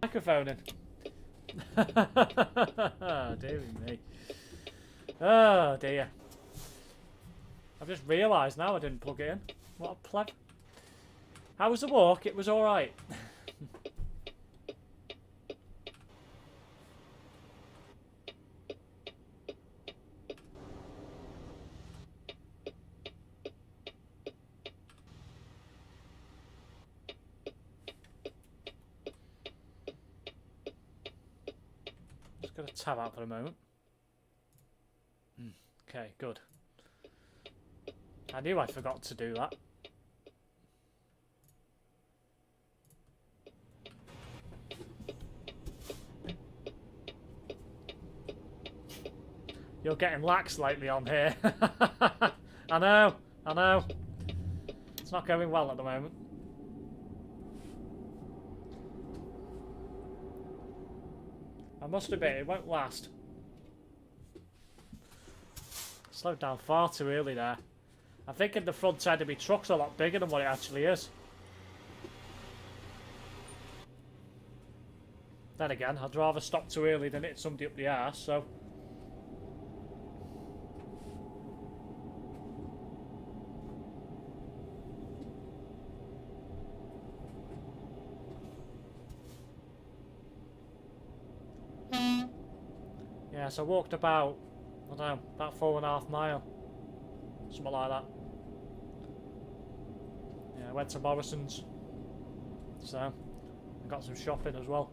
Microphone in. Dear me. Oh dear. I've just realised now I didn't plug it in. What a pleb. How was the walk? It was alright. Just gonna tab out for a moment. Okay, good. I knew I forgot to do that. You're getting lax lately on here. I know, I know. It's not going well at the moment. I must admit, it won't last. Slowed down far too early there. I'm thinking the front end of my truck's a lot bigger than what it actually is. Then again, I'd rather stop too early than hit somebody up the arse, so... Yeah, so I walked about, I don't know, about 4.5 miles. Something like that. Yeah, I went to Morrison's. So, I got some shopping as well.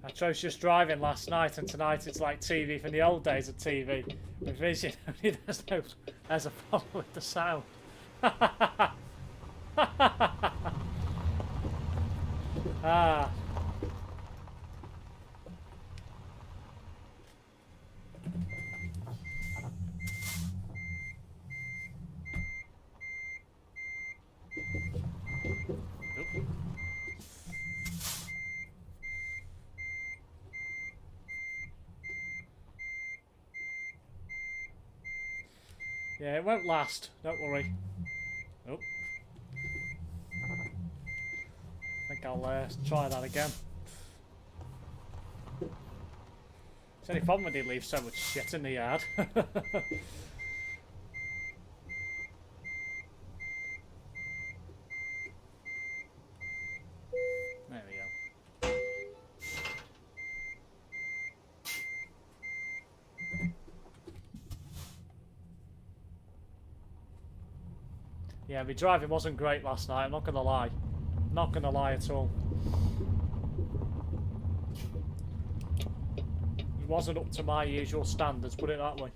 I chose just driving last night, and tonight it's like TV from the old days of TV. With vision, only there's a problem with the sound. Ah. Yeah, it won't last, don't worry. Oh. I think I'll try that again. It's only problem when he leaves so much shit in the yard. There we go. Yeah, my driving wasn't great last night, I'm not gonna lie. Not gonna lie at all. It wasn't up to my usual standards, put it that way.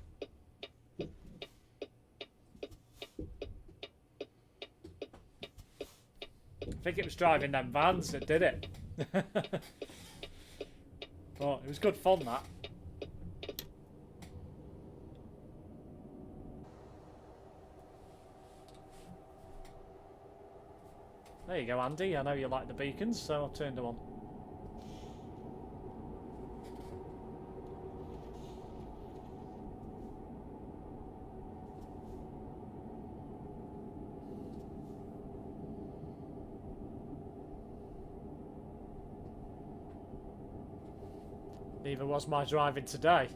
I think it was driving them vans that did it. But it was good fun, that. There you go, Andy. I know you like the beacons, so I've turned them on. Neither was my driving today.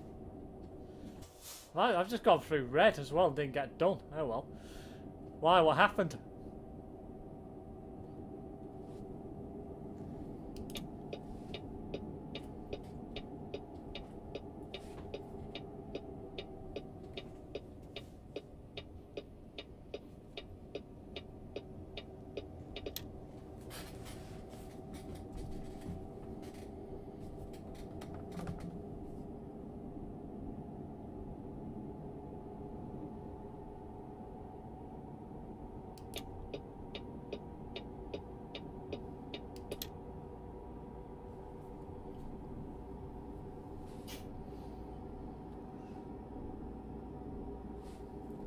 I've just gone through red as well and didn't get done. Oh well. Why? What happened?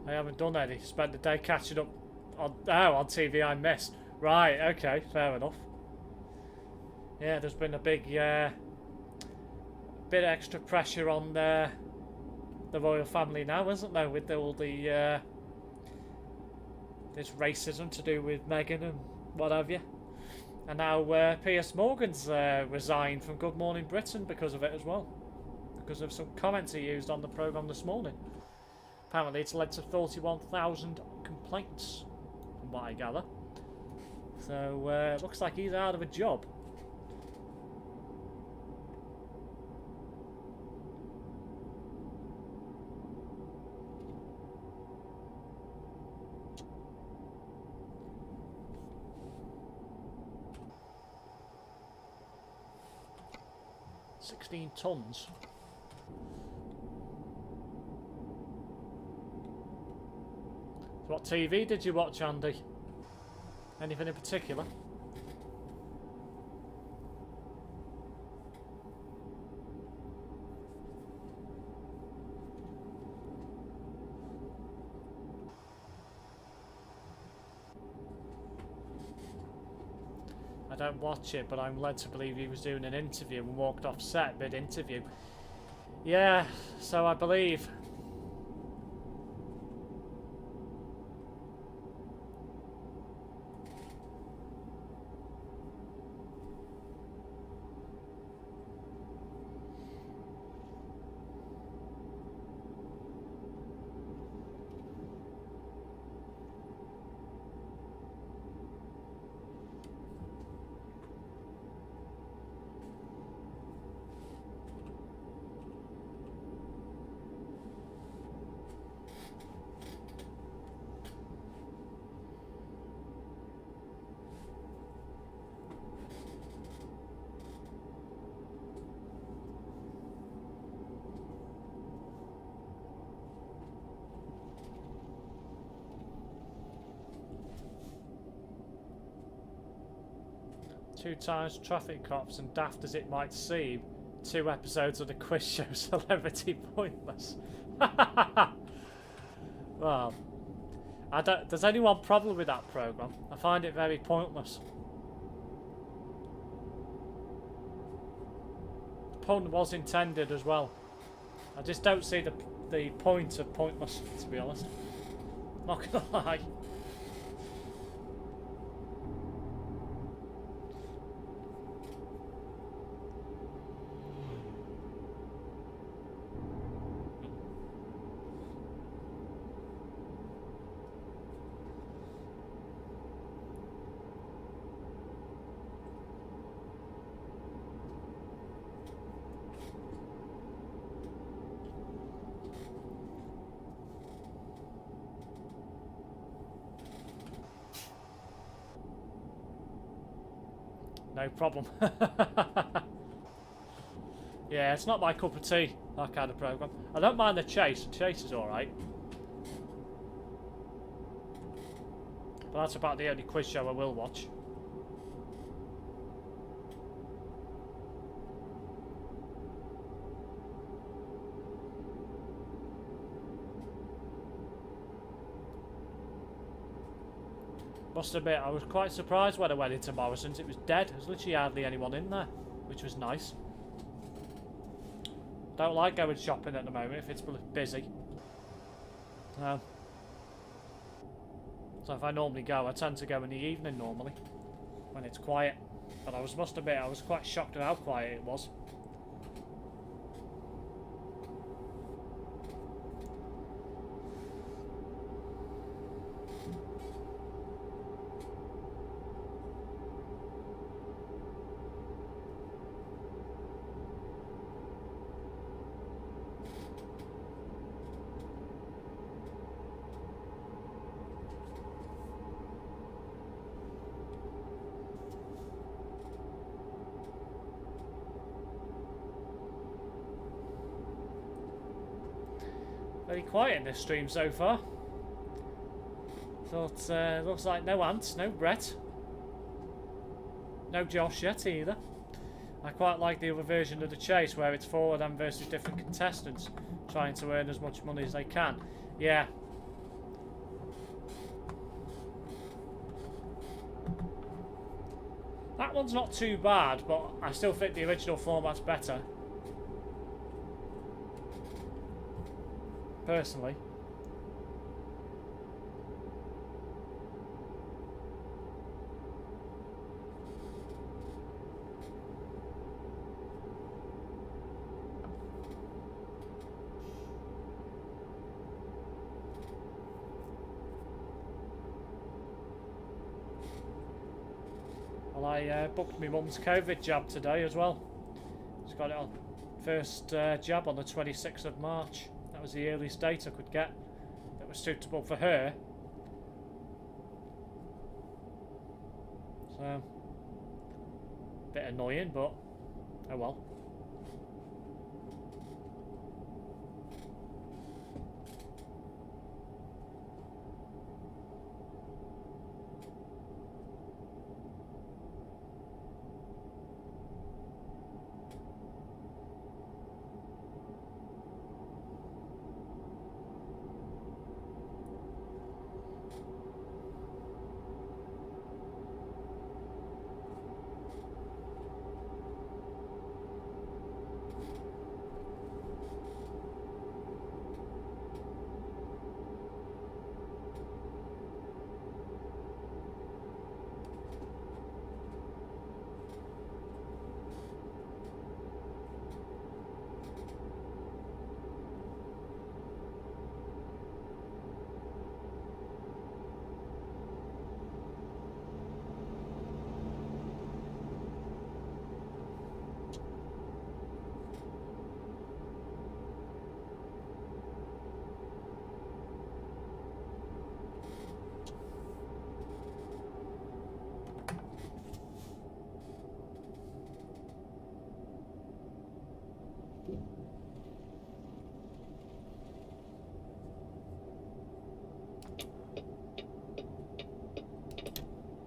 I haven't done any. Spent the day catching up on TV I missed. Right, okay, fair enough. Yeah, there's been a bit extra pressure on the royal family now, isn't there, with all the this racism to do with Meghan and what have you. And now Piers Morgan's resigned from Good Morning Britain because of it as well. Because of some comments he used on the programme this morning. Apparently it's led to 31,000 complaints, from what I gather. So it looks like he's out of a job. $16 tons. What TV did you watch, Andy? Anything in particular? I don't watch it, but I'm led to believe he was doing an interview and walked off set mid-interview. Yeah, so I believe. Two times traffic cops and daft as it might seem, 2 episodes of the quiz show Celebrity Pointless. Well, I don't. Does anyone problem with that programme? I find it very pointless. The pun was intended as well. I just don't see the point of pointless, to be honest. Not gonna lie. No problem. Yeah, it's not my cup of tea, that kind of programme. I don't mind the chase. The chase is alright. But that's about the only quiz show I will watch. Must admit, I was quite surprised when I went into Morrison's. It was dead. There was literally hardly anyone in there, which was nice. Don't like going shopping at the moment if it's busy. So if I normally go, I tend to go in the evening normally, when it's quiet. But must admit, I was quite shocked at how quiet it was. Very quiet in this stream so far. Thought, looks like no Ant, no Brett. No Josh yet either. I quite like the other version of the chase where it's 4 of them versus different contestants trying to earn as much money as they can. Yeah. one's not too bad, but I still think the original format's better. Personally. Well, I booked my mum's COVID jab today as well. She's got it on first jab on the 26th of March. That was the earliest date I could get that was suitable for her. So, bit annoying, but oh well.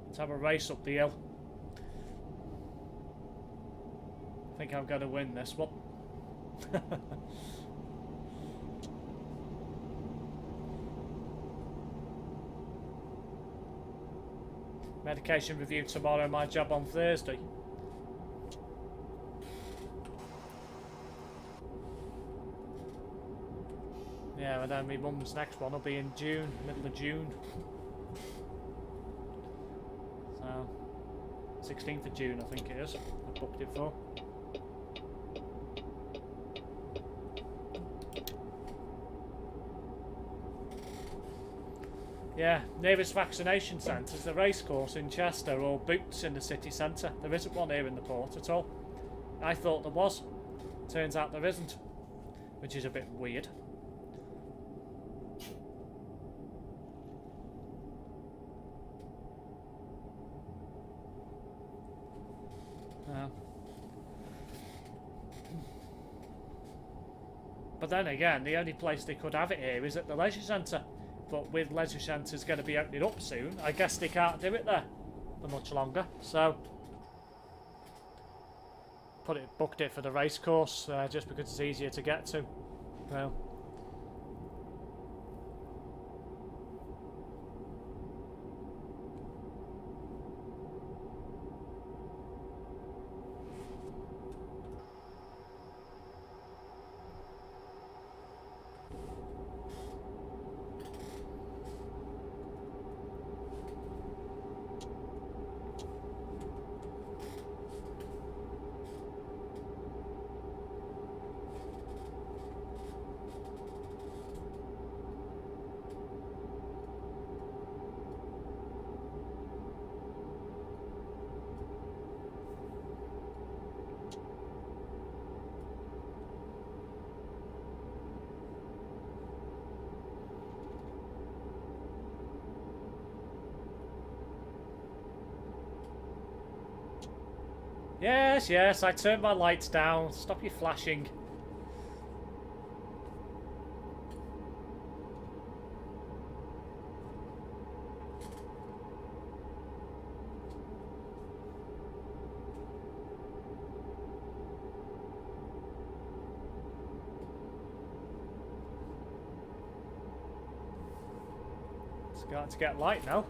Let's have a race up the hill. I think I'm going to win this one. Medication review tomorrow, my job on Thursday. Yeah, and then my mum's next one will be in June, middle of June. So, 16th of June I think it is, I booked it for. Yeah, nearest vaccination centre is the racecourse in Chester or Boots in the city centre. There isn't one here in the port at all. I thought there was. Turns out there isn't, which is a bit weird. But then again, the only place they could have it here is at the leisure centre. But with leisure centres going to be opening up soon, I guess they can't do it there for much longer. So, booked it for the racecourse just because it's easier to get to. Well. Yes, yes, I turned my lights down. Stop your flashing. It's got to get light now.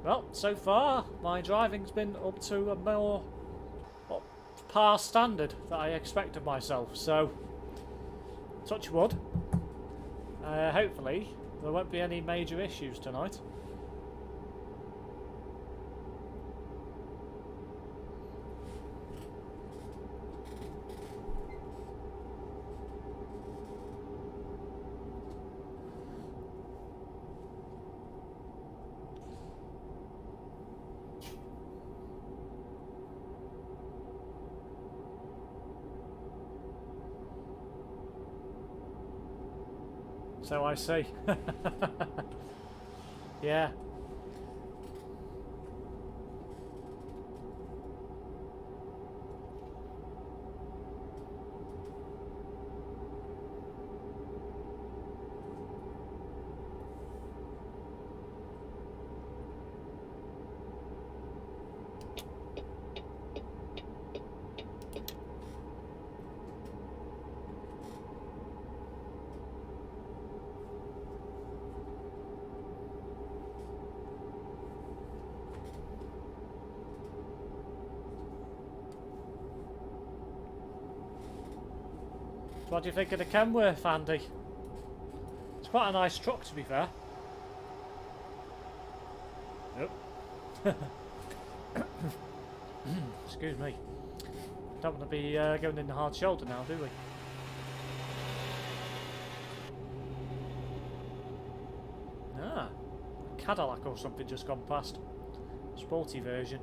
Well, so far, my driving's been up to a more par standard that I expect of myself, so touch wood. Hopefully, there won't be any major issues tonight. So I see. Yeah. What do you think of the Kenworth, Andy? It's quite a nice truck, to be fair. Nope. Excuse me. Don't want to be going in the hard shoulder now, do we? Ah, a Cadillac or something just gone past. Sporty version.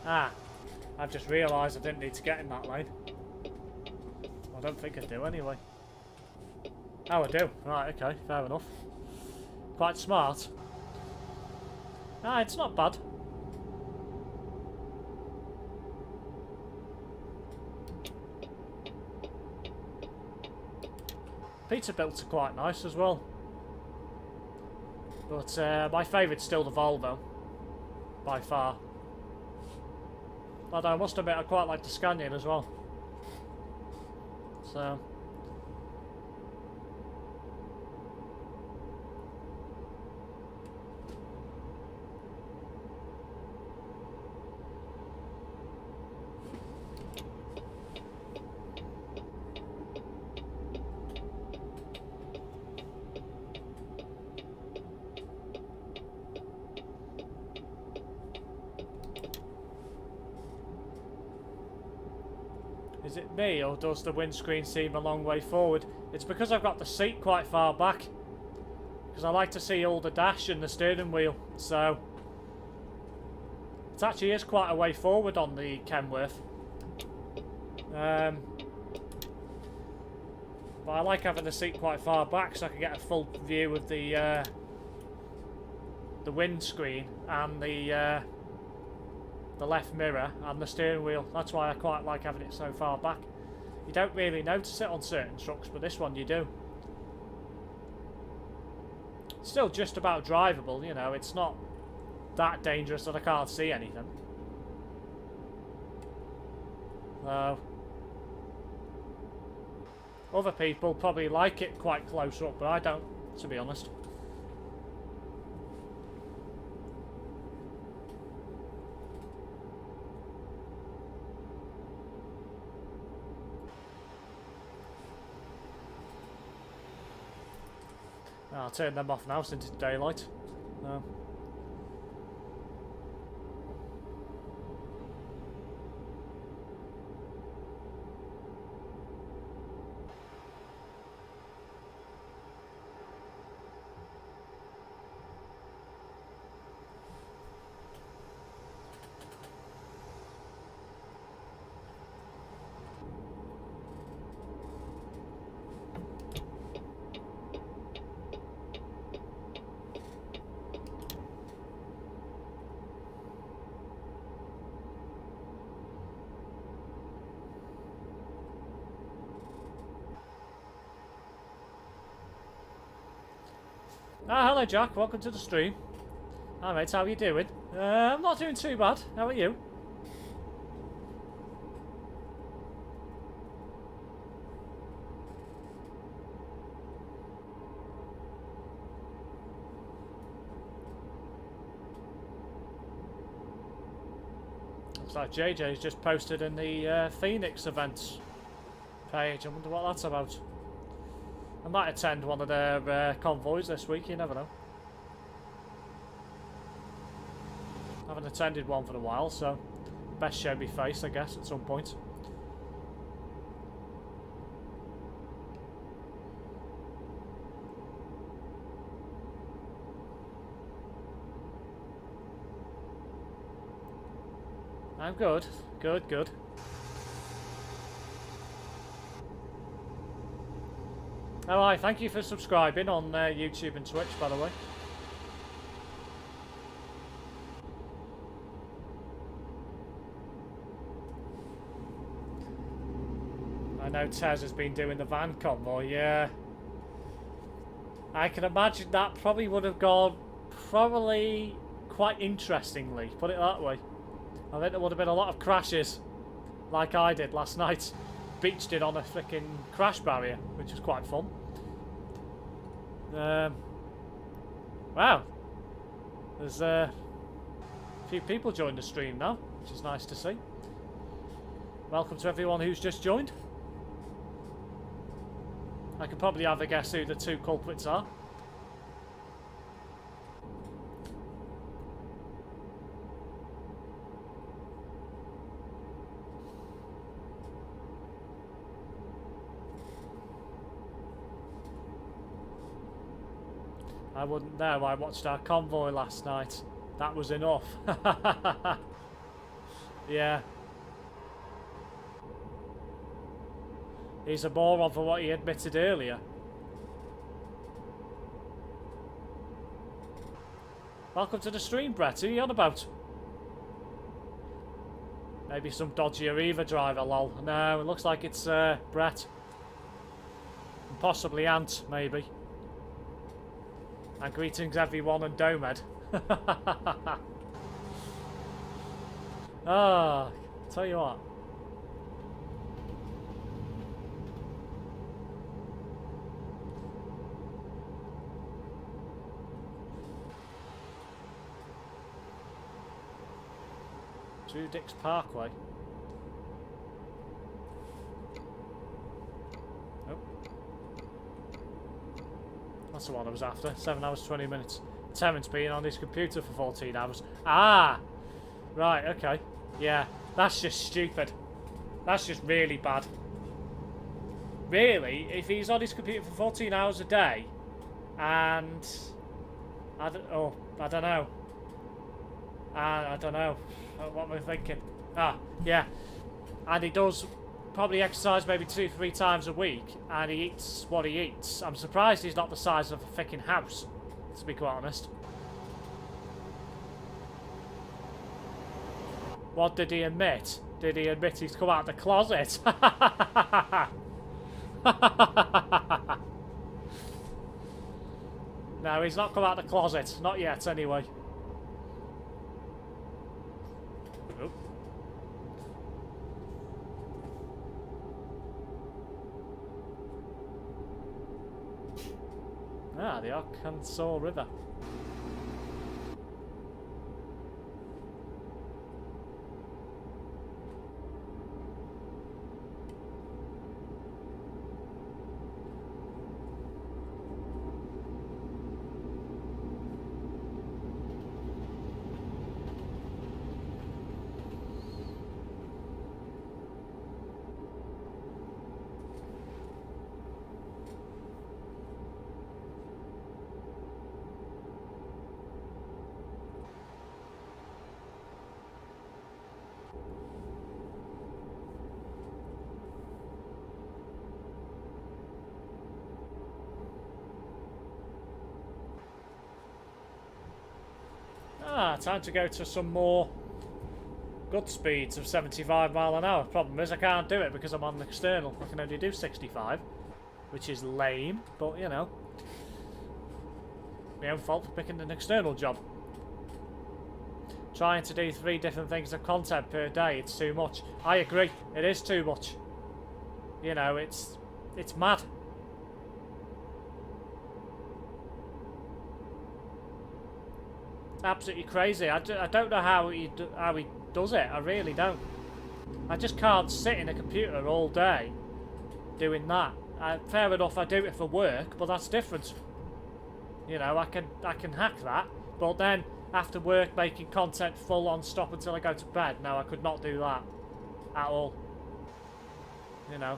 Ah, I've just realised I didn't need to get in that lane. I don't think I do anyway. Oh, I do. Right, okay, fair enough. Quite smart. Ah, it's not bad. Peterbilts are quite nice as well. But my favourite's still the Volvo. By far. Although I must admit I quite like the Scanian as well. So... Is it me, or does the windscreen seem a long way forward? It's because I've got the seat quite far back. Because I like to see all the dash and the steering wheel, so... It actually is quite a way forward on the Kenworth. But I like having the seat quite far back so I can get a full view of the windscreen and the left mirror and the steering wheel. That's why I quite like having it so far back. You don't really notice it on certain trucks, but this one you do. It's still just about drivable, you know, it's not that dangerous that I can't see anything. So, other people probably like it quite close up, but I don't, to be honest. I'll turn them off now since it's daylight. No. Ah, hello Jack, welcome to the stream. Hi mate, how are you doing? I'm not doing too bad. How are you? Looks like JJ's just posted in the Phoenix events page. I wonder what that's about. I might attend one of their convoys this week, you never know. I haven't attended one for a while, so best show me face, I guess, at some point. I'm good. Good, good. Oh, hi, thank you for subscribing on YouTube and Twitch, by the way. I know Tez has been doing the van convoy, yeah. I can imagine that probably would have gone probably quite interestingly, put it that way. I think there would have been a lot of crashes, like I did last night. Beached it on a freaking crash barrier, which was quite fun. Wow. There's a few people joined the stream now, which is nice to see. Welcome to everyone who's just joined. I could probably have a guess who the two culprits are. I wouldn't know. I watched our convoy last night. That was enough. Yeah. He's a moron for what he admitted earlier. Welcome to the stream, Brett. Who are you on about? Maybe some dodgy Arriva driver, lol. No, it looks like it's Brett. And possibly Ant, maybe. And greetings everyone and Domed. Ah, tell you what. Two Dicks Parkway. Oh. That's the one I was after. 7 hours 20 minutes. Terence being on his computer for 14 hours. Ah! Right, okay. Yeah, that's just stupid. That's just really bad. Really, if he's on his computer for 14 hours a day, and... I don't know. I don't know. What am I thinking? Ah, yeah. And he does probably exercise maybe 2-3 times a week, and he eats what he eats. I'm surprised he's not the size of a fucking house, to be quite honest. What did he admit? Did he admit he's come out of the closet? No, he's not come out of the closet. Not yet, anyway. Oop. Ah, the Arkansas River. Ah, time to go to some more good speeds of 75 mile an hour. Problem is I can't do it because I'm on the external. I can only do 65, which is lame, but you know. my own fault for picking an external job. Trying to do 3 different things of content per day, it's too much. I agree, it is too much. You know, it's mad. It's absolutely crazy. I don't know how he does it, I really don't. I just can't sit in a computer all day doing that. Fair enough, I do it for work, but that's different. You know, I can hack that, but then after work making content full on stop until I go to bed. No, I could not do that at all. You know,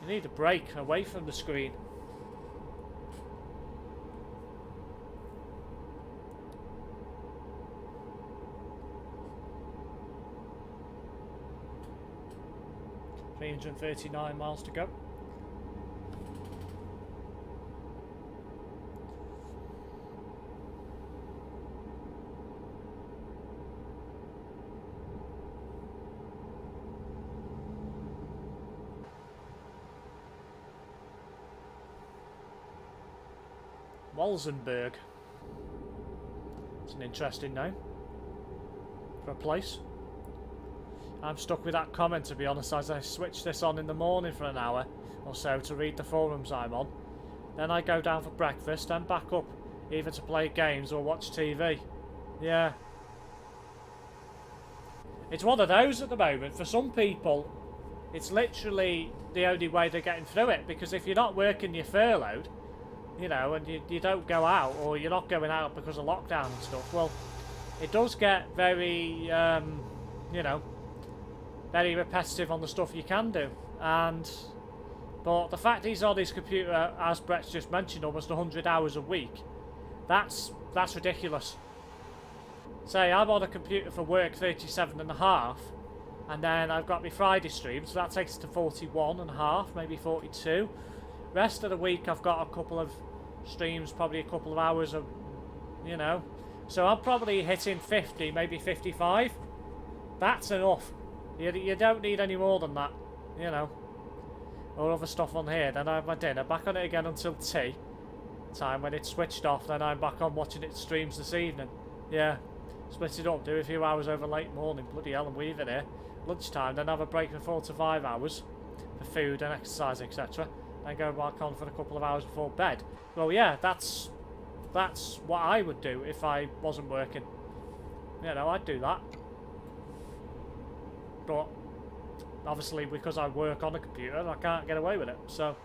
you need a break away from the screen. $339 miles to go. Walsenburg. It's an interesting name for a place. I'm stuck with that comment, to be honest, as I switch this on in the morning for an hour or so to read the forums I'm on. Then I go down for breakfast, then back up, either to play games or watch TV. Yeah. It's one of those at the moment. For some people, it's literally the only way they're getting through it, because if you're not working, you're furloughed, you know, and you don't go out, or you're not going out because of lockdown and stuff, well, it does get very, you know, very repetitive on the stuff you can do. But the fact he's on his computer, as Brett's just mentioned, almost 100 hours a week, that's ridiculous. Say I'm on a computer for work 37.5, and then I've got my Friday stream, so that takes it to 41.5, maybe 42. Rest of the week I've got a couple of streams, probably a couple of hours of, you know, so I'm probably hitting 50, maybe 55. That's enough. You don't need any more than that, you know. Or other stuff on here. Then I have my dinner, back on it again until tea time. When it's switched off, then I'm back on watching its streams this evening. Yeah, split it up, do a few hours over late morning. Bloody hell, I'm weaving here. Lunchtime, then have a break for 4 to 5 hours for food and exercise, etc. Then go back on for a couple of hours before bed. Well, yeah, that's what I would do if I wasn't working. You know, I'd do that. But obviously, because I work on a computer, I can't get away with it, so.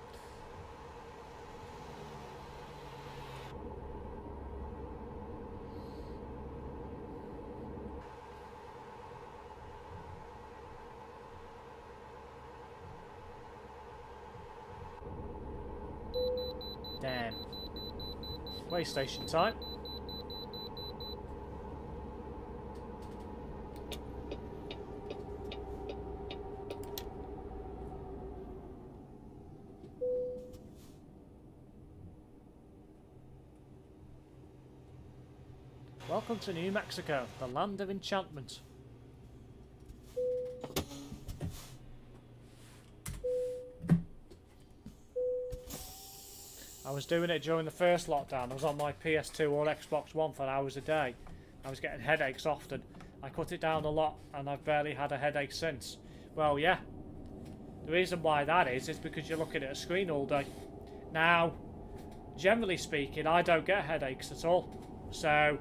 Damn. Way station time. Welcome to New Mexico, the land of enchantment. I was doing it during the first lockdown. I was on my PS2 or Xbox One for hours a day. I was getting headaches often. I cut it down a lot and I've barely had a headache since. Well, yeah. The reason why that is because you're looking at a screen all day. Now, generally speaking, I don't get headaches at all. So,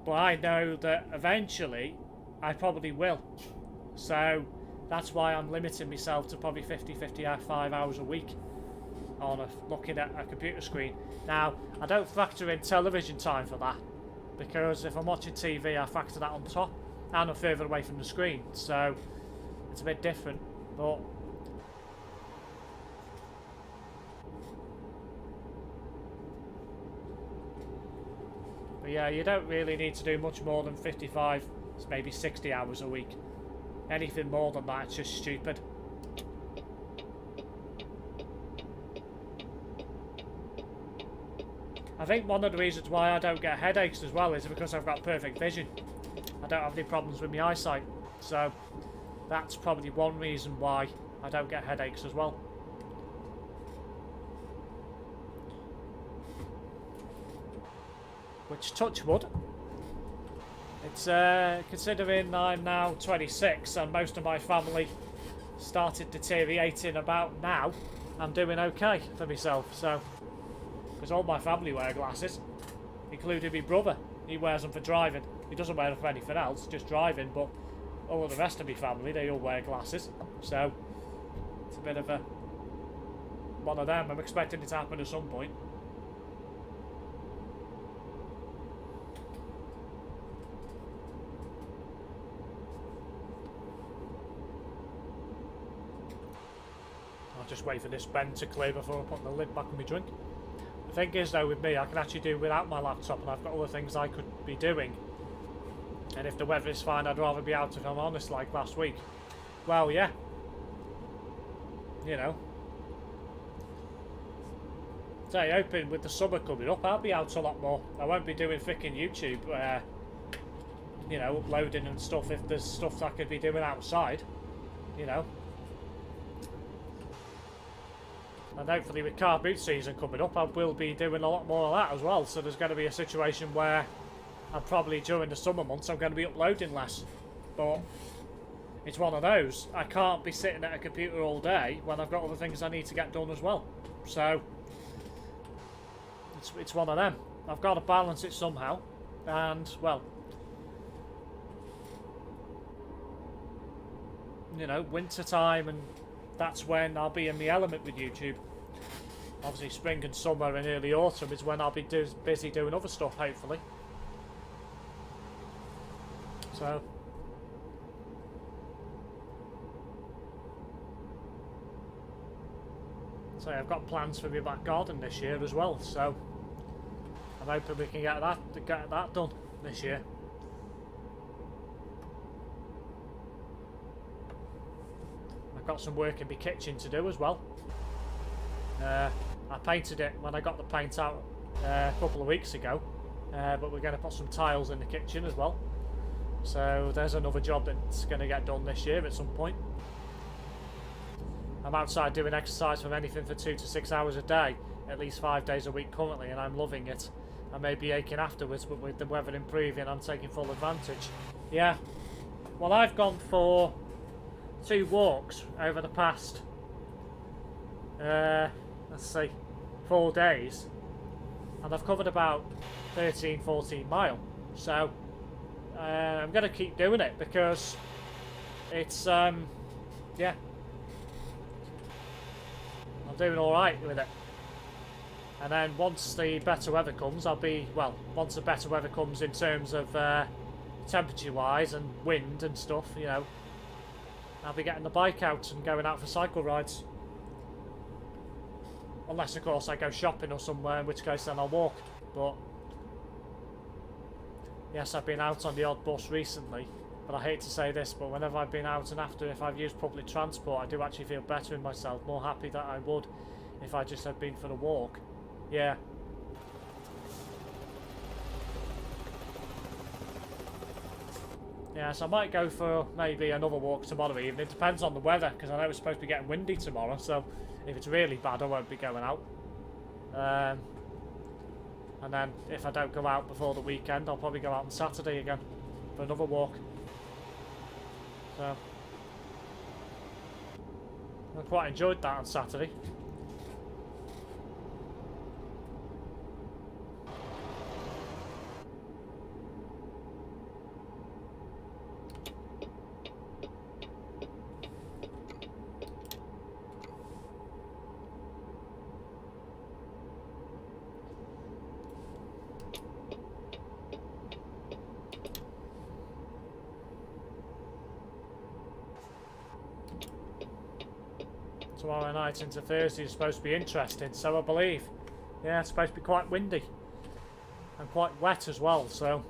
but I know that eventually I probably will. So that's why I'm limiting myself to probably 50-55 hours a week on looking at a computer screen. Now, I don't factor in television time for that, because if I'm watching TV, I factor that on top, and I'm further away from the screen, so it's a bit different. But yeah, you don't really need to do much more than 55, maybe 60 hours a week. Anything more than that, it's just stupid. I think one of the reasons why I don't get headaches as well is because I've got perfect vision. I don't have any problems with my eyesight, so that's probably one reason why I don't get headaches as well. which, touch wood, it's considering I'm now 26 and most of my family started deteriorating about now, I'm doing okay for myself. So, because all my family wear glasses, including my brother. He wears them for driving. He doesn't wear them for anything else, just driving. But all of the rest of my family, they all wear glasses. So it's a bit of a one of them. I'm expecting it to happen at some point. I'll just wait for this bend to clear before I put the lid back on my drink. The thing is though, with me, I can actually do without my laptop, and I've got other things I could be doing. And if the weather is fine, I'd rather be out, if I'm honest, like last week. Well, yeah. You know. So hoping with the summer coming up, I'll be out a lot more. I won't be doing frickin' YouTube, you know, uploading and stuff if there's stuff that I could be doing outside. You know. And hopefully with car boot season coming up, I will be doing a lot more of that as well. So there's going to be a situation where I'm probably during the summer months I'm going to be uploading less. But it's one of those. I can't be sitting at a computer all day when I've got other things I need to get done as well. So it's one of them. I've got to balance it somehow. And, well, you know, winter time, and that's when I'll be in the element with YouTube. Obviously spring and summer and early autumn is when I'll be busy doing other stuff, hopefully. So I've got plans for my back garden this year as well, so I'm hoping we can get that done this year. I've got some work in my kitchen to do as well. I painted it when I got the paint out a couple of weeks ago, but we're going to put some tiles in the kitchen as well. So there's another job that's going to get done this year at some point. I'm outside doing exercise from anything for 2 to 6 hours a day, at least 5 days a week currently, and I'm loving it. I may be aching afterwards, but with the weather improving, I'm taking full advantage. Yeah. Well, I've gone for 2 walks over the past, let's see, 4 days, and I've covered about 13-14 mile. So I'm going to keep doing it because it's yeah, I'm doing alright with it. And then once the better weather comes, once the better weather comes in terms of temperature wise and wind and stuff, you know, I'll be getting the bike out and going out for cycle rides. Unless, of course, I go shopping or somewhere, in which case then I'll walk. But yes, I've been out on the odd bus recently, but I hate to say this, but whenever I've been out and after, if I've used public transport, I do actually feel better in myself, more happy that I would if I just had been for a walk. Yeah. Yeah, so I might go for maybe another walk tomorrow evening. It depends on the weather, because I know it's supposed to be getting windy tomorrow, so if it's really bad I won't be going out. And then if I don't go out before the weekend, I'll probably go out on Saturday again for another walk. So I quite enjoyed that on Saturday. Tomorrow night into Thursday is supposed to be interesting, so I believe. Yeah, it's supposed to be quite windy and quite wet as well, so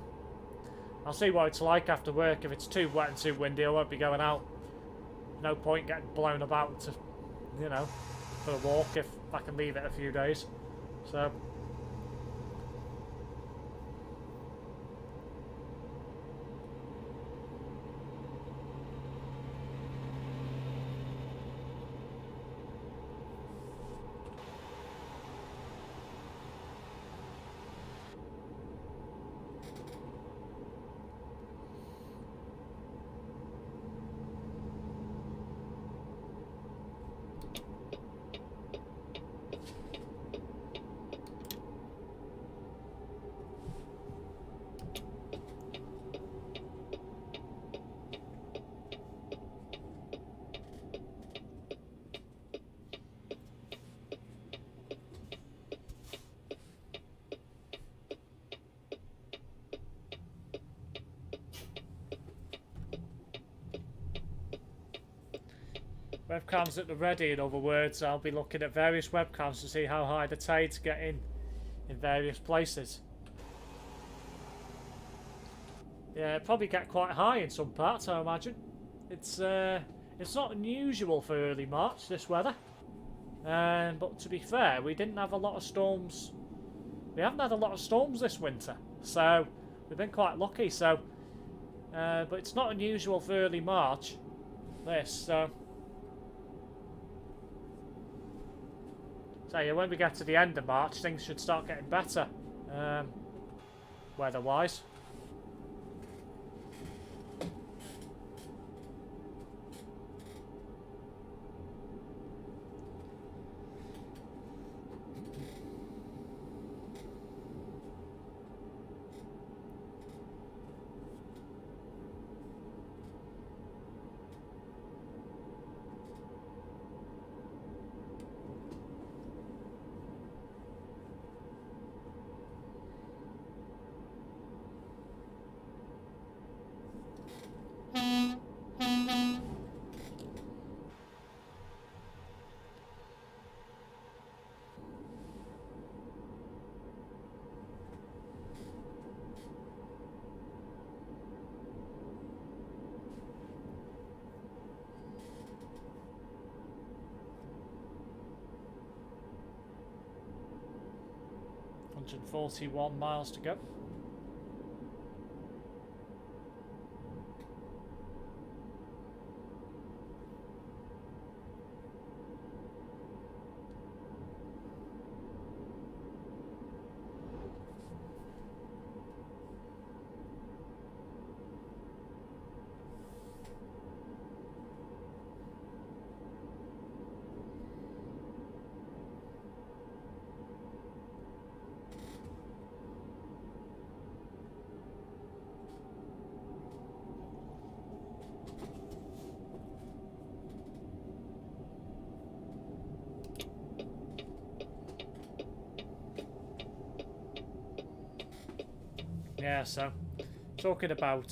I'll see what it's like after work. If it's too wet and too windy, I won't be going out. No point getting blown about to, you know, for a walk if I can leave it a few days. So Webcams at the ready, in other words. I'll be looking at various webcams to see how high the tides get in various places. Yeah, it'll probably get quite high in some parts, I imagine. It's not unusual for early March, this weather. But to be fair, we didn't have a lot of storms. We haven't had a lot of storms this winter, so we've been quite lucky. So, but it's not unusual for early March. So yeah, when we get to the end of March, things should start getting better, weather-wise. And 41 miles to go. Yeah, so talking about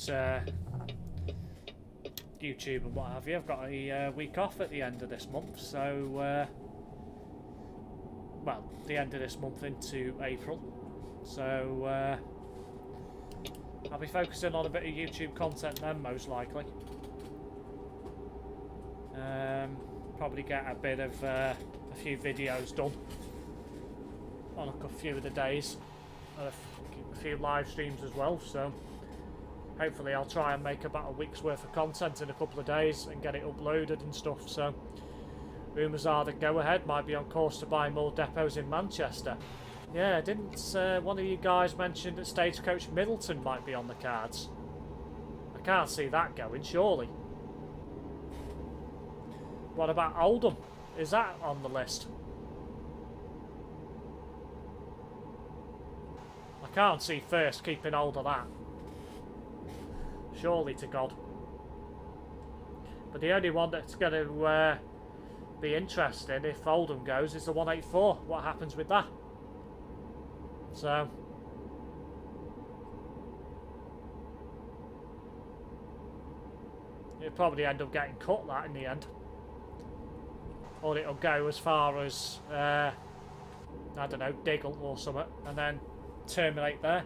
YouTube and what have you, I've got a week off at the end of this month, so well, the end of this month into April, so I'll be focusing on a bit of YouTube content then, most likely. Probably get a bit of a few videos done on a few of the days. A few live streams as well, so hopefully I'll try and make about a week's worth of content in a couple of days and get it uploaded and stuff. So rumours are that Go Ahead might be on course to buy more depots in Manchester. Yeah, didn't one of you guys mention that Stagecoach Middleton might be on the cards? I can't see that going, surely. What about Oldham? Is that on the list? I can't see First keeping hold of that. Surely to God. But the only one that's going to be interesting if Oldham goes is the 184. What happens with that? So it'll probably end up getting cut, that, in the end. Or it'll go as far as, I don't know, Diggle or something, and then terminate there.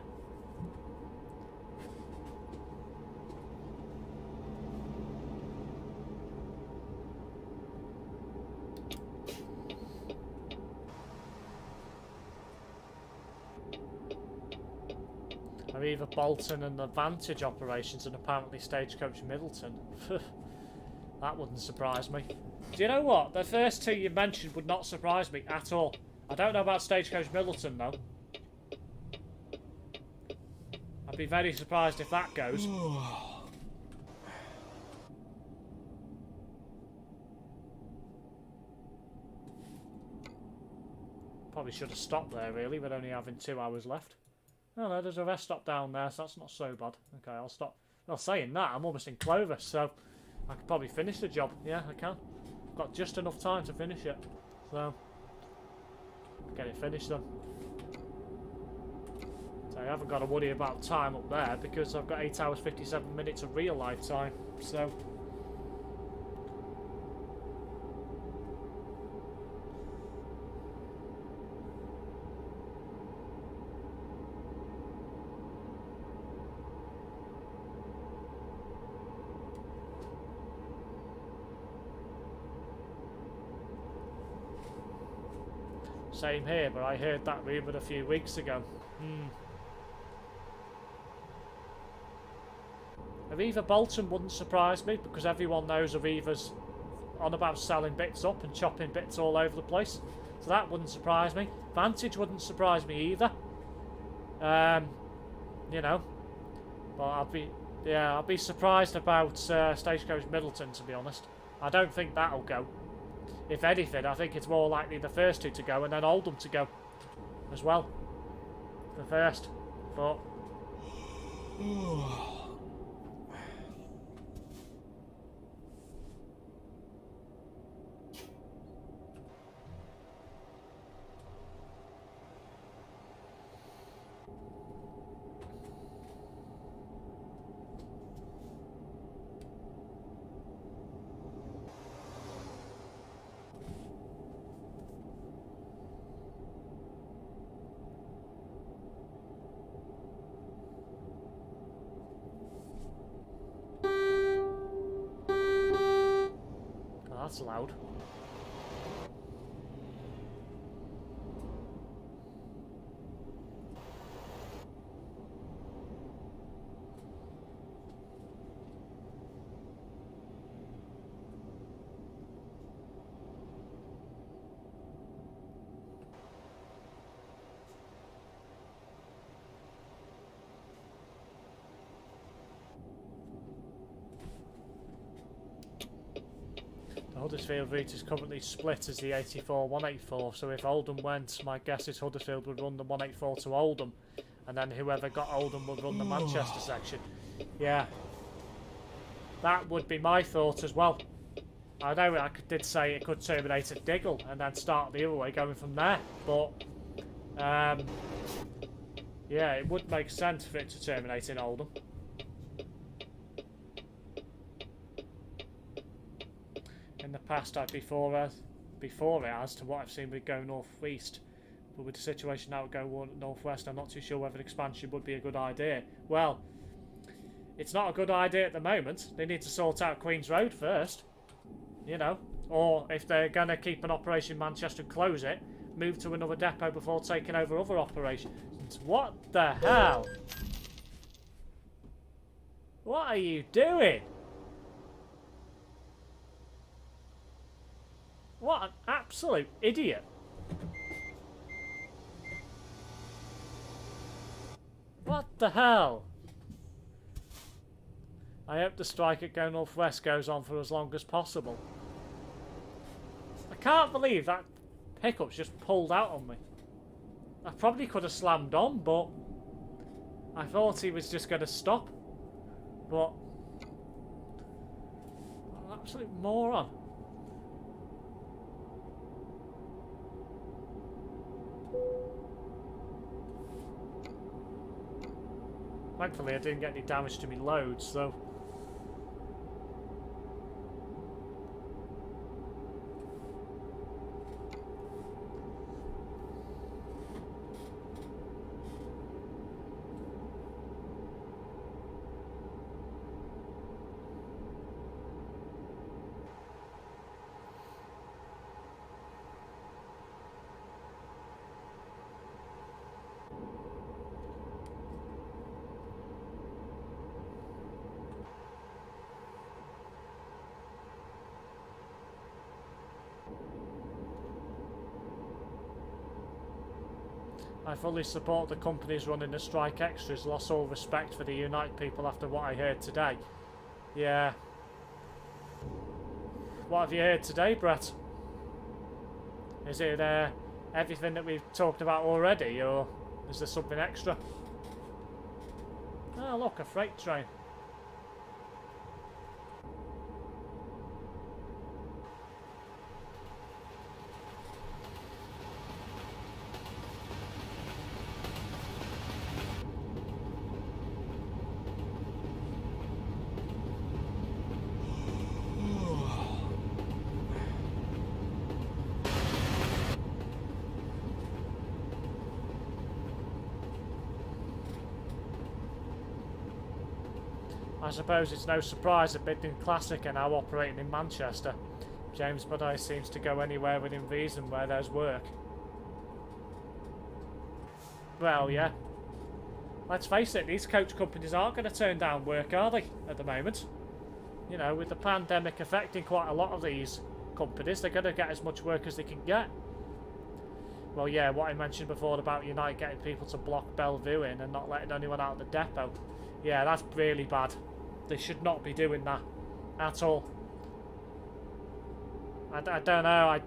Or either Bolton and the Vantage operations and apparently Stagecoach Middleton. That wouldn't surprise me. Do you know what? The first two you mentioned would not surprise me at all. I don't know about Stagecoach Middleton though. I'd be very surprised if that goes. Probably should have stopped there really, with only having 2 hours left. Oh no, there's a rest stop down there, so that's not so bad. Okay, I'll stop. Well, saying that, I'm almost in Clovis, so I could probably finish the job. Yeah, I can. I've got just enough time to finish it. So, get it finished then. So I haven't got to worry about time up there because I've got 8 hours 57 minutes of real life time. So Same here, but I heard that rumoured a few weeks ago. Aviva Bolton wouldn't surprise me, because everyone knows Aviva's on about selling bits up and chopping bits all over the place. So that wouldn't surprise me. Vantage wouldn't surprise me either. You know. But I'll be surprised about Stagecoach Middleton, to be honest. I don't think that'll go. If anything, I think it's more likely the first two to go and then Oldham to go as well. The first. But that's loud. Huddersfield route is currently split as the 84-184, so if Oldham went, my guess is Huddersfield would run the 184 to Oldham, and then whoever got Oldham would run the Manchester section. Yeah, that would be my thought as well. I know I did say it could terminate at Diggle and then start the other way going from there, but yeah, it would make sense for it to terminate in Oldham. In the past, before it as to what I've seen with Go North East, but with the situation now Go North West, I'm not too sure whether expansion would be a good idea. Well, it's not a good idea at the moment. They need to sort out Queen's Road first, you know, or if they're going to keep an operation in Manchester and close it, move to another depot before taking over other operations. What the hell? What are you doing? What an absolute idiot. What the hell? I hope the strike at Go North West goes on for as long as possible. I can't believe that pickup's just pulled out on me. I probably could have slammed on, but I thought he was just going to stop. But what an absolute moron. Thankfully I didn't get any damage to me loads, so... I fully support the companies running the strike extras, lost all respect for the Unite people after what I heard today. Yeah. What have you heard today, Brett? Is it everything that we've talked about already, or is there something extra? Oh look, a freight train. I suppose it's no surprise that Bidden Classic are now operating in Manchester. James Buddy seems to go anywhere within reason where there's work. Well, yeah. Let's face it, these coach companies aren't going to turn down work, are they, at the moment? You know, with the pandemic affecting quite a lot of these companies, they're going to get as much work as they can get. Well, yeah, what I mentioned before about Unite getting people to block Bellevue in and not letting anyone out of the depot. Yeah, that's really bad. They should not be doing that at all. I don't know.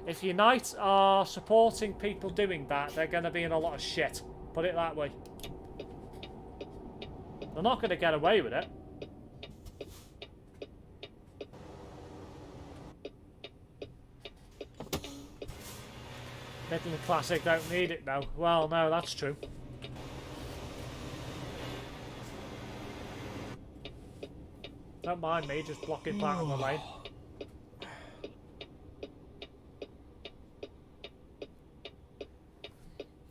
If Unite are supporting people doing that, they're going to be in a lot of shit. Put it that way. They're not going to get away with it. Midland Classic don't need it now. Well, no, that's true. Don't mind me just blocking part of the lane.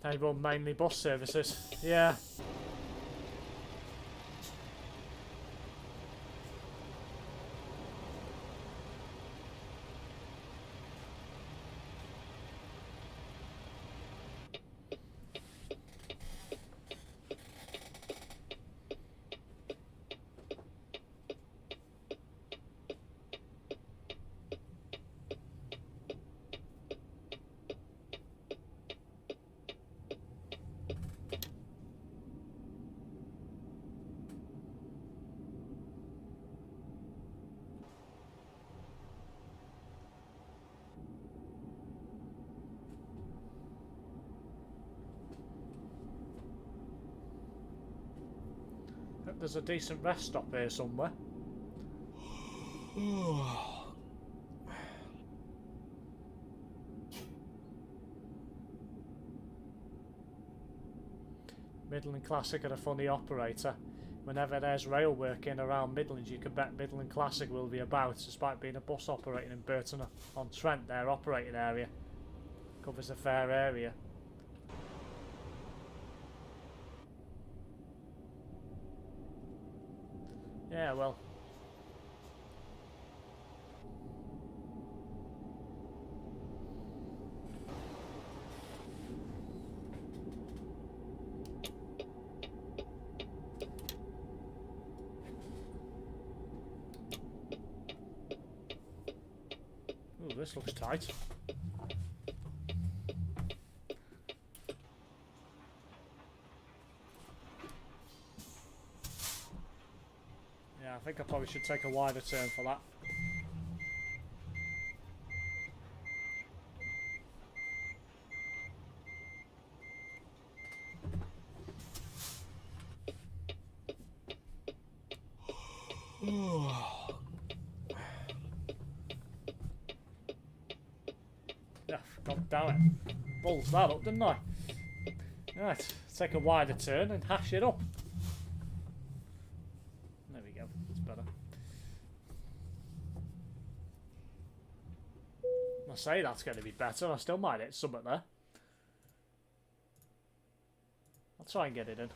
They run mainly bus services. Yeah. There's a decent rest stop here somewhere. Midland Classic are a funny operator. Whenever there's rail work in around Midlands, you can bet Midland Classic will be about, despite being a bus operating in Burton-on-Trent. Their operating area covers a fair area. Yeah, well. Ooh, this looks tight. I think I probably should take a wider turn for that. Yeah, god damn it. Balls that up, didn't I? Right, take a wider turn and hash it up. There we go, that's better. I say that's going to be better, I still might hit something there. I'll try and get it in.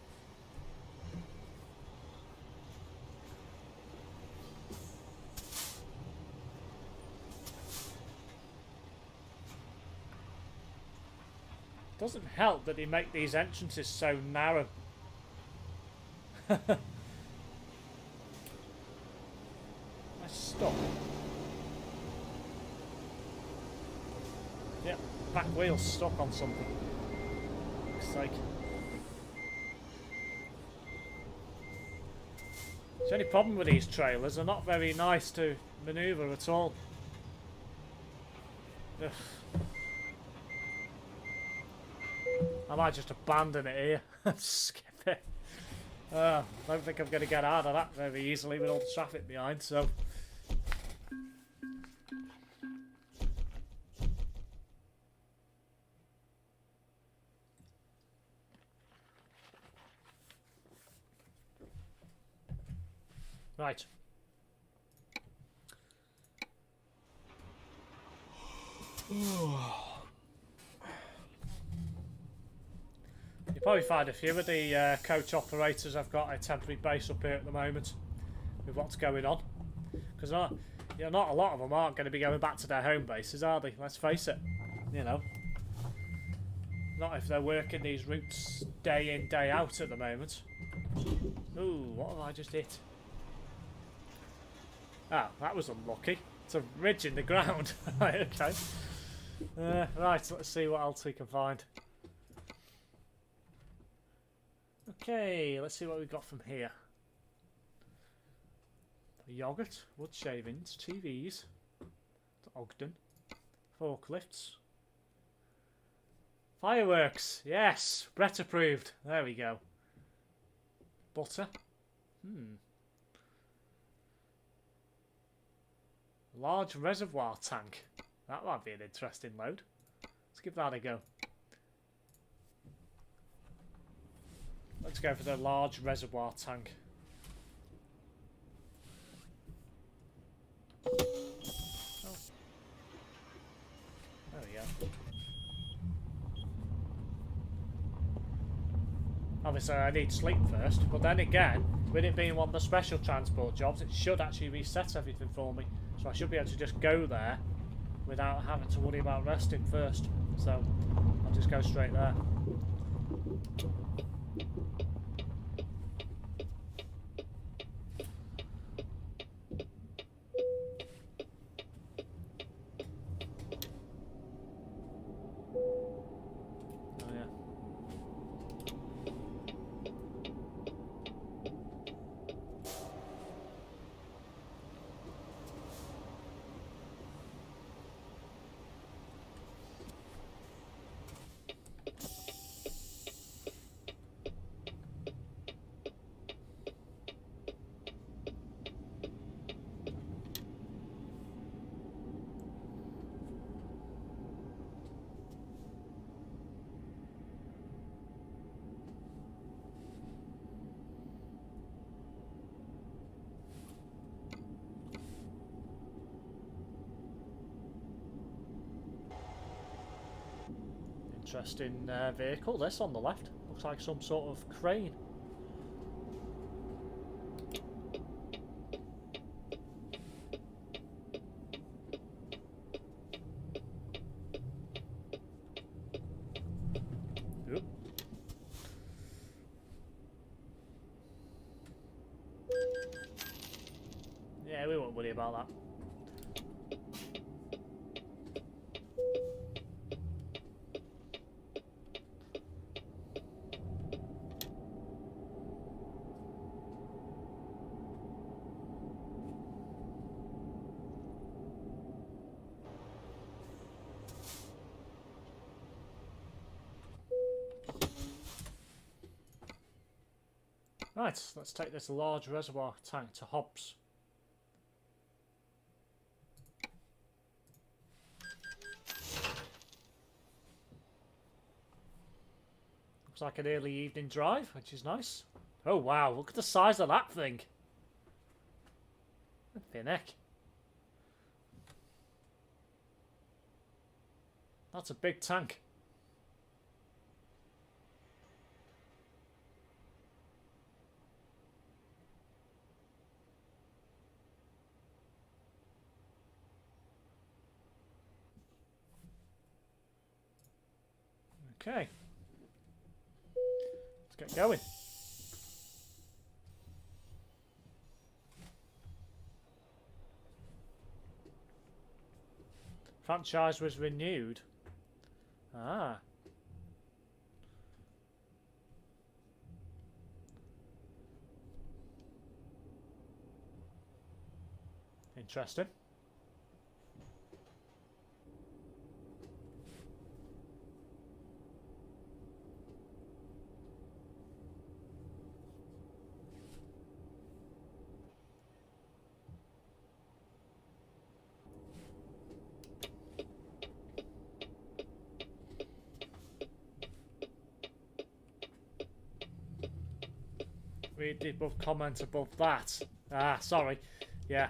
Doesn't help that they make these entrances so narrow. Nice stop. Yep, back wheel's stuck on something. Looks like. The only problem with these trailers, they're not very nice to manoeuvre at all. Ugh. I might just abandon it here and skip it. I don't think I'm going to get out of that very easily with all the traffic behind, so... Right. You probably find a few of the coach operators have got a temporary base up here at the moment with what's going on. Because not a lot of them aren't going to be going back to their home bases, are they? Let's face it. You know. Not if they're working these routes day in, day out at the moment. Ooh, what have I just hit? Ah, that was unlucky. It's a ridge in the ground. Right, okay. Right, let's see what else we can find. Okay, let's see what we've got from here. Yogurt, wood shavings, TVs, Ogden, forklifts, fireworks. Yes, Brett approved. There we go. Butter. Large reservoir tank. That might be an interesting load. Let's give that a go. Let's go for the large reservoir tank. Oh. There we go. Obviously I need sleep first, but then again, with it being one of the special transport jobs, it should actually reset everything for me. So I should be able to just go there without having to worry about resting first. So I'll just go straight there. Interesting vehicle, this on the left. Looks like some sort of crane. Oop. Yeah, we won't worry about that. Right, let's take this large reservoir tank to Hobbs. Looks like an early evening drive, which is nice. Oh wow, look at the size of that thing. Thin neck. That's a big tank. Okay. Let's get going. Franchise was renewed. Ah. Interesting. Read the above comment above that. Ah, sorry. Yeah.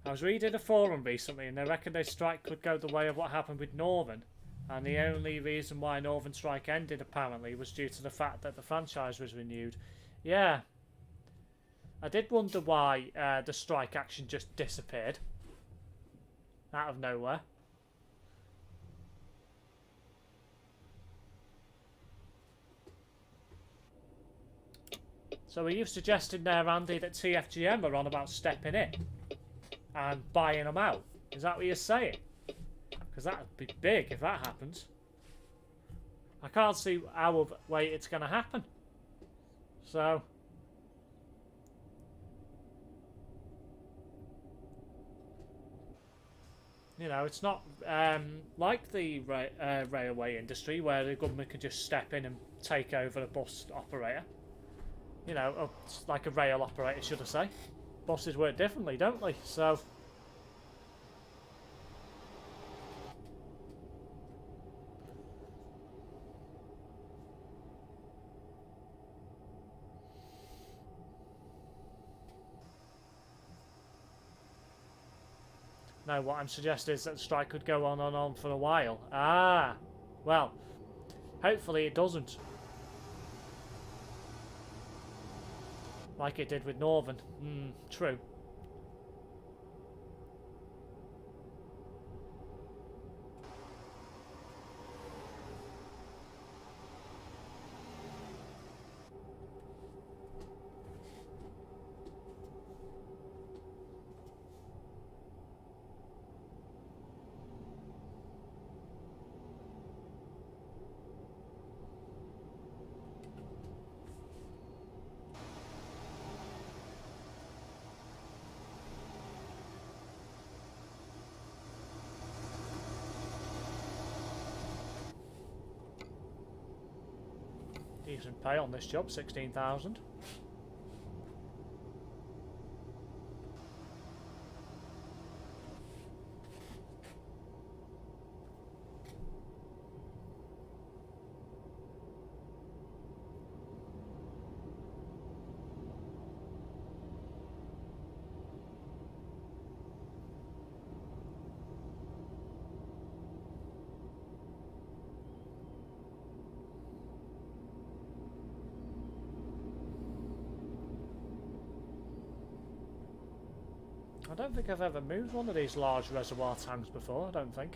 I was reading a forum recently and they reckon their strike could go the way of what happened with Northern. And the only reason why Northern strike ended apparently was due to the fact that the franchise was renewed. Yeah. I did wonder why the strike action just disappeared. Out of nowhere. So are you suggesting there, Andy, that TFGM are on about stepping in and buying them out? Is that what you're saying? Because that would be big if that happens. I can't see how way it's going to happen. So... You know, it's not like the railway industry where the government can just step in and take over a bus operator. You know, it's like a rail operator, should I say. Buses work differently, don't they? So... No, what I'm suggesting is that the strike could go on and on for a while. Ah, well, hopefully it doesn't. Like it did with Northern. True. Decent pay on this job, 16,000. I don't think I've ever moved one of these large reservoir tanks before, I don't think.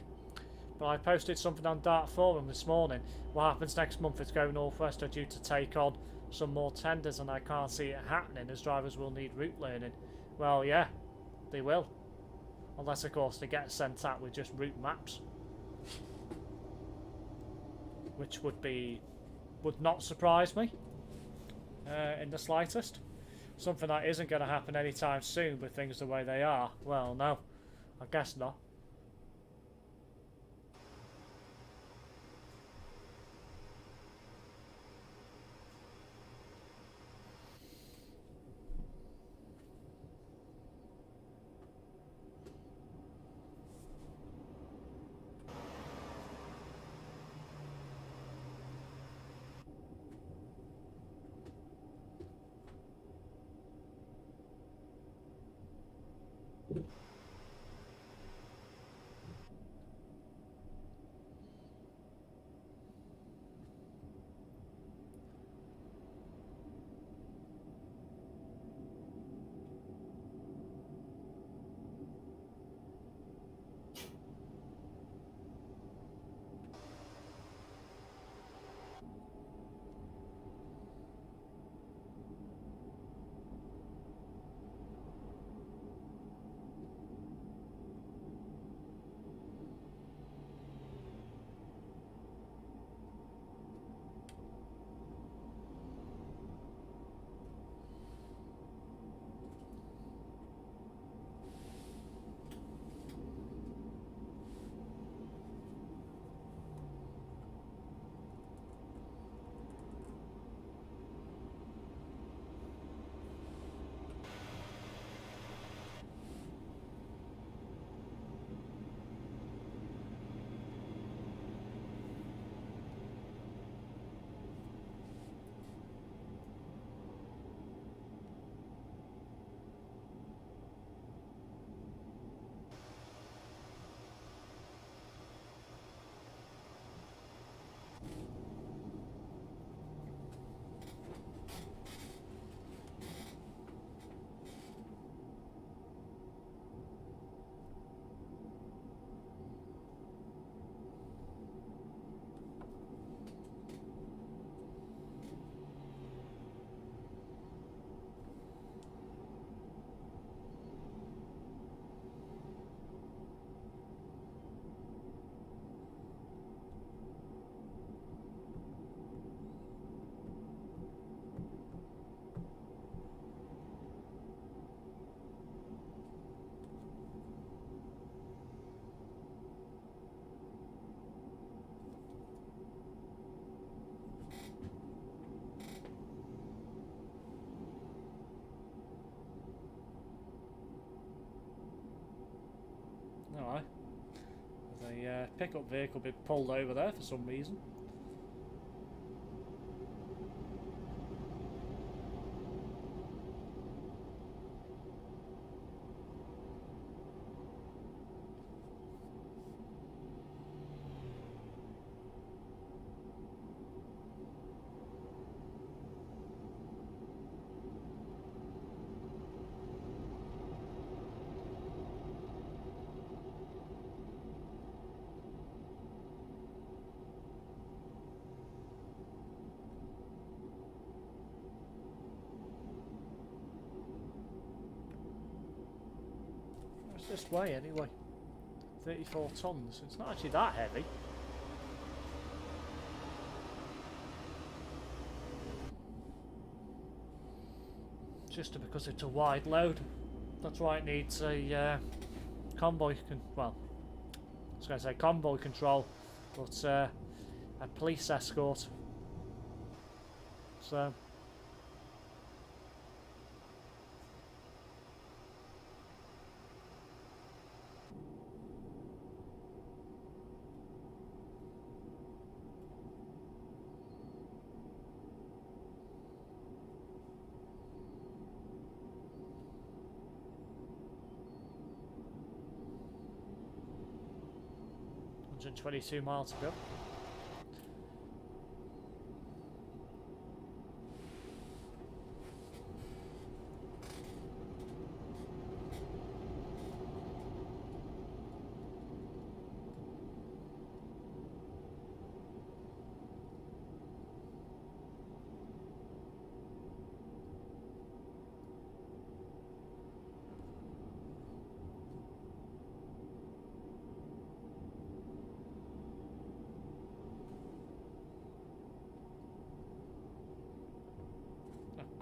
But I posted something on Dart Forum this morning. What happens next month is Go Northwest are due to take on some more tenders and I can't see it happening as drivers will need route learning. Well, yeah, they will. Unless, of course, they get sent out with just route maps. Which would not surprise me in the slightest. Something that isn't going to happen anytime soon with things the way they are. Well, no, I guess not. the pickup vehicle be pulled over there for some reason. This way anyway. 34 tons. It's not actually that heavy. Just because it's a wide load. That's why it needs a convoy. Well, I was going to say convoy control, but a police escort. So. 122 miles to go.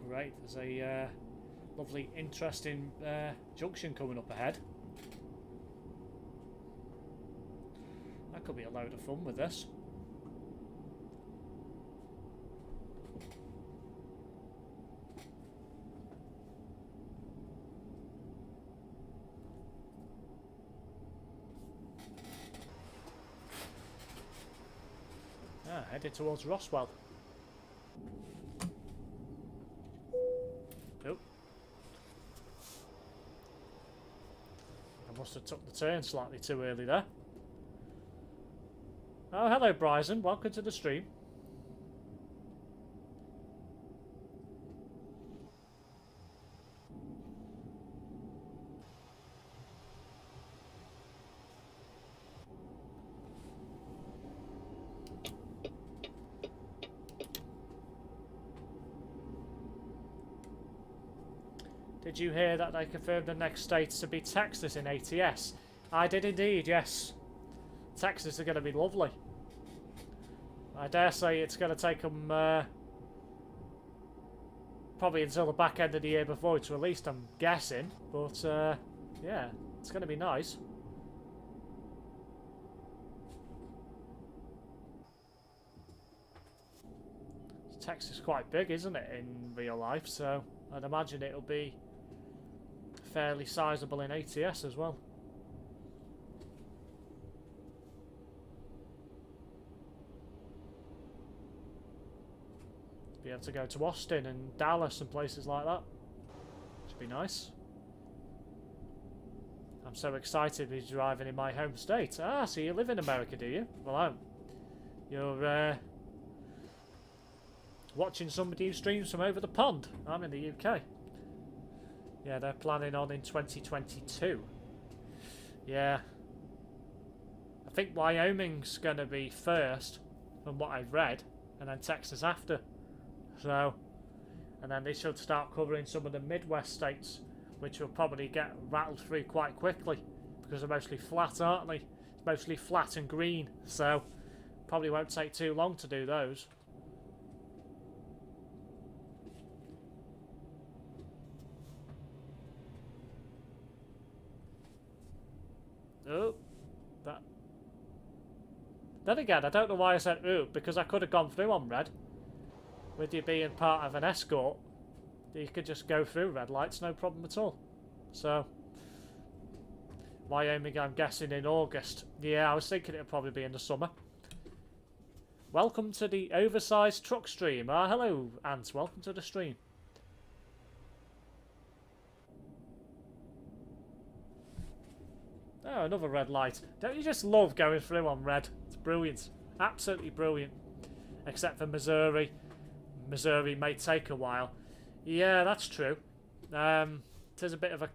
Great, there's a lovely, interesting junction coming up ahead. That could be a load of fun with this. Headed towards Roswell. Must have took the turn slightly too early there. Oh, hello Bryson, welcome to the stream. Did you hear that they confirmed the next state to be Texas in ATS? I did indeed, yes. Texas are going to be lovely. I dare say it's going to take them probably until the back end of the year before it's released, I'm guessing. But yeah, it's going to be nice. Texas is quite big, isn't it, in real life? So I'd imagine it'll be fairly sizable in ATS as well. Be able to go to Austin and Dallas and places like that. Should be nice. I'm so excited to be driving in my home state. Ah, so you live in America, do you? Well, you're watching somebody who streams from over the pond. I'm in the UK. Yeah, they're planning on in 2022. Yeah. I think Wyoming's going to be first, from what I've read, and then Texas after. So, and then they should start covering some of the Midwest states, which will probably get rattled through quite quickly, because they're mostly flat, aren't they? It's mostly flat and green, so probably won't take too long to do those. Oh, that. Then again, I don't know why I said ooh, because I could have gone through on red. With you being part of an escort, you could just go through red lights, no problem at all. So, Wyoming, I'm guessing in August. Yeah, I was thinking it'd probably be in the summer. Welcome to the oversized truck stream. Hello, Ant. Welcome to the stream. Oh, another red light. Don't you just love going through on red? It's brilliant. Absolutely brilliant. Except for Missouri. Missouri may take a while. Yeah, that's true. It is a bit of a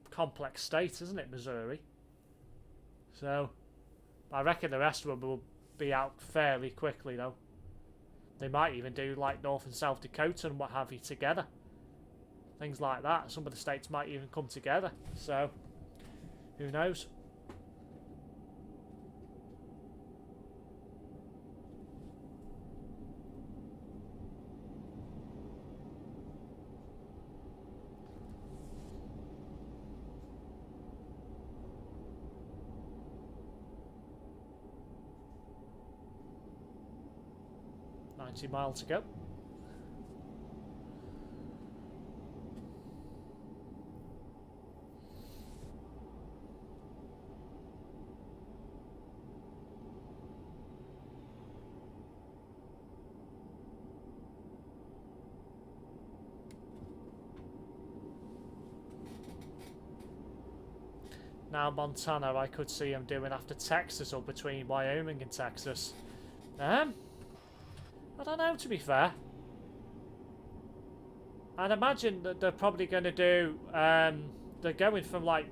complex state, isn't it, Missouri? So, I reckon the rest of them will be out fairly quickly, though. They might even do like North and South Dakota and what have you together. Things like that. Some of the states might even come together. So, who knows? Miles to go. Now Montana, I could see him doing after Texas or between Wyoming and Texas. I don't know, to be fair. I'd imagine that they're probably going to do... they're going from, like,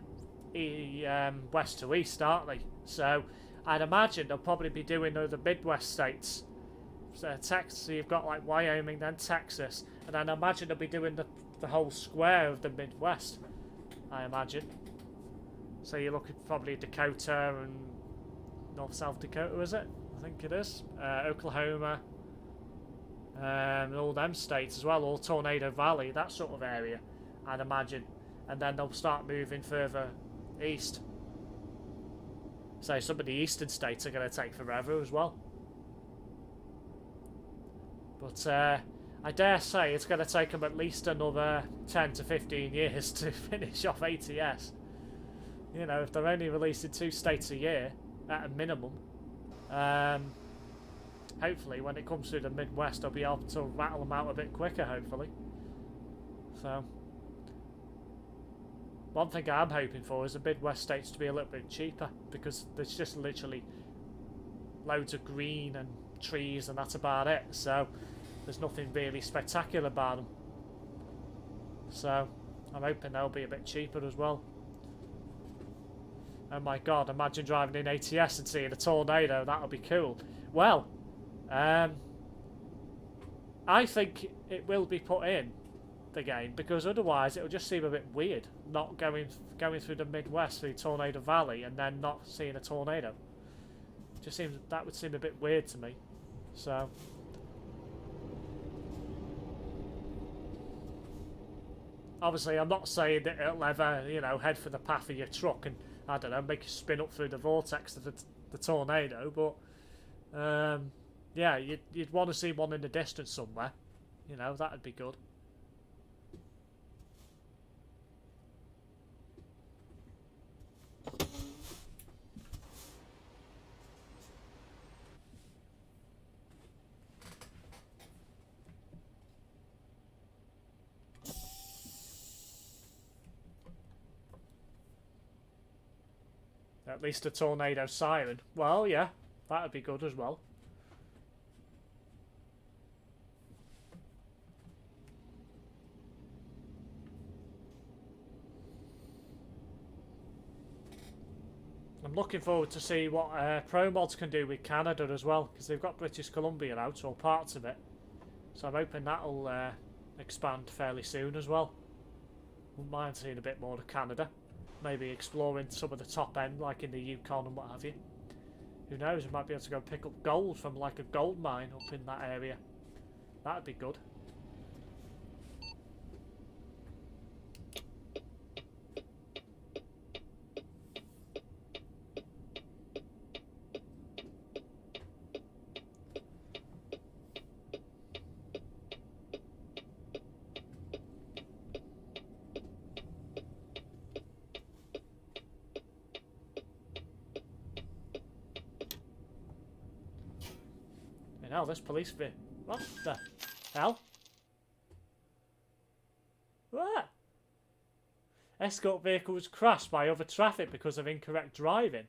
west to east, aren't they? So, I'd imagine they'll probably be doing the Midwest states. So, Texas, so you've got, like, Wyoming, then Texas. And then I imagine they'll be doing the whole square of the Midwest. I imagine. So, you're looking probably Dakota and North-South Dakota, is it? I think it is. Oklahoma... all them states as well, all Tornado Valley, that sort of area, I'd imagine. And then they'll start moving further east. So some of the eastern states are going to take forever as well. But I dare say it's going to take them at least another 10 to 15 years to finish off ATS. You know, if they're only releasing 2 states a year, at a minimum. Hopefully, when it comes through the Midwest, I'll be able to rattle them out a bit quicker, hopefully. So, one thing I'm hoping for is the Midwest states to be a little bit cheaper, because there's just literally loads of green and trees, and that's about it. So, there's nothing really spectacular about them. So, I'm hoping they'll be a bit cheaper as well. Oh my god, imagine driving in ATS and seeing a tornado, that'll be cool. Well, I think it will be put in the game, because otherwise it'll just seem a bit weird not going through the Midwest through Tornado Valley and then not seeing a tornado. Just seems that would seem a bit weird to me. So obviously I'm not saying that it'll ever, you know, head for the path of your truck and, I don't know, make you spin up through the vortex of the tornado, but yeah, you'd want to see one in the distance somewhere. You know, that'd be good. At least a tornado siren. Well, yeah, that'd be good as well. I'm looking forward to see what Pro Mods can do with Canada as well, because they've got British Columbia out, or parts of it. So I'm hoping that'll expand fairly soon as well. Wouldn't mind seeing a bit more of Canada. Maybe exploring some of the top end, like in the Yukon and what have you. Who knows, we might be able to go pick up gold from like a gold mine up in that area. That'd be good. hell, this police bit. What the hell? What? Escort vehicle was crashed by other traffic because of incorrect driving.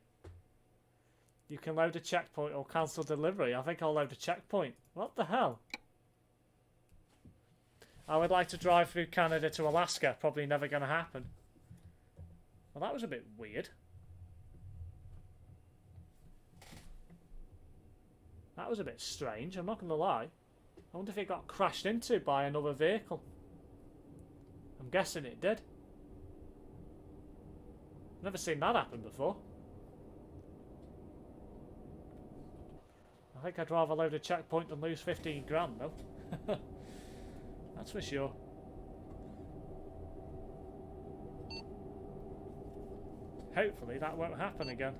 You can load a checkpoint or cancel delivery. I think I'll load a checkpoint. What the hell? I would like to drive through Canada to Alaska. Probably never going to happen. Well, that was a bit weird. That was a bit strange, I'm not going to lie. I wonder if it got crashed into by another vehicle. I'm guessing it did. Never seen that happen before. I think I'd rather load a checkpoint than lose 15 grand though. That's for sure. Hopefully that won't happen again.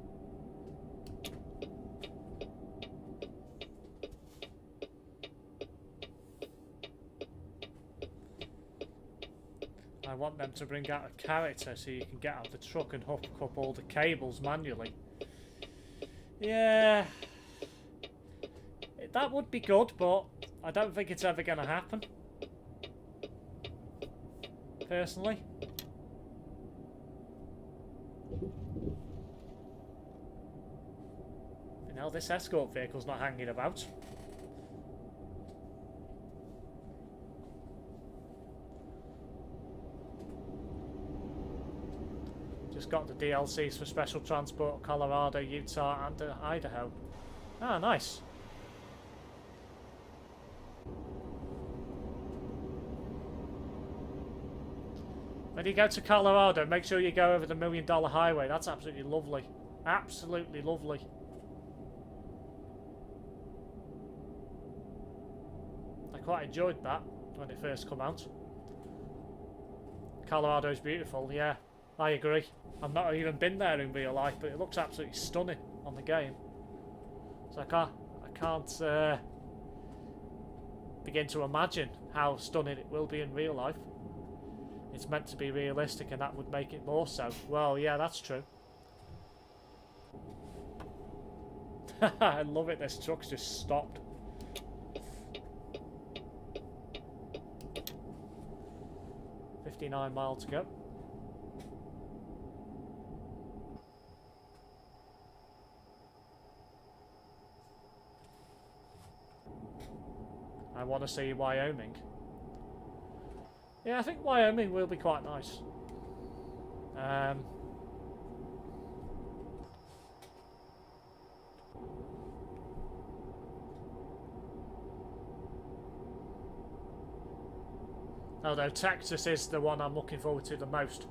I want them to bring out a character so you can get out of the truck and hook up all the cables manually. Yeah, that would be good, but I don't think it's ever going to happen. Personally. You know, this escort vehicle's not hanging about. Just got the DLCs for Special Transport, Colorado, Utah, and Idaho. Ah, nice. When you go to Colorado, make sure you go over the $1 Million Highway. That's absolutely lovely. Absolutely lovely. I quite enjoyed that when it first came out. Colorado's beautiful, yeah. I agree. I've not even been there in real life, but it looks absolutely stunning on the game. So I can't begin to imagine how stunning it will be in real life. It's meant to be realistic, and that would make it more so. Well, yeah, that's true. I love it. This truck's just stopped. $59 miles to go. I want to see Wyoming. Yeah, I think Wyoming will be quite nice. Although Texas is the one I'm looking forward to the most.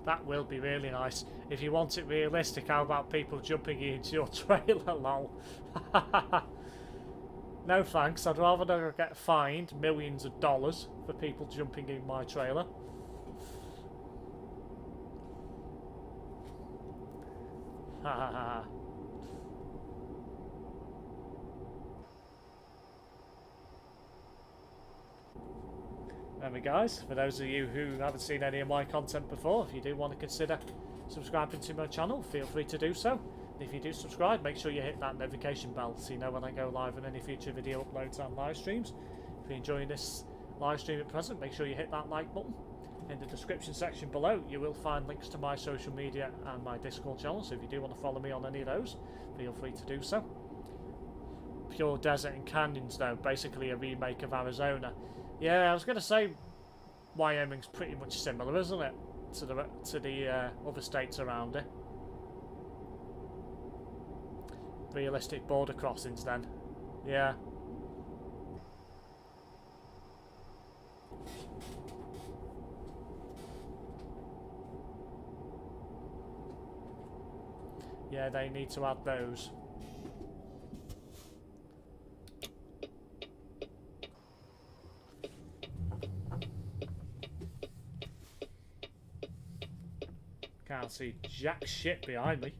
That will be really nice. If you want it realistic, how about people jumping into your trailer, lol? No thanks, I'd rather not get fined millions of dollars for people jumping in my trailer. Ha ha ha. Remember guys, for those of you who haven't seen any of my content before, if you do want to consider subscribing to my channel, feel free to do so. If you do subscribe, make sure you hit that notification bell so you know when I go live on any future video uploads and live streams. If you're enjoying this live stream at present, make sure you hit that like button. In the description section below, you will find links to my social media and my Discord channel, so if you do want to follow me on any of those, feel free to do so. Pure Desert and Canyons though, basically a remake of Arizona. Yeah, I was going to say Wyoming's pretty much similar, isn't it, to the other states around it. Realistic border crossings then. Yeah. Yeah, they need to add those. Can't see jack shit behind me.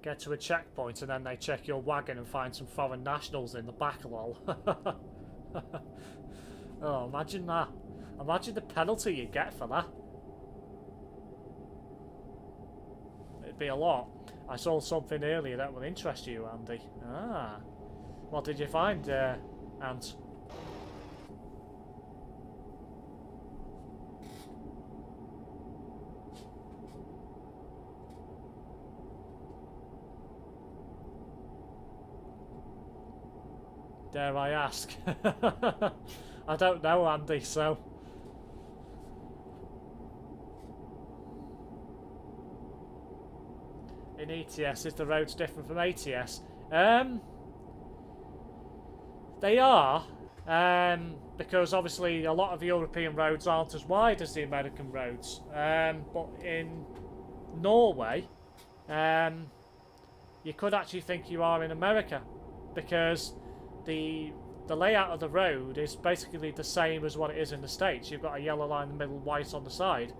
Get to a checkpoint and then they check your wagon and find some foreign nationals in the back, lol. Oh, imagine that. Imagine the penalty you get for that. It'd be a lot. I saw something earlier that will interest you, Andy. Ah. What did you find, Ant? Dare I ask? I don't know, Andy, so... In ETS, is the roads different from ATS? They are, because obviously a lot of European roads aren't as wide as the American roads. But in Norway, you could actually think you are in America, because the layout of the road is basically the same as what it is in the States. You've got a yellow line in the middle, white on the side,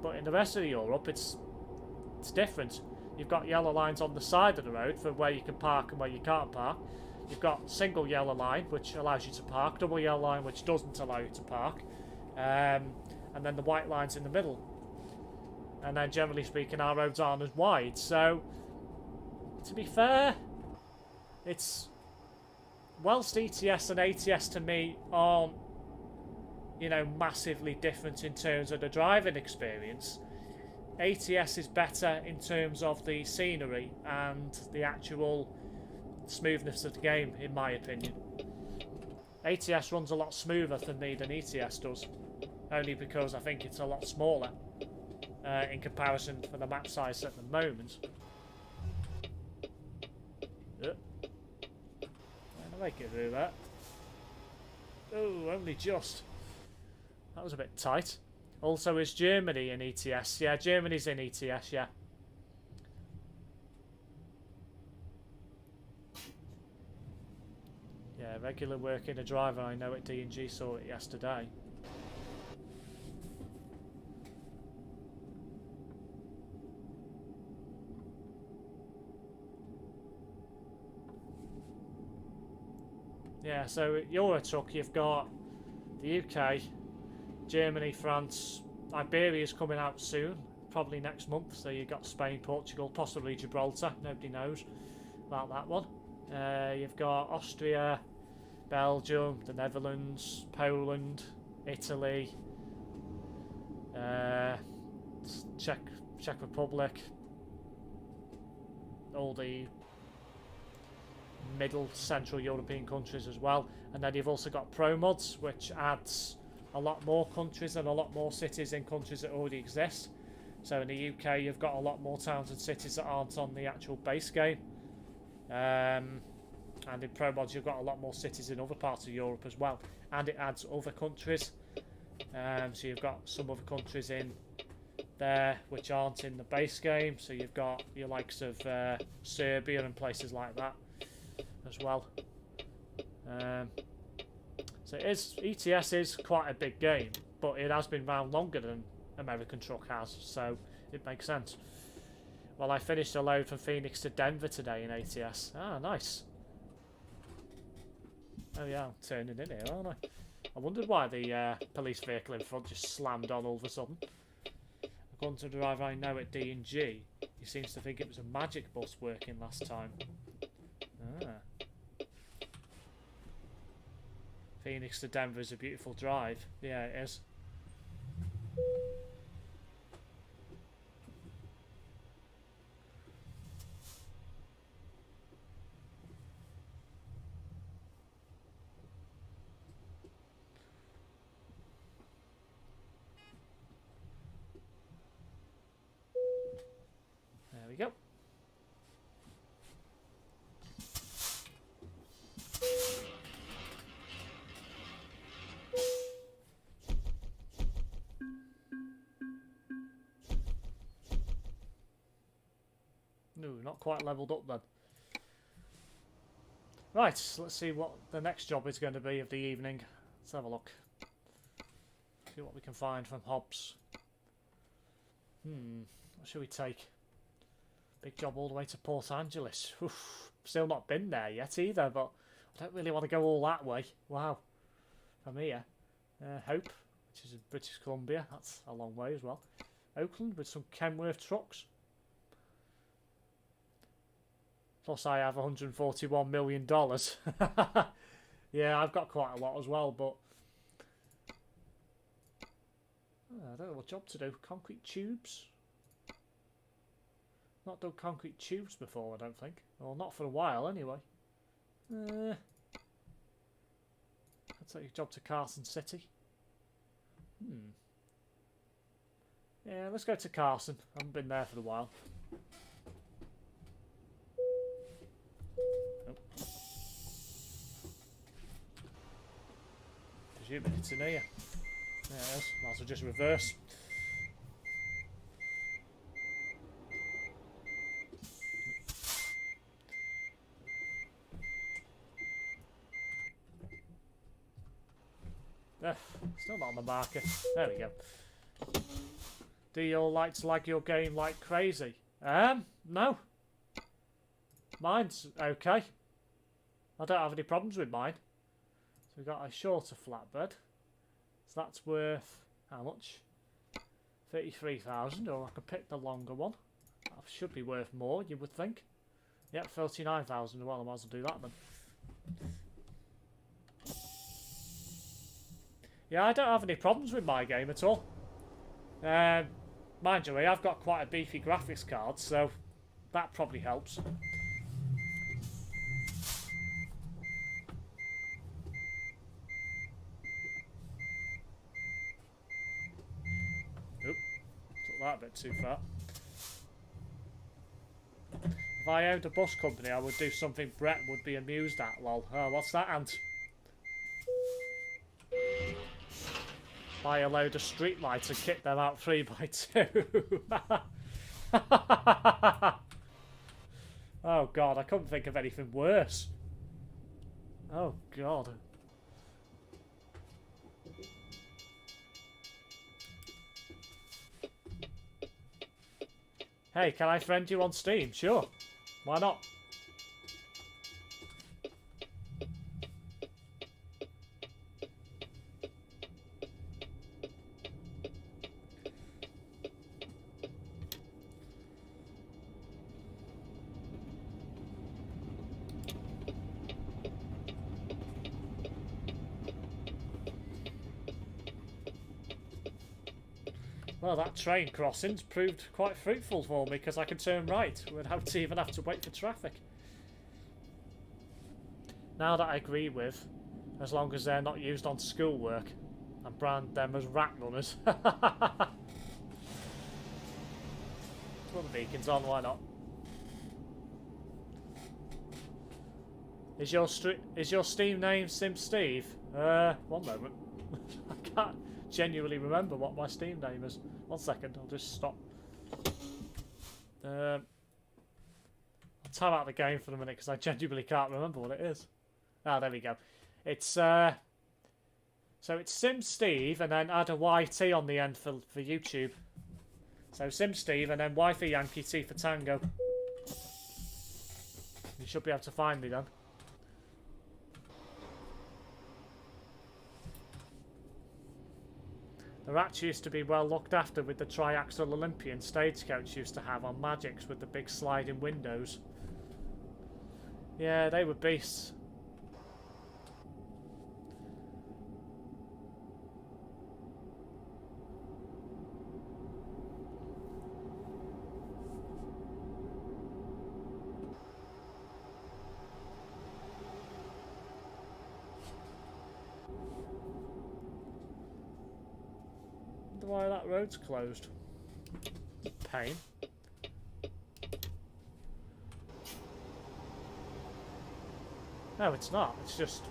but in the rest of Europe, it's different. You've got yellow lines on the side of the road for where you can park and where you can't park. You've got single yellow line, which allows you to park, double yellow line, which doesn't allow you to park, and then the white lines in the middle. And then, generally speaking, our roads aren't as wide. So, to be fair, it's... Whilst ETS and ATS to me aren't, you know, massively different in terms of the driving experience, ATS is better in terms of the scenery and the actual smoothness of the game, in my opinion. ATS runs a lot smoother for me than ETS does, only because I think it's a lot smaller in comparison for the map size at the moment. I make it through that. Oh, only just. That was a bit tight. Also, is Germany in ETS? Yeah, Germany's in ETS, yeah. Yeah, regular work in a driver, I know at D&G saw it yesterday. Yeah, so at Eurotruck you've got the UK, Germany, France, Iberia's coming out soon, probably next month, so you've got Spain, Portugal, possibly Gibraltar, nobody knows about that one. You've got Austria, Belgium, the Netherlands, Poland, Italy, Czech Republic, all the middle central European countries as well, and then you've also got Pro Mods, which adds a lot more countries and a lot more cities in countries that already exist. So in the UK you've got a lot more towns and cities that aren't on the actual base game, and in Pro Mods you've got a lot more cities in other parts of Europe as well, and it adds other countries. So you've got some other countries in there which aren't in the base game, so you've got your likes of Serbia and places like that as well. So ETS is quite a big game, but it has been around longer than American Truck has, so it makes sense. Well, I finished a load from Phoenix to Denver today in ATS. Ah, nice. Oh yeah, I'm turning in here, aren't I? I wondered why the police vehicle in front just slammed on all of a sudden. According to the driver I know at D&G, he seems to think it was a magic bus working last time. Ah. Phoenix to Denver is a beautiful drive. Yeah, it is. There we go. No, not quite leveled up then. Right, let's see what the next job is going to be of the evening. Let's have a look. See what we can find from Hobbs. What should we take? Big job all the way to Port Angeles. Oof, still not been there yet either, but I don't really want to go all that way. Wow. From here. Hope, which is in British Columbia. That's a long way as well. Oakland with some Kenworth trucks. Plus I have $141 million. Yeah, I've got quite a lot as well, but I don't know what job to do. Concrete tubes? Not done concrete tubes before, I don't think. Well, not for a while anyway. I'll take a job to Carson City. Yeah, let's go to Carson. I haven't been there for a while. Oh. Presuming it's in here. There it is. Might as well just reverse. Still not on the marker. There we go. Do your lights lag your game like crazy? No. Mine's okay. I don't have any problems with mine. So we've got a shorter flatbed. So that's worth how much? 33,000, or I could pick the longer one. That should be worth more, you would think. Yep, 39,000. Well, I might as well do that then. Yeah, I don't have any problems with my game at all. Mind you, I've got quite a beefy graphics card, so that probably helps. Oop, took that a bit too far. If I owned a bus company, I would do something Brett would be amused at, lol. Oh, what's that, Ant? Buy a load of streetlights and kit them out 3x2. Oh god, I couldn't think of anything worse. Oh god. Hey, can I friend you on Steam? Sure. Why not? Well, that train crossing's proved quite fruitful for me because I can turn right without even have to wait for traffic. Now that I agree with, as long as they're not used on schoolwork, and brand them as rat runners. Well, the beacon's on, why not? Is your Steam name SimSteve? One moment. I can't genuinely remember what my Steam name is. 1 second, I'll just stop. I'll time out the game for a minute because I genuinely can't remember what it is. Ah, there we go. It's so it's SimSteve and then add a YT on the end for YouTube. So SimSteve and then Y for Yankee, T for Tango. You should be able to find me then. The rats used to be well looked after with the triaxle Olympian stagecoach used to have on Magics with the big sliding windows. Yeah, they were beasts. Why that road's closed. Pain. No, it's not. It's just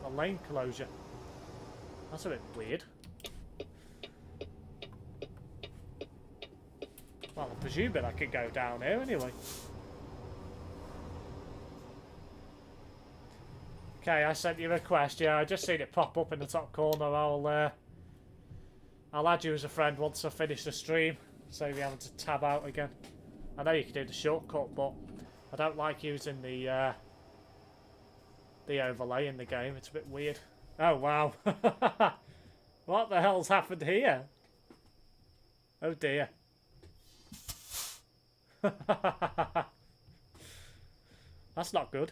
a lane closure. That's a bit weird. Well, I'm presuming I could go down here anyway. Okay, I sent you a request. Yeah, I just seen it pop up in the top corner. I'll add you as a friend once I finish the stream, save you having to tab out again. I know you can do the shortcut, but I don't like using the overlay in the game. It's a bit weird. Oh wow! What the hell's happened here? Oh dear. That's not good.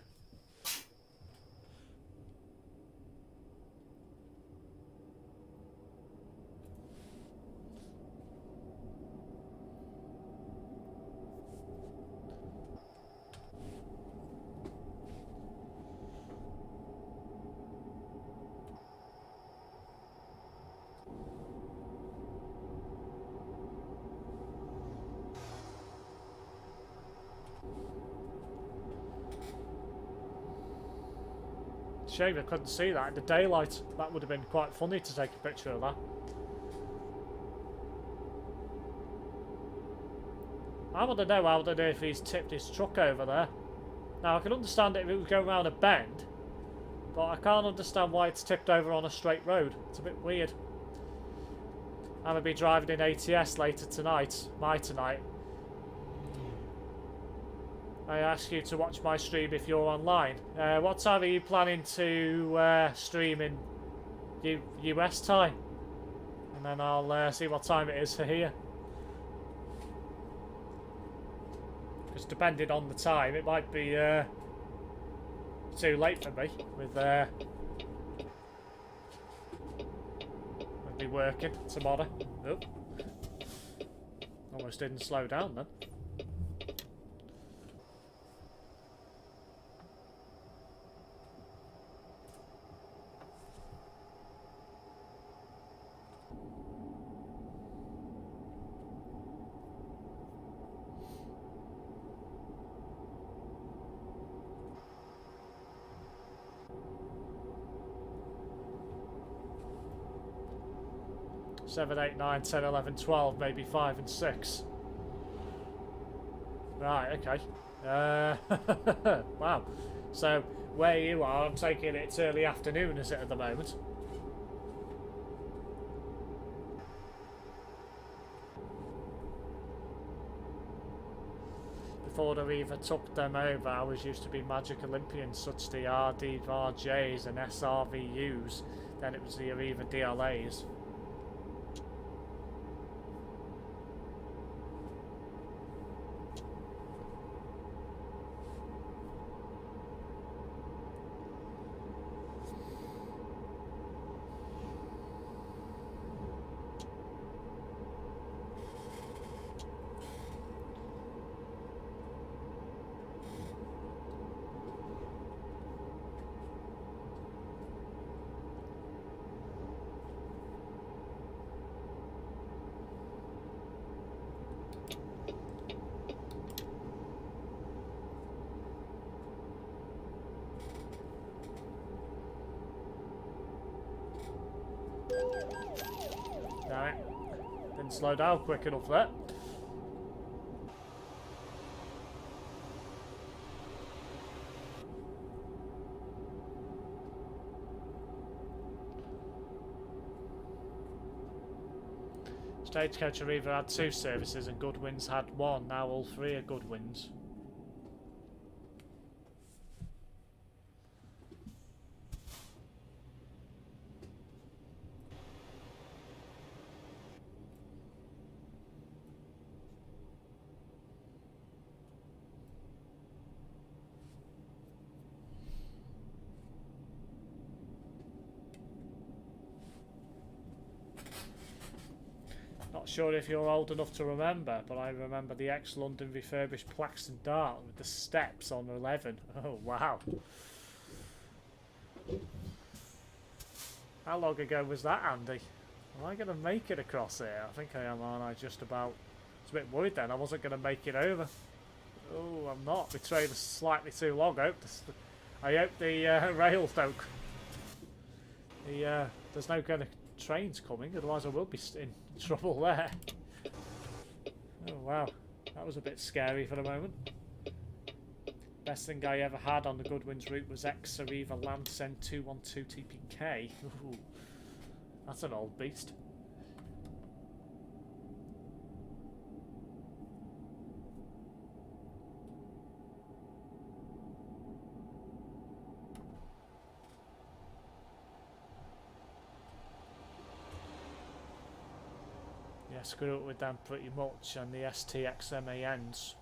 Shame I couldn't see that in the daylight. That would have been quite funny to take a picture of that. I want to know how on earth he's tipped his truck over there. Now I can understand it if it was going around a bend, but I can't understand why it's tipped over on a straight road. It's a bit weird. I'm going to be driving in ATS later tonight. Tonight. I ask you to watch my stream if you're online. What time are you planning to stream in US time? And then I'll see what time it is for here. Because depending on the time, it might be too late for me. With I'll be working tomorrow. Oh. Almost didn't slow down then. Seven, 8, 9, 10, 11, 12, maybe 5 and 6. Right, okay. Wow. So, where you are, I'm taking it's early afternoon, is it, at the moment? Before they either took them over, ours used to be Magic Olympians, such the RDRJs and SRVUs. Then it was the Arriva DLAs. Damn it. Didn't slow down quick enough there. Stagecoach Arriva had 2 services and Goodwin's had 1. Now all 3 are Goodwin's. Not sure if you're old enough to remember, but I remember the ex-London refurbished Plaxton Dart with the steps on 11. Oh, wow. How long ago was that, Andy? Am I going to make it across here? I think I am, aren't I? Just about. I was a bit worried then. I wasn't going to make it over. Oh, I'm not. My train is slightly too long. I hope the rails don't. There's no kind of trains coming, otherwise I will be in trouble there. Oh wow, that was a bit scary for the moment. Best thing I ever had on the Goodwin's route was ex-Arriva Lancen 212 TPK. Ooh, that's an old beast. Yeah, screw it with them pretty much, and the STXMANs.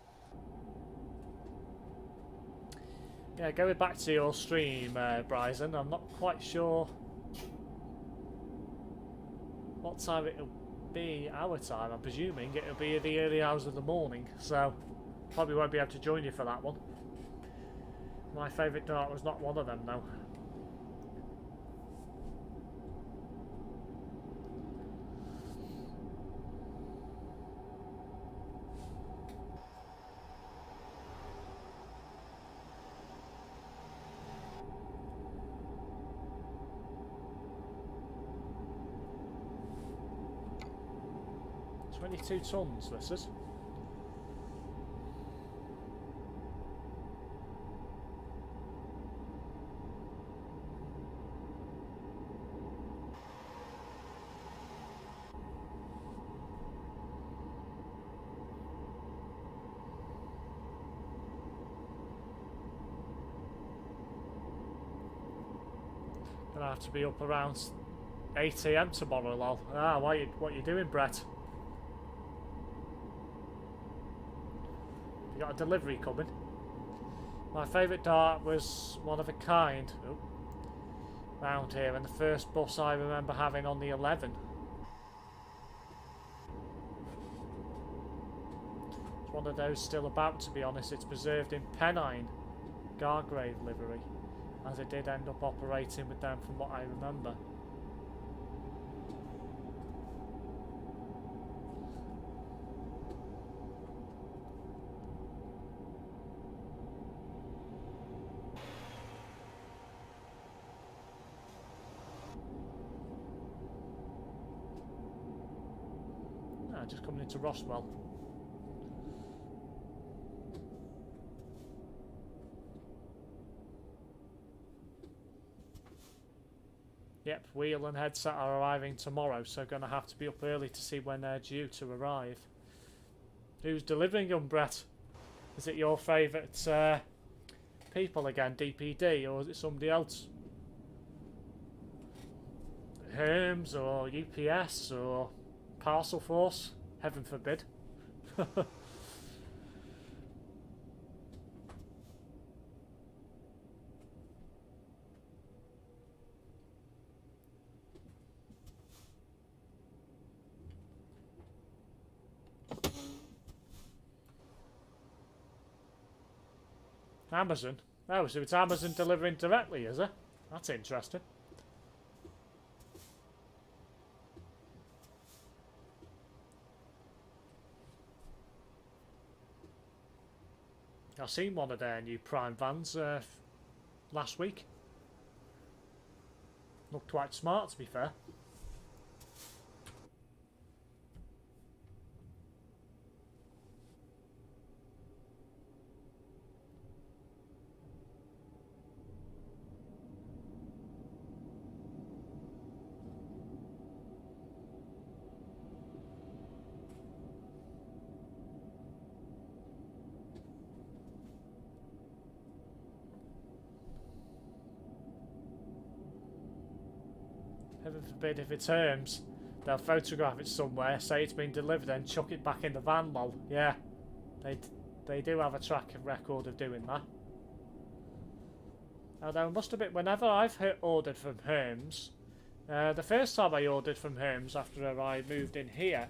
Yeah, going back to your stream, Bryson, I'm not quite sure what time it'll be our time. I'm presuming it'll be the early hours of the morning, so probably won't be able to join you for that one. My favourite dart was not one of them, though. $22 tons, this is. Gonna have to be up around 8 AM tomorrow, lol. Ah, what you doing, Brett? You got a delivery coming? My favourite dart was one of a kind round here, and the first bus I remember having on the 11. It's one of those still about, to be honest. It's preserved in Pennine Gargrave livery, as it did end up operating with them from what I remember. Just coming into Roswell. Yep, wheel and headset are arriving tomorrow, so gonna have to be up early to see when they're due to arrive. Who's delivering them, Brett? Is it your favourite people again, DPD, or is it somebody else? Hermes or UPS or Parcel Force? Heaven forbid. Amazon? Oh, so it's Amazon delivering directly, is it? That's interesting. I seen one of their new Prime vans last week. Looked quite smart, to be fair. Heaven forbid if it's Hermes, they'll photograph it somewhere, say it's been delivered, then chuck it back in the van, lol. Yeah, they do have a track record of doing that. Although it must have been, whenever I've ordered from Hermes, the first time I ordered from Hermes after I moved in here,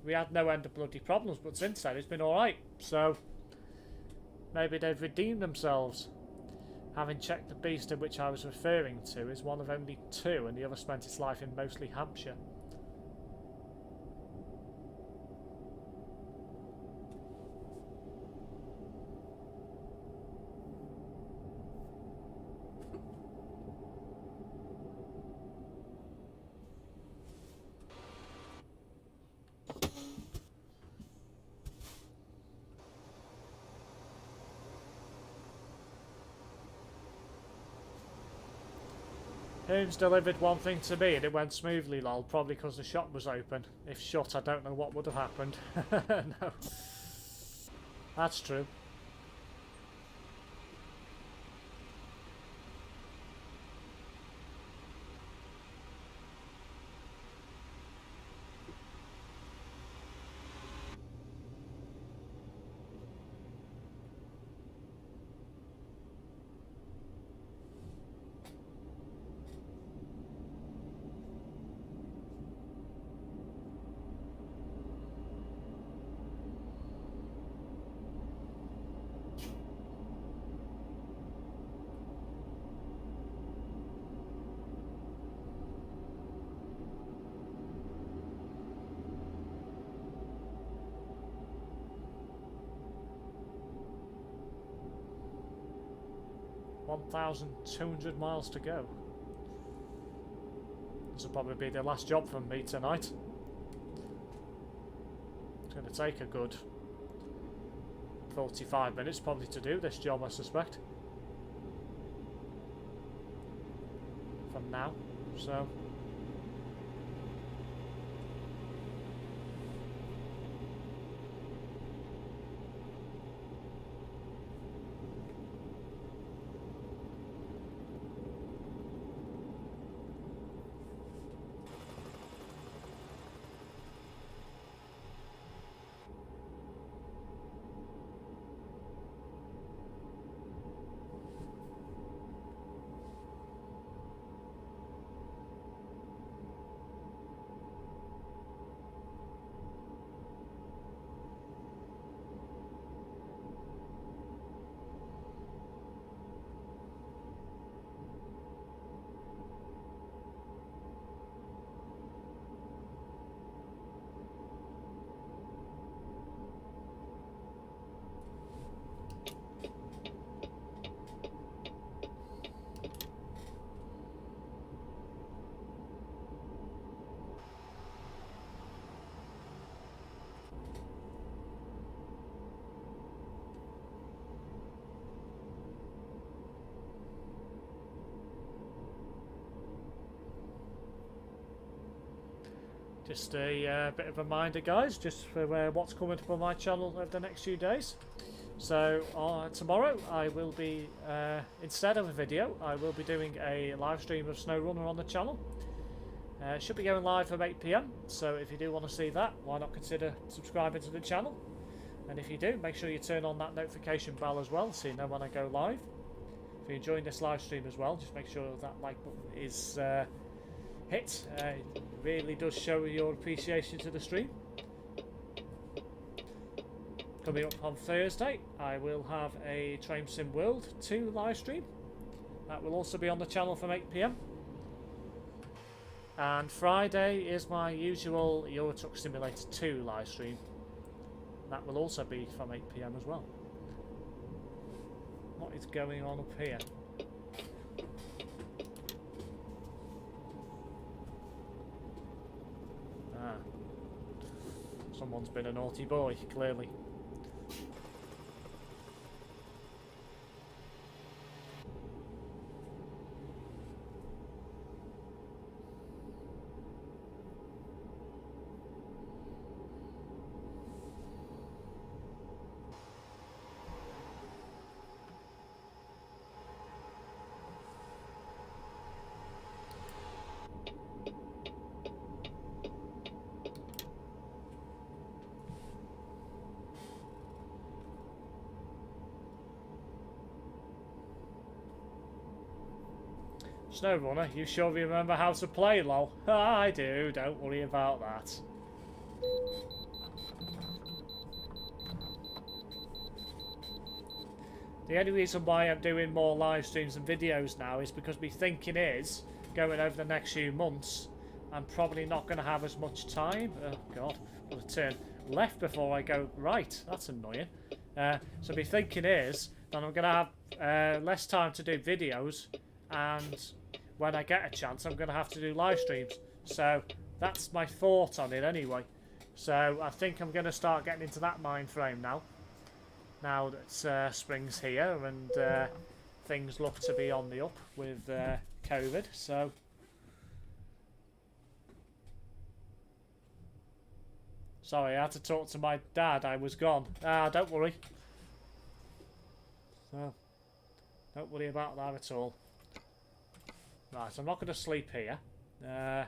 we had no end of bloody problems, but since then it's been alright, so maybe they've redeemed themselves. Having checked, the beast in which I was referring to is one of only 2, and the other spent its life in mostly Hampshire. Hermes delivered one thing to me and it went smoothly, lol, probably because the shop was open. If shut, I don't know what would have happened. No. That's true. 1,200 miles to go. This will probably be the last job from me tonight. It's going to take a good 45 minutes probably to do this job, I suspect. From now, so... Just a bit of a reminder, guys, just for what's coming up on my channel over the next few days. So tomorrow I will be, instead of a video, I will be doing a live stream of SnowRunner on the channel. Should be going live from 8 PM, so if you do want to see that, why not consider subscribing to the channel? And if you do, make sure you turn on that notification bell as well, so you know when I go live. If you're enjoying this live stream as well, just make sure that like button is hit. It really does show your appreciation to the stream. Coming up on Thursday, I will have a Train Sim World 2 live stream. That will also be on the channel from 8 PM. And Friday is my usual Euro Truck Simulator 2 live stream. That will also be from 8 PM as well. What is going on up here? Ah. Someone's been a naughty boy, clearly. SnowRunner, you sure remember how to play, lol? I do, don't worry about that. The only reason why I'm doing more live streams and videos now is because my thinking is, going over the next few months, I'm probably not going to have as much time. Oh god, I've got to turn left before I go right. That's annoying. So my thinking is that I'm going to have less time to do videos, and when I get a chance I'm going to have to do live streams. So that's my thought on it anyway. So I think I'm going to start getting into that mind frame now. Now that spring's here and things look to be on the up with COVID. So sorry, I had to talk to my dad. I was gone. Don't worry. So don't worry about that at all. Right, I'm not going to sleep here. I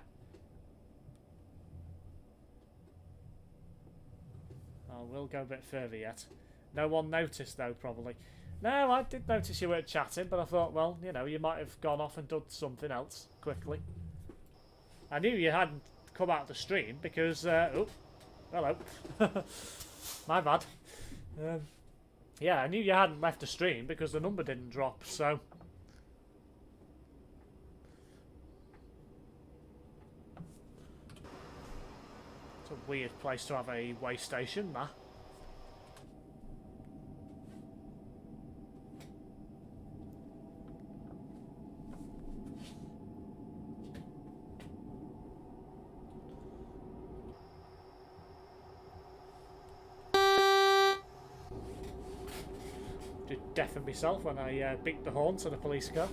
will go a bit further yet. No one noticed though, probably. No, I did notice you weren't chatting, but I thought, well, you know, you might have gone off and done something else quickly. I knew you hadn't come out of the stream because, oh, hello. My bad. Yeah, I knew you hadn't left the stream because the number didn't drop, so... It's a weird place to have a way station, that. deafen myself when I beat the horn to the police car.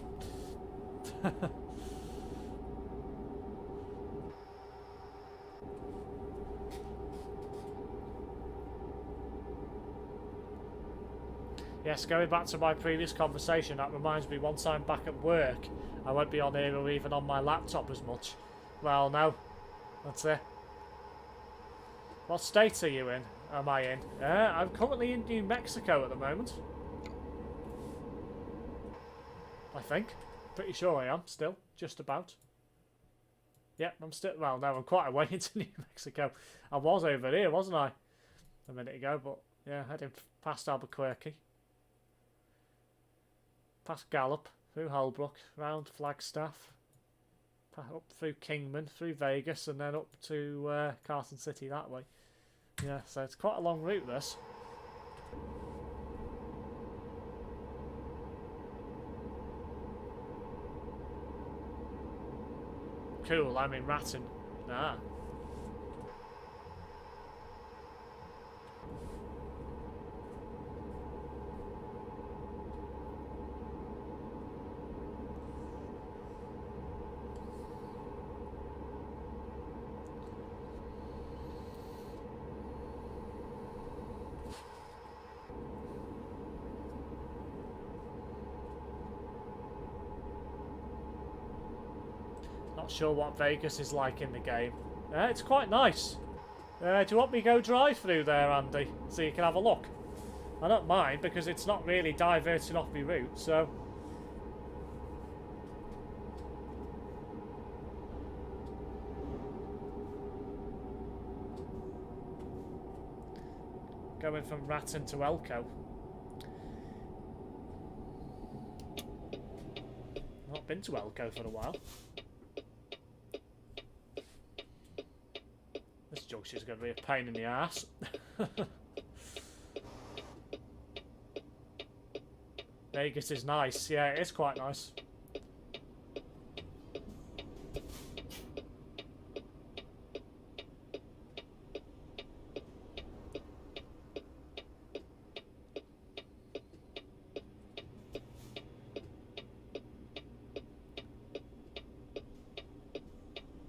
Yes, going back to my previous conversation, that reminds me, once I'm back at work, I won't be on here or even on my laptop as much. Well, no. That's it. What state are you in? Am I in? I'm currently in New Mexico at the moment. I think. Pretty sure I am, still. Just about. Yep, I'm still... Well, no, I'm quite a way into New Mexico. I was over here, wasn't I? A minute ago, but... Yeah, heading past Albuquerque. Past Gallup, through Holbrook, round Flagstaff, up through Kingman, through Vegas, and then up to Carson City that way. Yeah, so it's quite a long route, this. Cool, I'm in Ratton. Ah. Not sure what Vegas is like in the game. It's quite nice. Do you want me to go drive through there, Andy, so you can have a look? I don't mind, because it's not really diverting off my route, so... Going from Ratton to Elko. I've not been to Elko for a while. This junction's going to be a pain in the ass. Vegas is nice. Yeah, it is quite nice.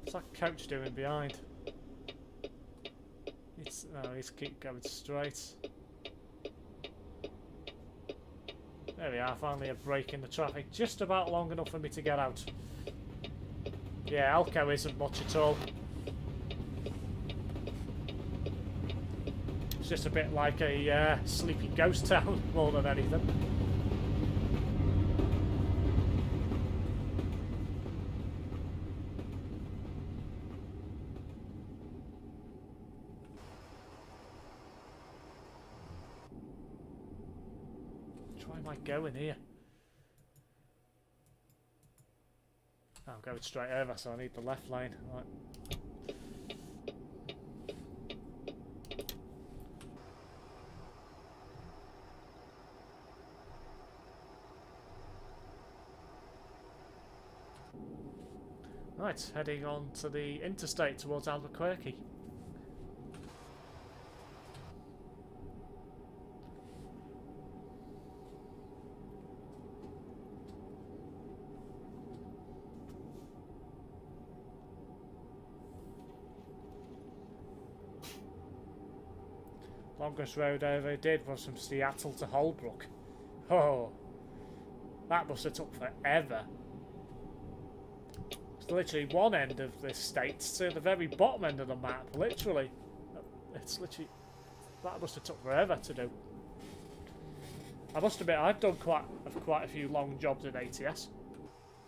What's that coach doing behind? Let's keep going straight. There we are, finally a break in the traffic, just about long enough for me to get out. Yeah, Elko isn't much at all. It's just a bit like a sleepy ghost town more than anything. Going here. I'm going straight over, so I need the left lane. Right. Right, heading on to the interstate towards Albuquerque. Longest road I ever did was from Seattle to Holbrook. Oh, that must have took forever. It's literally one end of the state to the very bottom end of the map, literally. It's literally... That must have took forever to do. I must admit, I've done quite a few long jobs in ATS.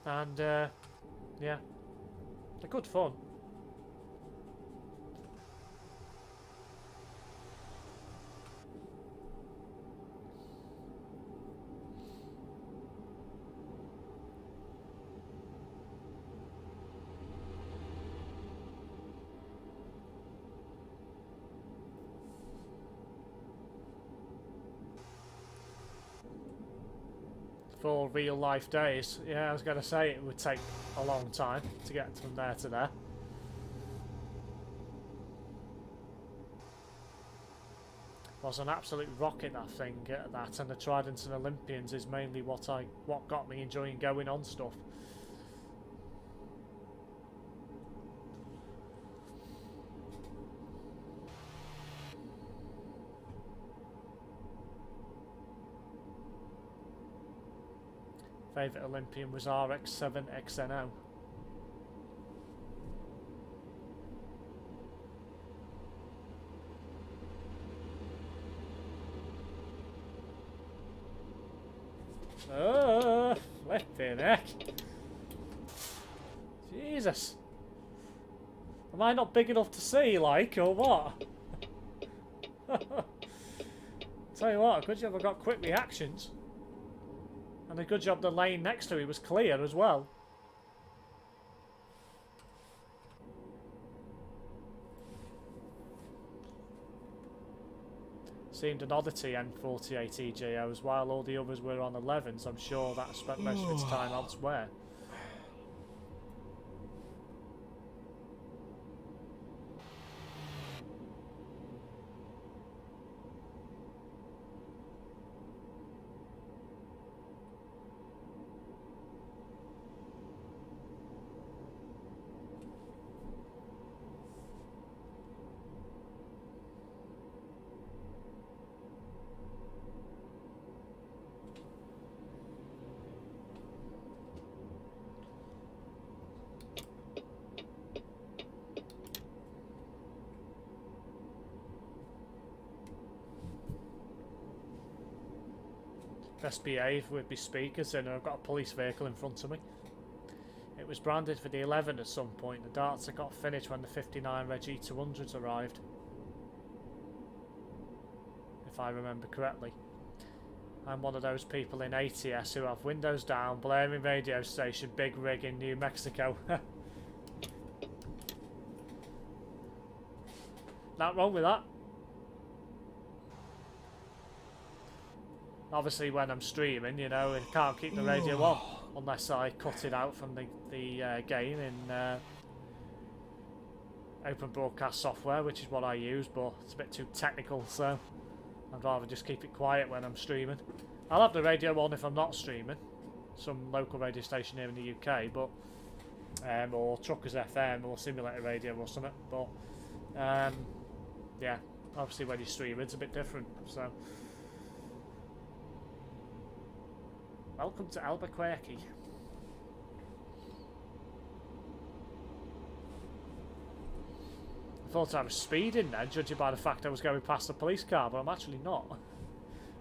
And, yeah, they're good fun. For real life days. Yeah, I was going to say it would take a long time to get from there to there. Was an absolute rocket, that thing at that, and the Tridents and Olympians is mainly what got me enjoying going on stuff. Favourite Olympian was RX-7XNO. Oh, flipping heck. Jesus. Am I not big enough to see, like, or what? Tell you what, a good job I got quick reactions. And a good job the lane next to me was clear as well. Seemed an oddity M48 EJOs while all the others were on 11s. I'm sure that spent most of its time elsewhere. Best behave with my speakers, and I've got a police vehicle in front of me. It was branded for the 11 at some point. The darts got finished when the 59 Reg E200s arrived, if I remember correctly. I'm one of those people in ATS who have windows down, blaring radio station, big rig in New Mexico. Not wrong with that. Obviously when I'm streaming, you know, I can't keep the radio on unless I cut it out from the game in open broadcast software, which is what I use, but it's a bit too technical, so I'd rather just keep it quiet when I'm streaming. I'll have the radio on if I'm not streaming, some local radio station here in the UK, but or Truckers FM or Simulator Radio or something, but yeah, obviously when you stream it's a bit different, so. Welcome to Albuquerque. I thought I was speeding then, judging by the fact I was going past a police car, but I'm actually not. The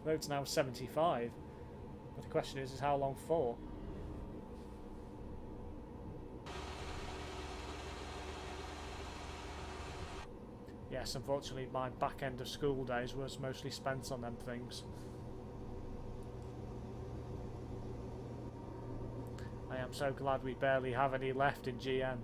road's now 75. But the question is how long for? Yes, unfortunately my back end of school days was mostly spent on them things. I am so glad we barely have any left in GN.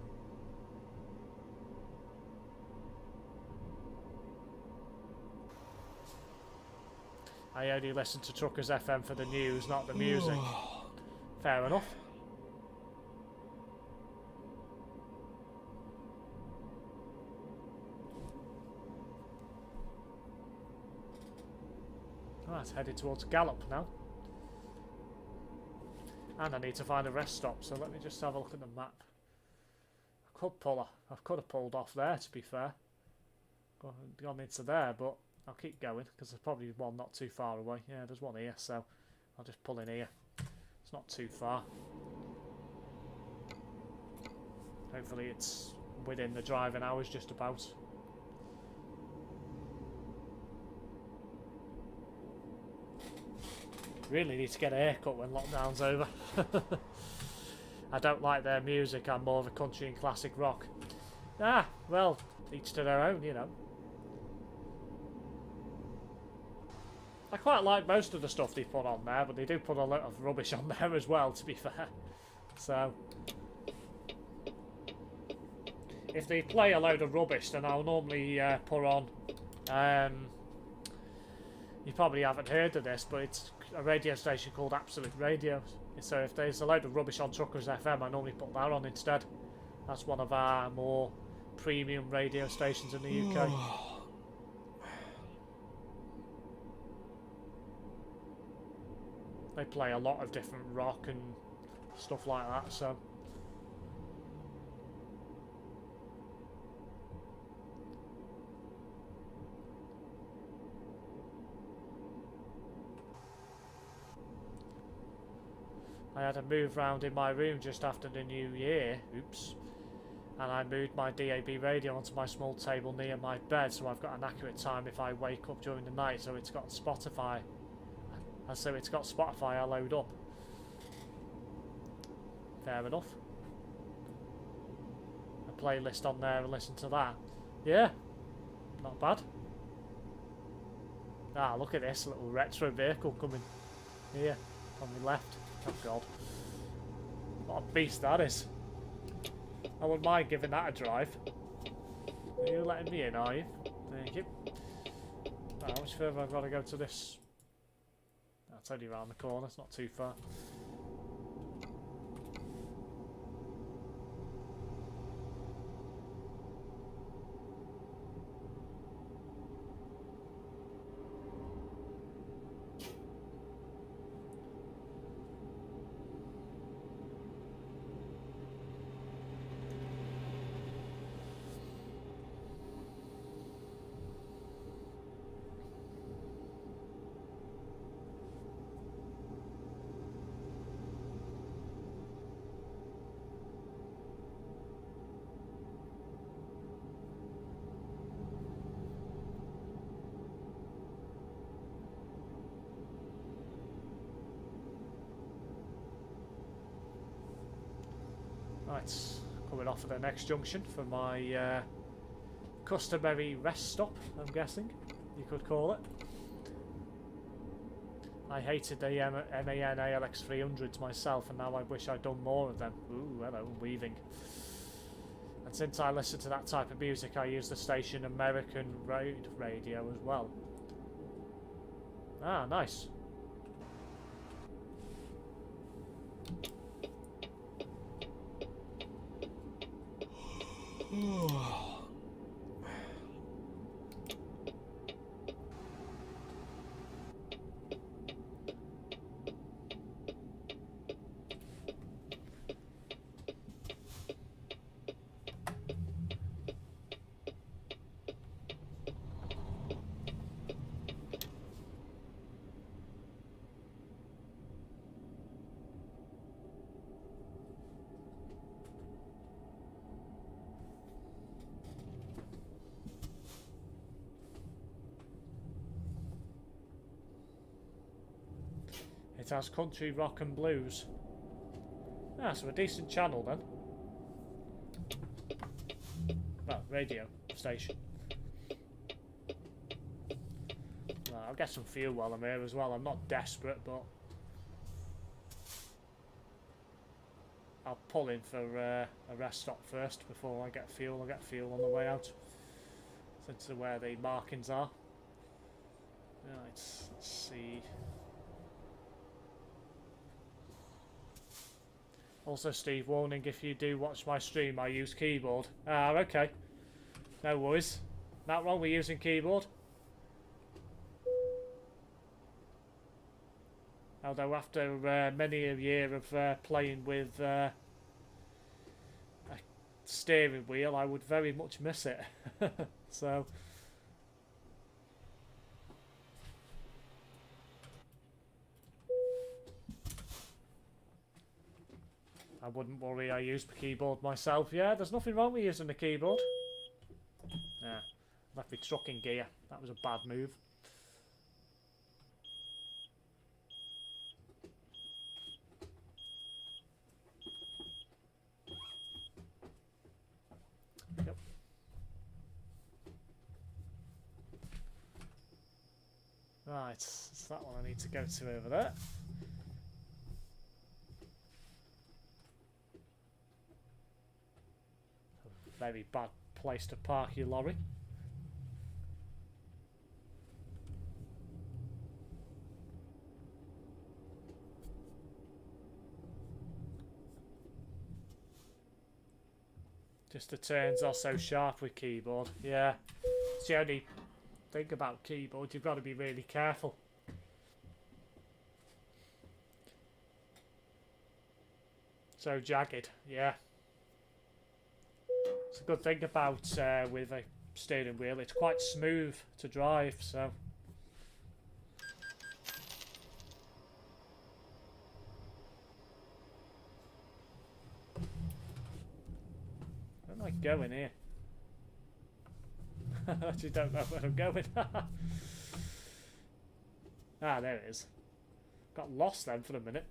I only listen to Truckers FM for the news, not the music. Fair enough. Right, headed towards Gallop now. And I need to find a rest stop, so let me just have a look at the map. I could have pulled off there, to be fair. Gone into there, but I'll keep going, because there's probably one not too far away. Yeah, there's one here, so I'll just pull in here. It's not too far. Hopefully it's within the driving hours, just about. Really need to get a haircut when lockdown's over. I don't like their music, I'm more of a country and classic rock. Ah, well, each to their own, you know. I quite like most of the stuff they put on there, but they do put a lot of rubbish on there as well, to be fair. So, if they play a load of rubbish, then I'll normally put on... you probably haven't heard of this, but it's a radio station called Absolute Radio. So if there's a load of rubbish on Truckers FM, I normally put that on instead. That's one of our more premium radio stations in the UK. They play a lot of different rock and stuff like that, so... I had a move round in my room just after the new year, oops, and I moved my DAB radio onto my small table near my bed, so I've got an accurate time if I wake up during the night, so it's got Spotify. And so it's got Spotify I load up. Fair enough. A playlist on there and listen to that. Yeah, not bad. Ah, look at this little retro vehicle coming here on the left. Oh god. What a beast that is. I wouldn't mind giving that a drive. Are you letting me in, are you? Thank you. How much further I've got to go to this? That's only around the corner, it's not too far. Right, coming off at the next junction for my customary rest stop, I'm guessing you could call it. I hated the MAN ALX 300s myself, and now I wish I'd done more of them. Ooh, hello, weaving. And since I listen to that type of music, I use the station American Road Radio as well. Ah, nice. It has country, rock and blues. Ah, so a decent channel then. Well, radio station. Well, I'll get some fuel while I'm here as well. I'm not desperate, but I'll pull in for a rest stop first before I get fuel. I'll get fuel on the way out. Since where the markings are. Right, let's see. Also, Steve, warning, if you do watch my stream, I use keyboard. Ah, okay. No worries. Not wrong, we're using keyboard. Although after many a year of playing with a steering wheel, I would very much miss it. So... I wouldn't worry, I use the keyboard myself. Yeah, there's nothing wrong with using the keyboard. Yeah, left me truck in gear. That was a bad move. Yep. Right, it's that one I need to go to over there. Very bad place to park your lorry. Just the turns are so sharp with keyboard. Yeah, it's the only thing about keyboard. You've got to be really careful. So jagged, yeah. It's a good thing about with a steering wheel. It's quite smooth to drive, so. Where am I going here? I actually don't know where I'm going. Ah, there it is. Got lost then for a minute.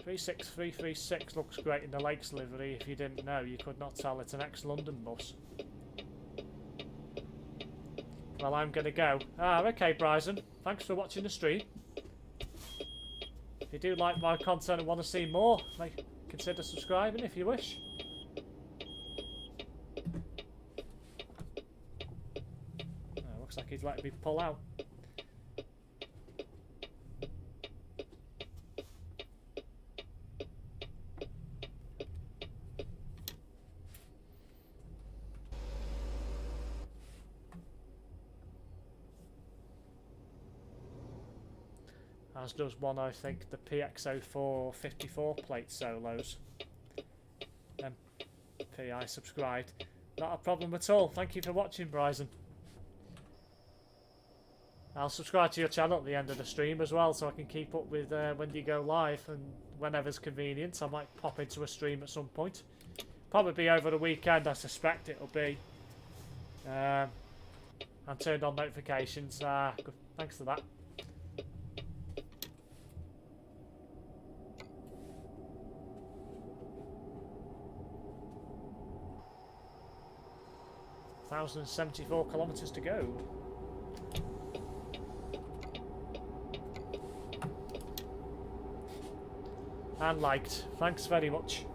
"36336 looks great in the Lakes livery. If you didn't know, you could not tell it's an ex-London bus." Well, I'm going to go. Ah, okay, Bryson. Thanks for watching the stream. If you do like my content and want to see more, consider subscribing if you wish. Oh, looks like he's letting me pull out. As does one, I think, the PX04 54 plate solos. PI subscribed. Not a problem at all. Thank you for watching, Bryson. I'll subscribe to your channel at the end of the stream as well, so I can keep up with when you go live, and whenever's convenient I might pop into a stream at some point. Probably over the weekend, I suspect it'll be. And turned on notifications. Good. Thanks for that. $1,074 kilometers to go. And liked. Thanks very much.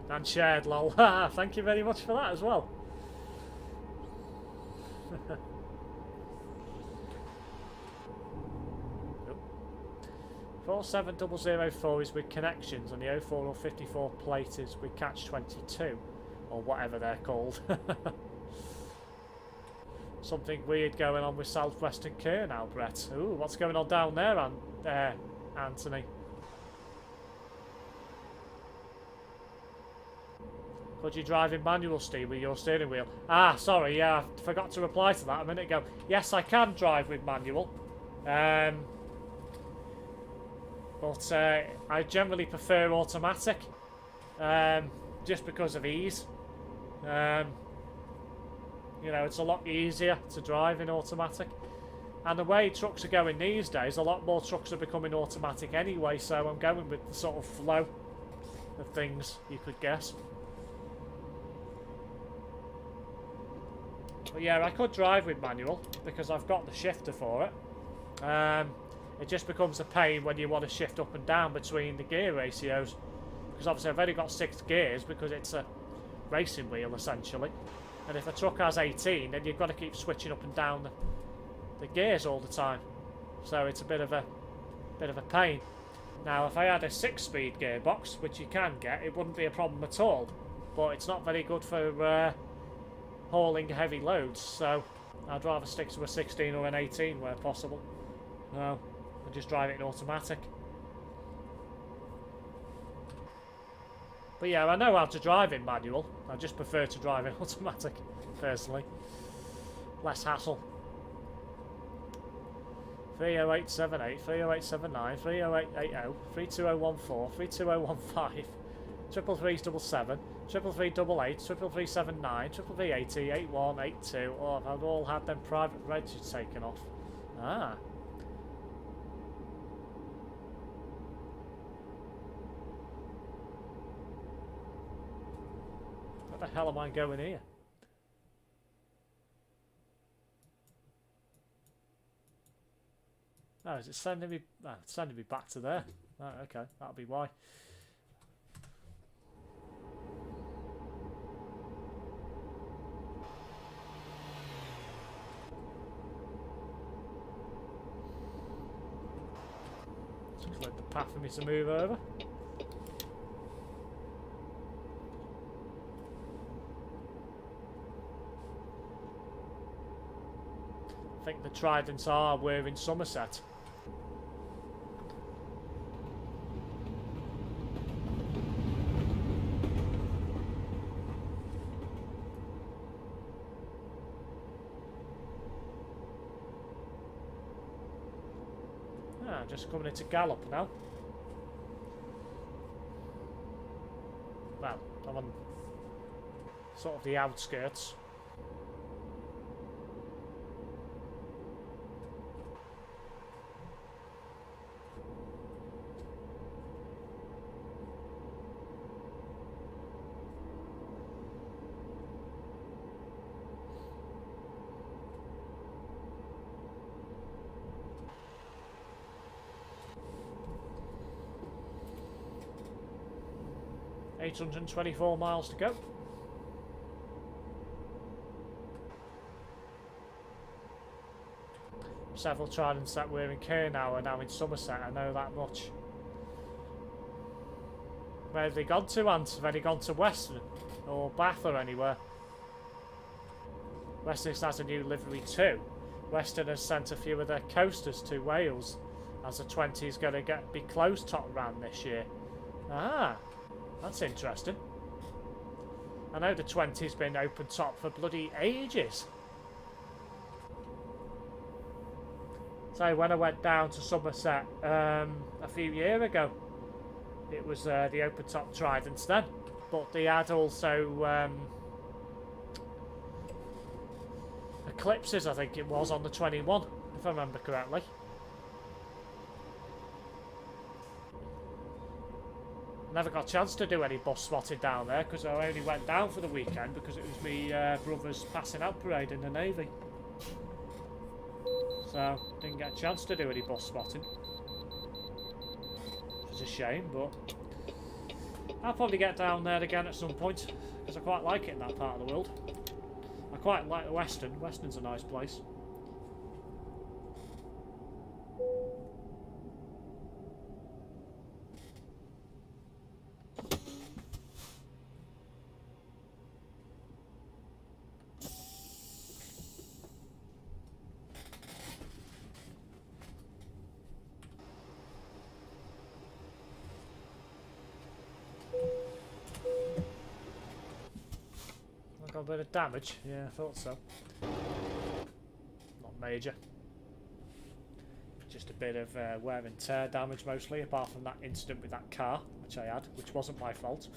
And shared, lol. Thank you very much for that as well. 47004 is with connections, and the 04 or 54 plate is with catch 22, or whatever they're called. Something weird going on with Southwestern Care now, Brett. Ooh, what's going on down there, Anthony? Could you drive in manual, Steve, with your steering wheel? Ah, sorry, yeah, I forgot to reply to that a minute ago. Yes, I can drive with manual. But I generally prefer automatic, just because of ease. You know, it's a lot easier to drive in automatic. And the way trucks are going these days, a lot more trucks are becoming automatic anyway, so I'm going with the sort of flow of things, you could guess. But yeah, I could drive with manual, because I've got the shifter for it. It just becomes a pain when you want to shift up and down between the gear ratios, because obviously I've only got 6 gears because it's a racing wheel essentially, and if a truck has 18 then you've got to keep switching up and down the gears all the time, so it's a bit of a pain. Now if I had a 6-speed gearbox, which you can get, it wouldn't be a problem at all, but it's not very good for hauling heavy loads, so I'd rather stick to a 16 or an 18 where possible. No, and just drive it in automatic. But yeah, I know how to drive in manual. I just prefer to drive in automatic, personally. Less hassle. 30878, 30879, 30880, 32014, 32015, 33377, 33388, 33379, 33380, 8182. Oh, I've all had them private regs taken off. Ah. Where the hell am I going here? Oh, is it sending me? Oh, it's sending me back to there. Right, okay, that'll be why. Just let the path for me to move over. I think the Tridents are we're in Somerset. Ah, just coming into Gallop now. Well, I'm on sort of the outskirts. $824 miles to go. Several Tridents that were in Cairnhow are now in Somerset, I know that much. Where have they gone to, Ant? Have they gone to Western or Bath or anywhere? Western has a new livery too. Western has sent a few of their coasters to Wales, as the 20 is going to be closed top round this year. Ah, that's interesting. I know the 20's been open top for bloody ages. So when I went down to Somerset a few years ago, it was the open top Tridents then, but they had also Eclipses, I think it was, on the 21, if I remember correctly. Never got a chance to do any bus spotting down there because I only went down for the weekend because it was my brother's passing out parade in the Navy. So, didn't get a chance to do any bus spotting. Which is a shame, but I'll probably get down there again at some point because I quite like it in that part of the world. I quite like Western. Western's a nice place. Got a bit of damage, yeah, I thought so. Not major. Just a bit of wear and tear damage mostly, apart from that incident with that car, which I had, which wasn't my fault.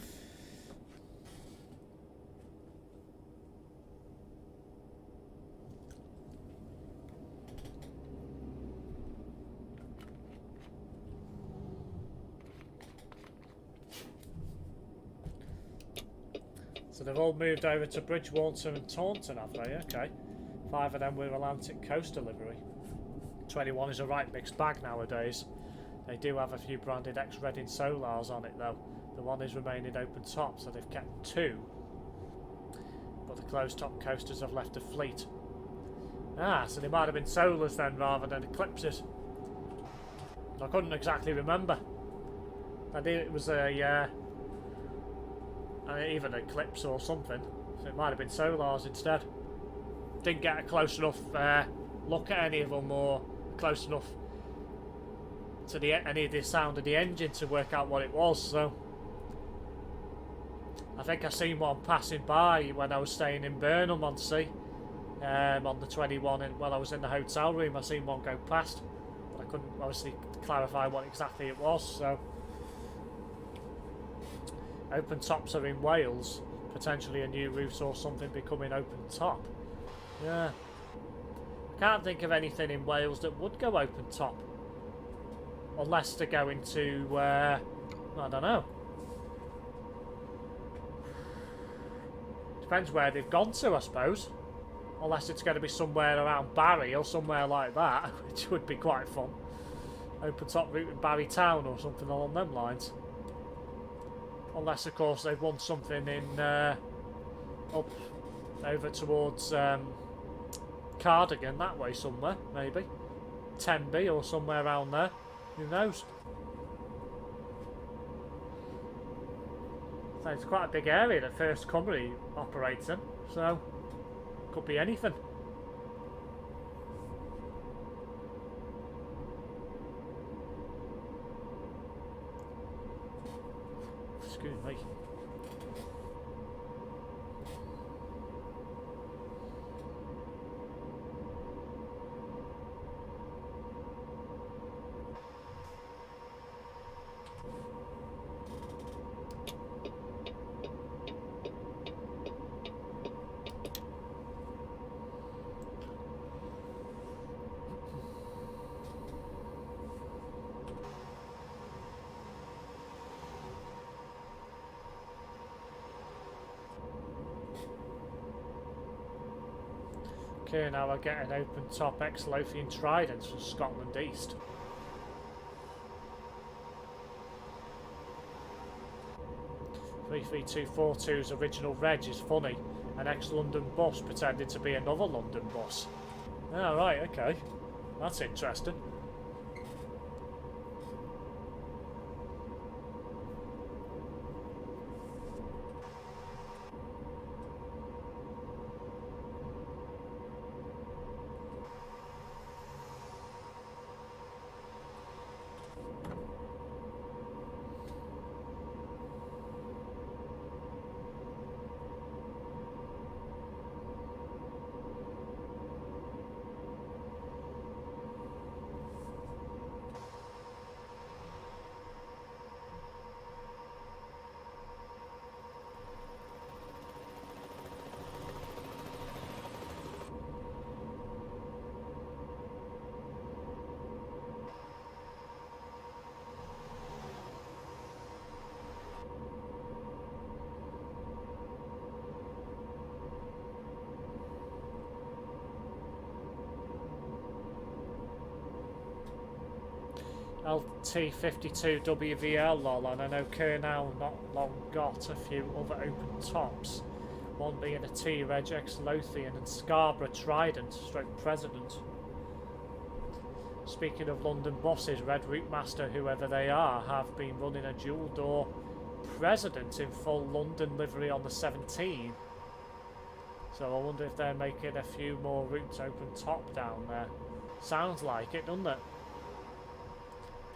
So they've all moved over to Bridgewater and Taunton, have they? Okay. 5 of them were Atlantic Coast delivery. 21 is a right mixed bag nowadays. They do have a few branded ex-Reading Solars on it though. The one is remaining open top, so they've kept 2. But the closed top coasters have left the fleet. Ah, so they might have been Solars then rather than Eclipses. I couldn't exactly remember. I knew it was a even an Eclipse or something, so it might have been Solars instead. Didn't get a close enough look at any of them, or close enough to any of the sound of the engine to work out what it was. So I think I seen one passing by when I was staying in Burnham on sea, on the 21, and while I was in the hotel room I seen one go past, but I couldn't obviously clarify what exactly it was. So open tops are in Wales, potentially a new route or something becoming open top. Yeah. I can't think of anything in Wales that would go open top. Unless they're going to, I don't know. Depends where they've gone to, I suppose. Unless it's going to be somewhere around Barry or somewhere like that, which would be quite fun. open top route in Barry Town or something along them lines. Unless, of course, they've won something in up over towards Cardigan that way somewhere, maybe. Tenby or somewhere around there. Who knows? So it's quite a big area that First Cymru operates in, so could be anything. Excuse me. Okay, now I get an open top ex-Lothian Trident from Scotland East. (33242's original reg is funny. An ex-London bus pretended to be another London bus. Oh, right, okay. That's interesting. LT52WVL lol, and I know Kernel not long got a few other open tops, one being a T-Reg ex-Lothian and Scarborough Trident stroke President. Speaking of London buses, Red Route Master, whoever they are, have been running a dual door President in full London livery on the 17. So I wonder if they're making a few more routes open top down there. Sounds like it, doesn't it?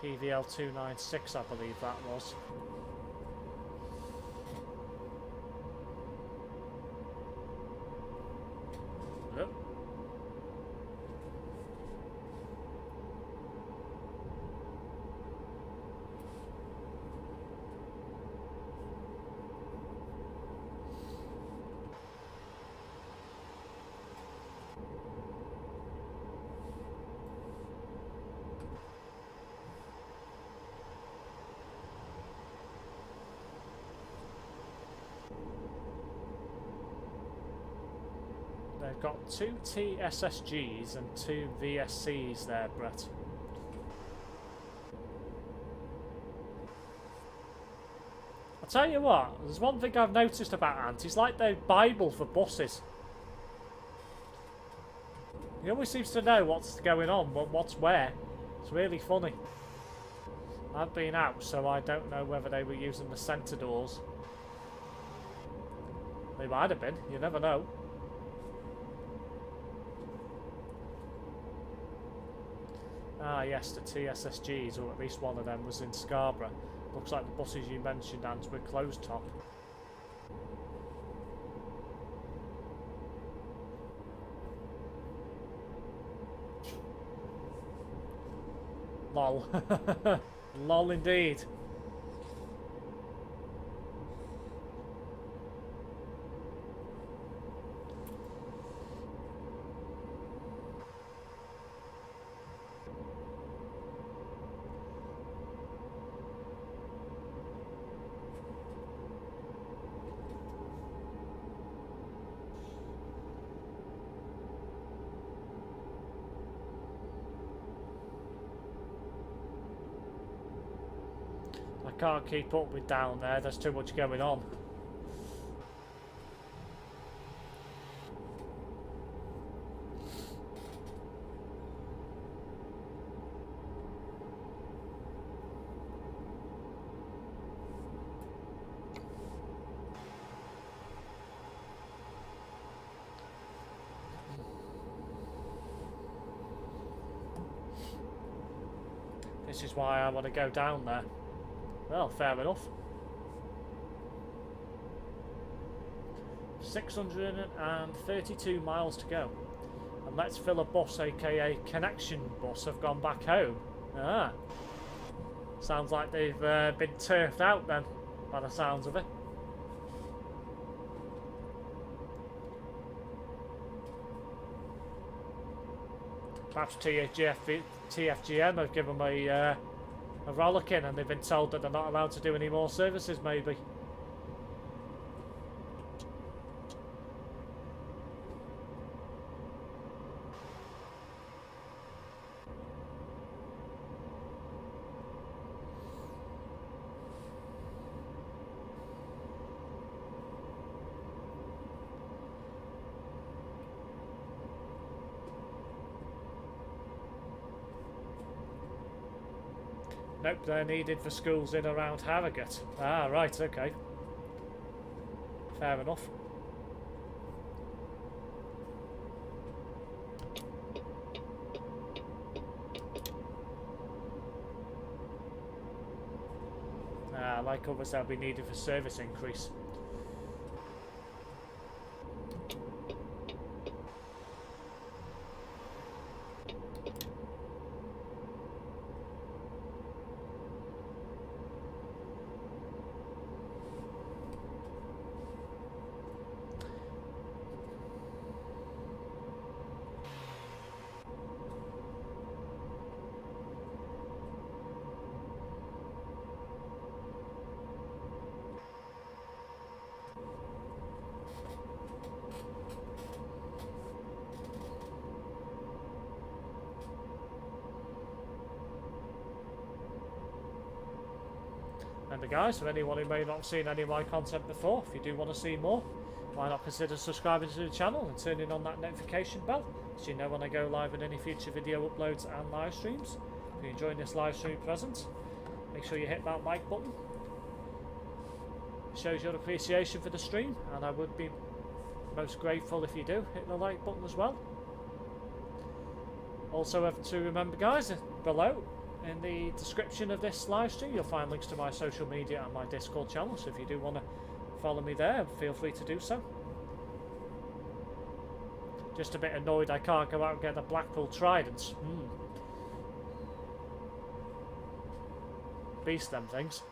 PVL 296, I believe that was. Yep. They've got 2 TSSGs and 2 VSCs there, Brett. I'll tell you what, there's one thing I've noticed about Ant, he's like the Bible for buses. He always seems to know what's going on, what's where. It's really funny. I've been out, so I don't know whether they were using the centre doors. They might have been, you never know. Ah yes, the TSSGs, or at least one of them was in Scarborough. Looks like the buses you mentioned, Ant, were closed top. Lol. Lol indeed. I can't keep up with down there, there's too much going on. This is why I want to go down there. Well, fair enough. 632 miles to go. And let's fill a bus, aka connection bus, have gone back home. Ah. Sounds like they've been turfed out then, by the sounds of it. Perhaps TFGM have given them a rollicking and they've been told that they're not allowed to do any more services, maybe. Nope, they're needed for schools in around Harrogate. Ah, right, okay. Fair enough. Ah, like others, they'll be needed for service increase. Remember guys, for anyone who may not have seen any of my content before, if you do want to see more, why not consider subscribing to the channel and turning on that notification bell so you know when I go live with any future video uploads and live streams. If you're enjoying this live stream present, make sure you hit that like button. It shows your appreciation for the stream, and I would be most grateful if you do hit the like button as well. Also have to remember guys, below in the description of this live stream you'll find links to my social media and my Discord channel, so if you do want to follow me there, feel free to do so. Just a bit annoyed I can't go out and get the Blackpool Tridents. Beast them things.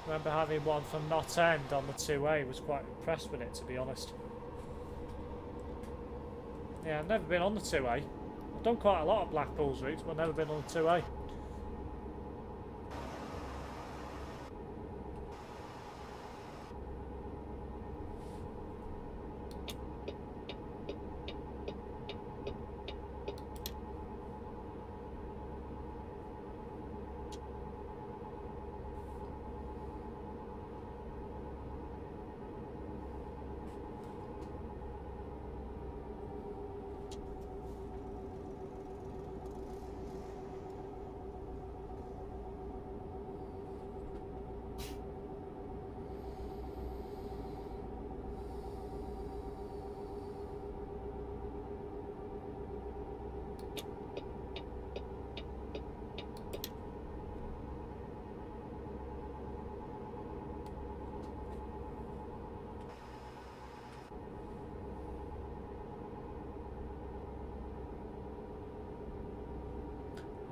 Remember having one from Knott End on the 2A, was quite impressed with it, to be honest. Yeah, I've never been on the 2A. I've done quite a lot of Blackpool's routes, but never been on the 2A.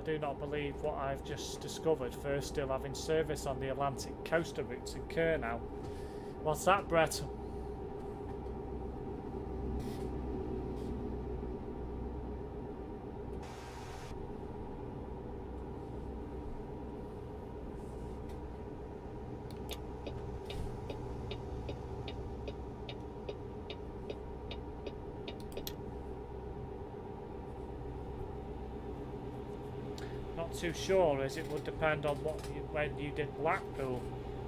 I do not believe what I've just discovered. First, still having service on the Atlantic coaster routes in Kernow. What's that, Brett? Not too sure, as it would depend on when you did Blackpool.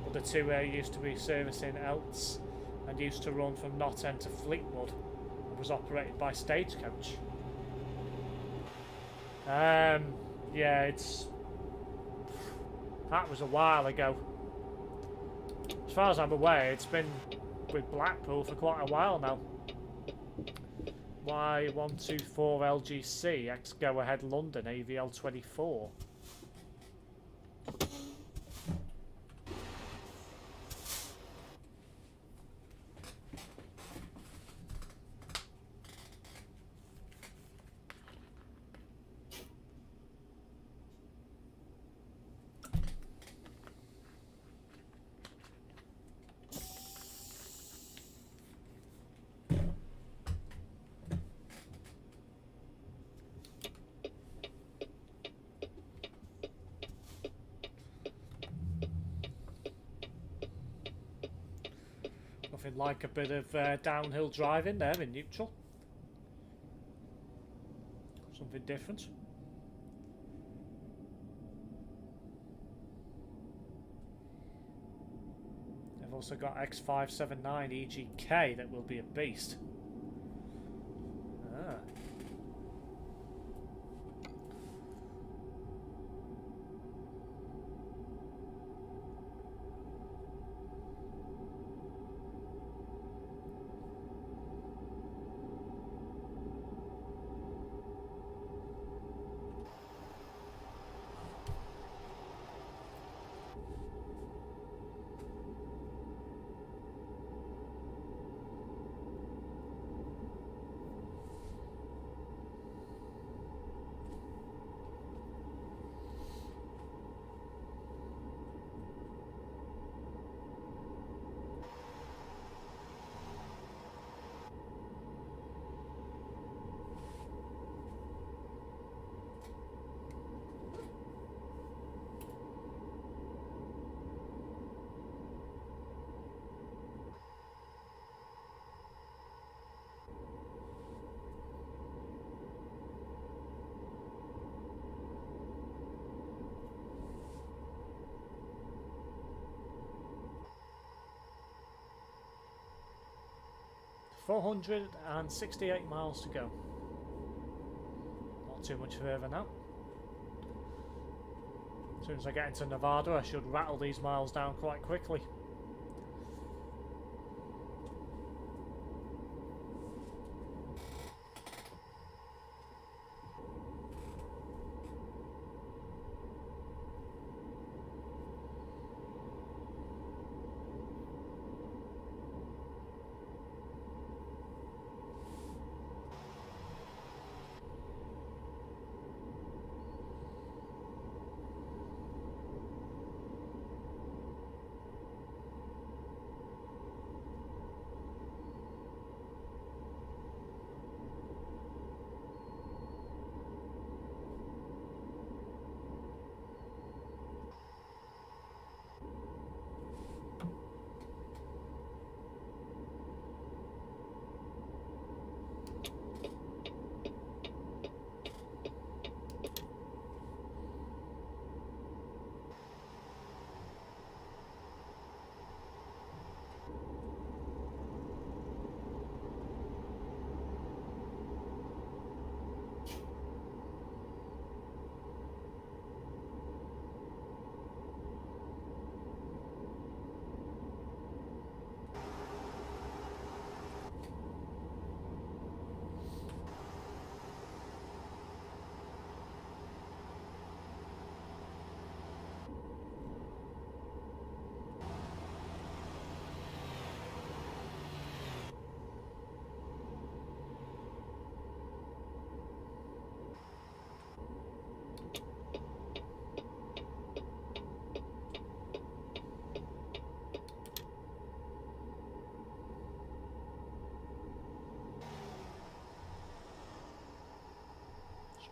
But the two used to be servicing Elts and used to run from Knott End to Fleetwood and was operated by Stagecoach. Yeah, that was a while ago. As far as I'm aware, it's been with Blackpool for quite a while now. Y124LGC X Go Ahead London AVL 24. Nothing like a bit of downhill driving there in neutral. Something different. They've also got X579 EGK that will be a beast. Ah. $468 miles to go. Not too much further now. As soon as I get into Nevada, I should rattle these miles down quite quickly.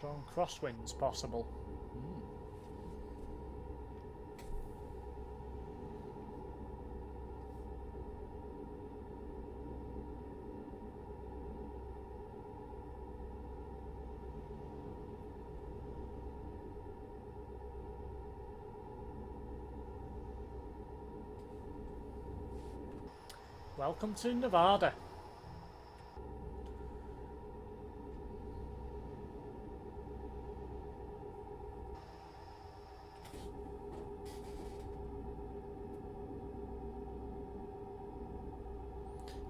Strong crosswinds possible. Welcome to Nevada.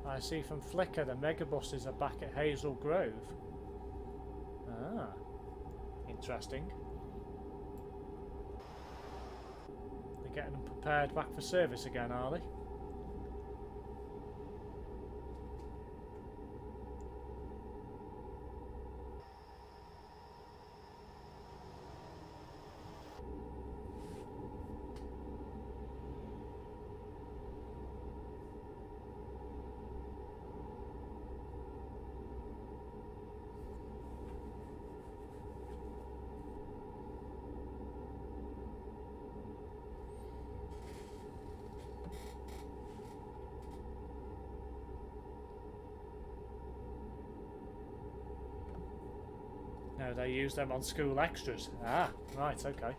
I see from Flickr the megabuses are back at Hazel Grove. Ah, interesting. They're getting them prepared back for service again, are they? No, they use them on school extras. Ah, right, okay.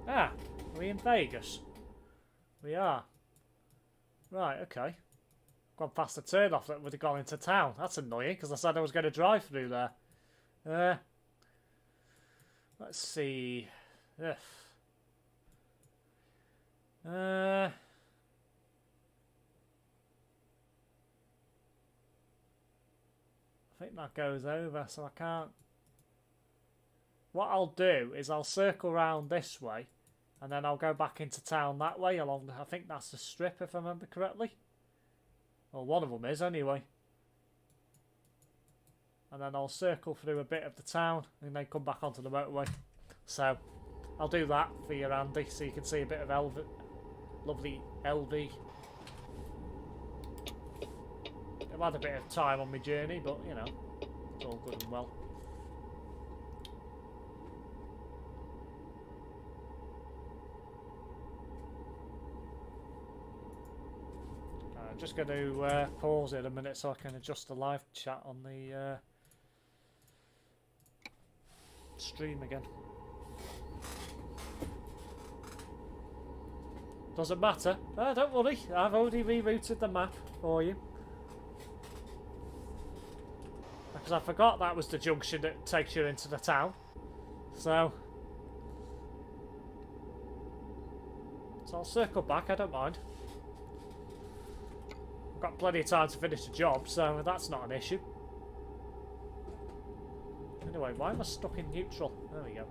Ah, are we in Vegas? We are. Right, okay. Gone past the turnoff that would have gone into town. That's annoying, because I said I was going to drive through there. Let's see. Ugh. I think that goes over, so I can't. What I'll do is I'll circle round this way, and then I'll go back into town that way along the, I think that's the strip if I remember correctly. Well, one of them is anyway. And then I'll circle through a bit of the town and then come back onto the motorway. So I'll do that for you, Andy, so you can see a bit of lovely LV. I've had a bit of time on my journey, but you know, it's all good and well. I'm just going to pause it a minute so I can adjust the live chat on the stream again. Doesn't matter. Oh, don't worry, I've already rerouted the map for you. Because I forgot that was the junction that takes you into the town. So I'll circle back, I don't mind. I've got plenty of time to finish the job, so that's not an issue. Anyway, why am I stuck in neutral? There we go.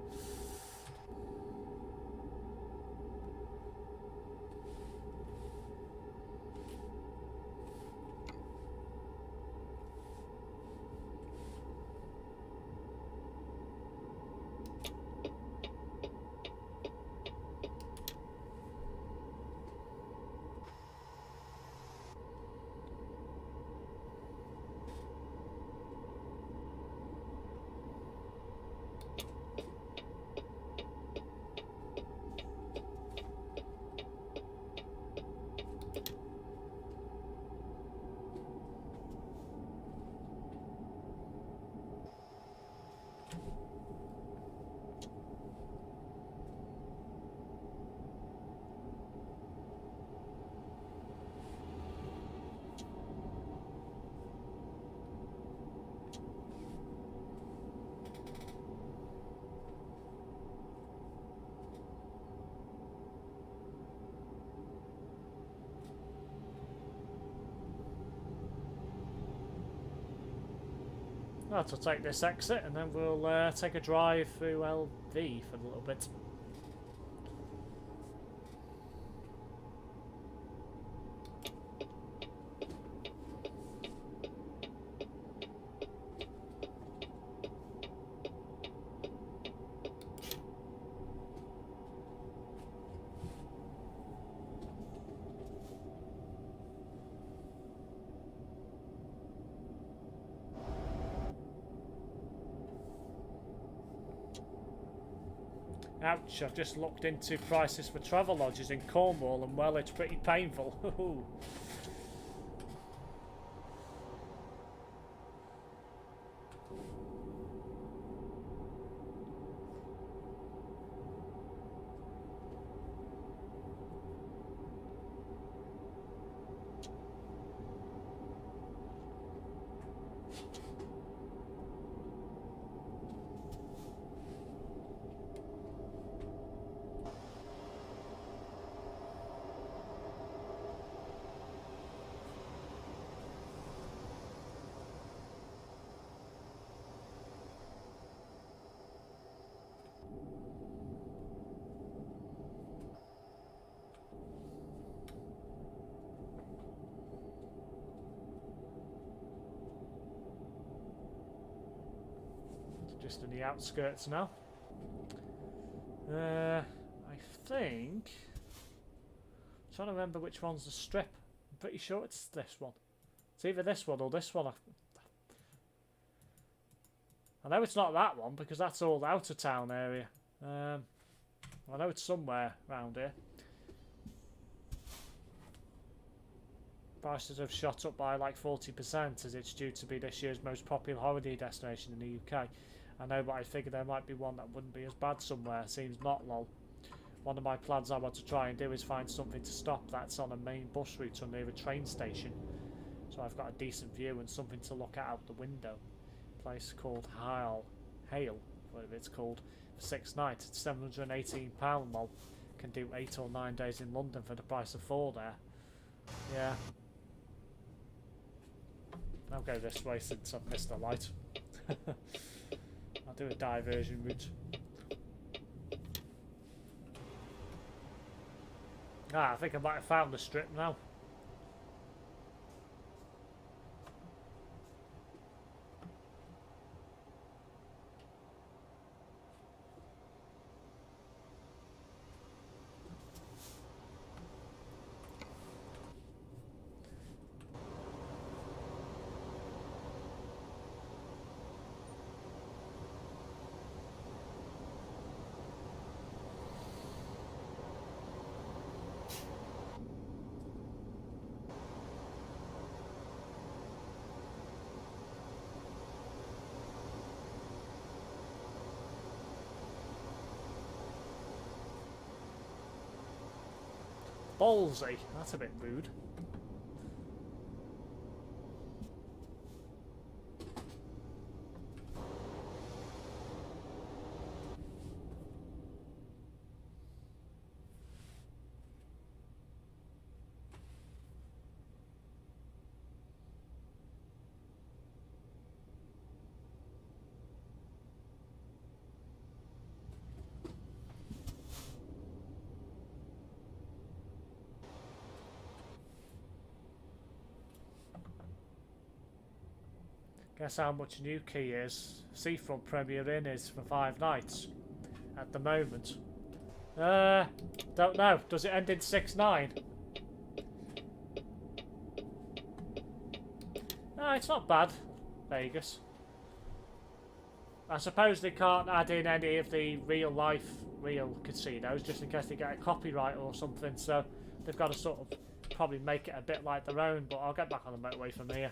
I'll have to take this exit and then we'll take a drive through LV for a little bit. Ouch, I've just looked into prices for travel lodges in Cornwall and well, it's pretty painful. Just in the outskirts now. I think... I'm trying to remember which one's the strip. I'm pretty sure it's this one. It's either this one or this one. I know it's not that one because that's all out of town area. I know it's somewhere around here. Prices have shot up by like 40% as it's due to be this year's most popular holiday destination in the UK. I know, but I figured there might be one that wouldn't be as bad somewhere. Seems not, lol. One of my plans I want to try and do is find something to stop that's on a main bus route or near a train station. So I've got a decent view and something to look at out the window. A place called Hale, whatever it's called, for 6 nights. It's £718, lol. Can do 8 or 9 days in London for the price of 4 there. Yeah. I'll go this way since I've missed the light. I'll do a diversion route. I think I might have found the strip now. Ballsy, that's a bit rude. Guess how much Newquay is. Seafront Premier Inn is for 5 nights at the moment. Don't know. Does it end in 6-9? No, it's not bad, Vegas. I suppose they can't add in any of the real casinos just in case they get a copyright or something, so they've got to sort of probably make it a bit like their own, but I'll get back on the motorway from here.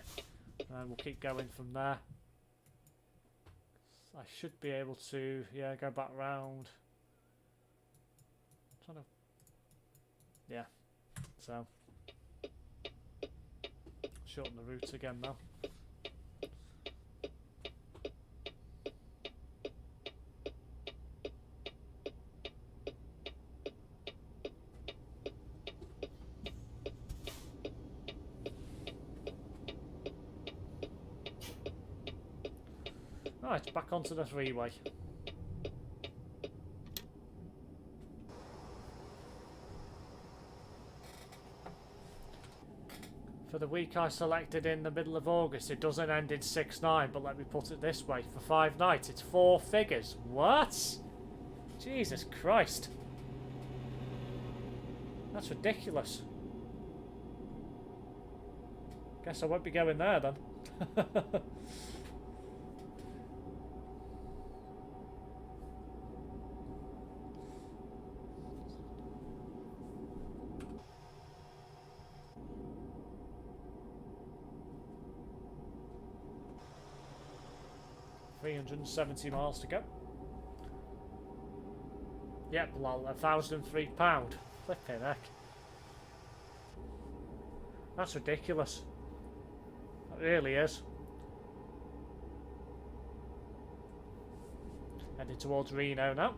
And we'll keep going from there. I should be able to, yeah, go back round. Yeah, so shorten the route again now. Right, back onto the freeway. For the week I selected in the middle of August, it doesn't end in 6-9, but let me put it this way, for 5 nights it's 4 figures. What? Jesus Christ. That's ridiculous. Guess I won't be going there then. 370 miles to go. Yep, lol, £1,003. Flipping heck. That's ridiculous. It really is. Heading towards Reno now.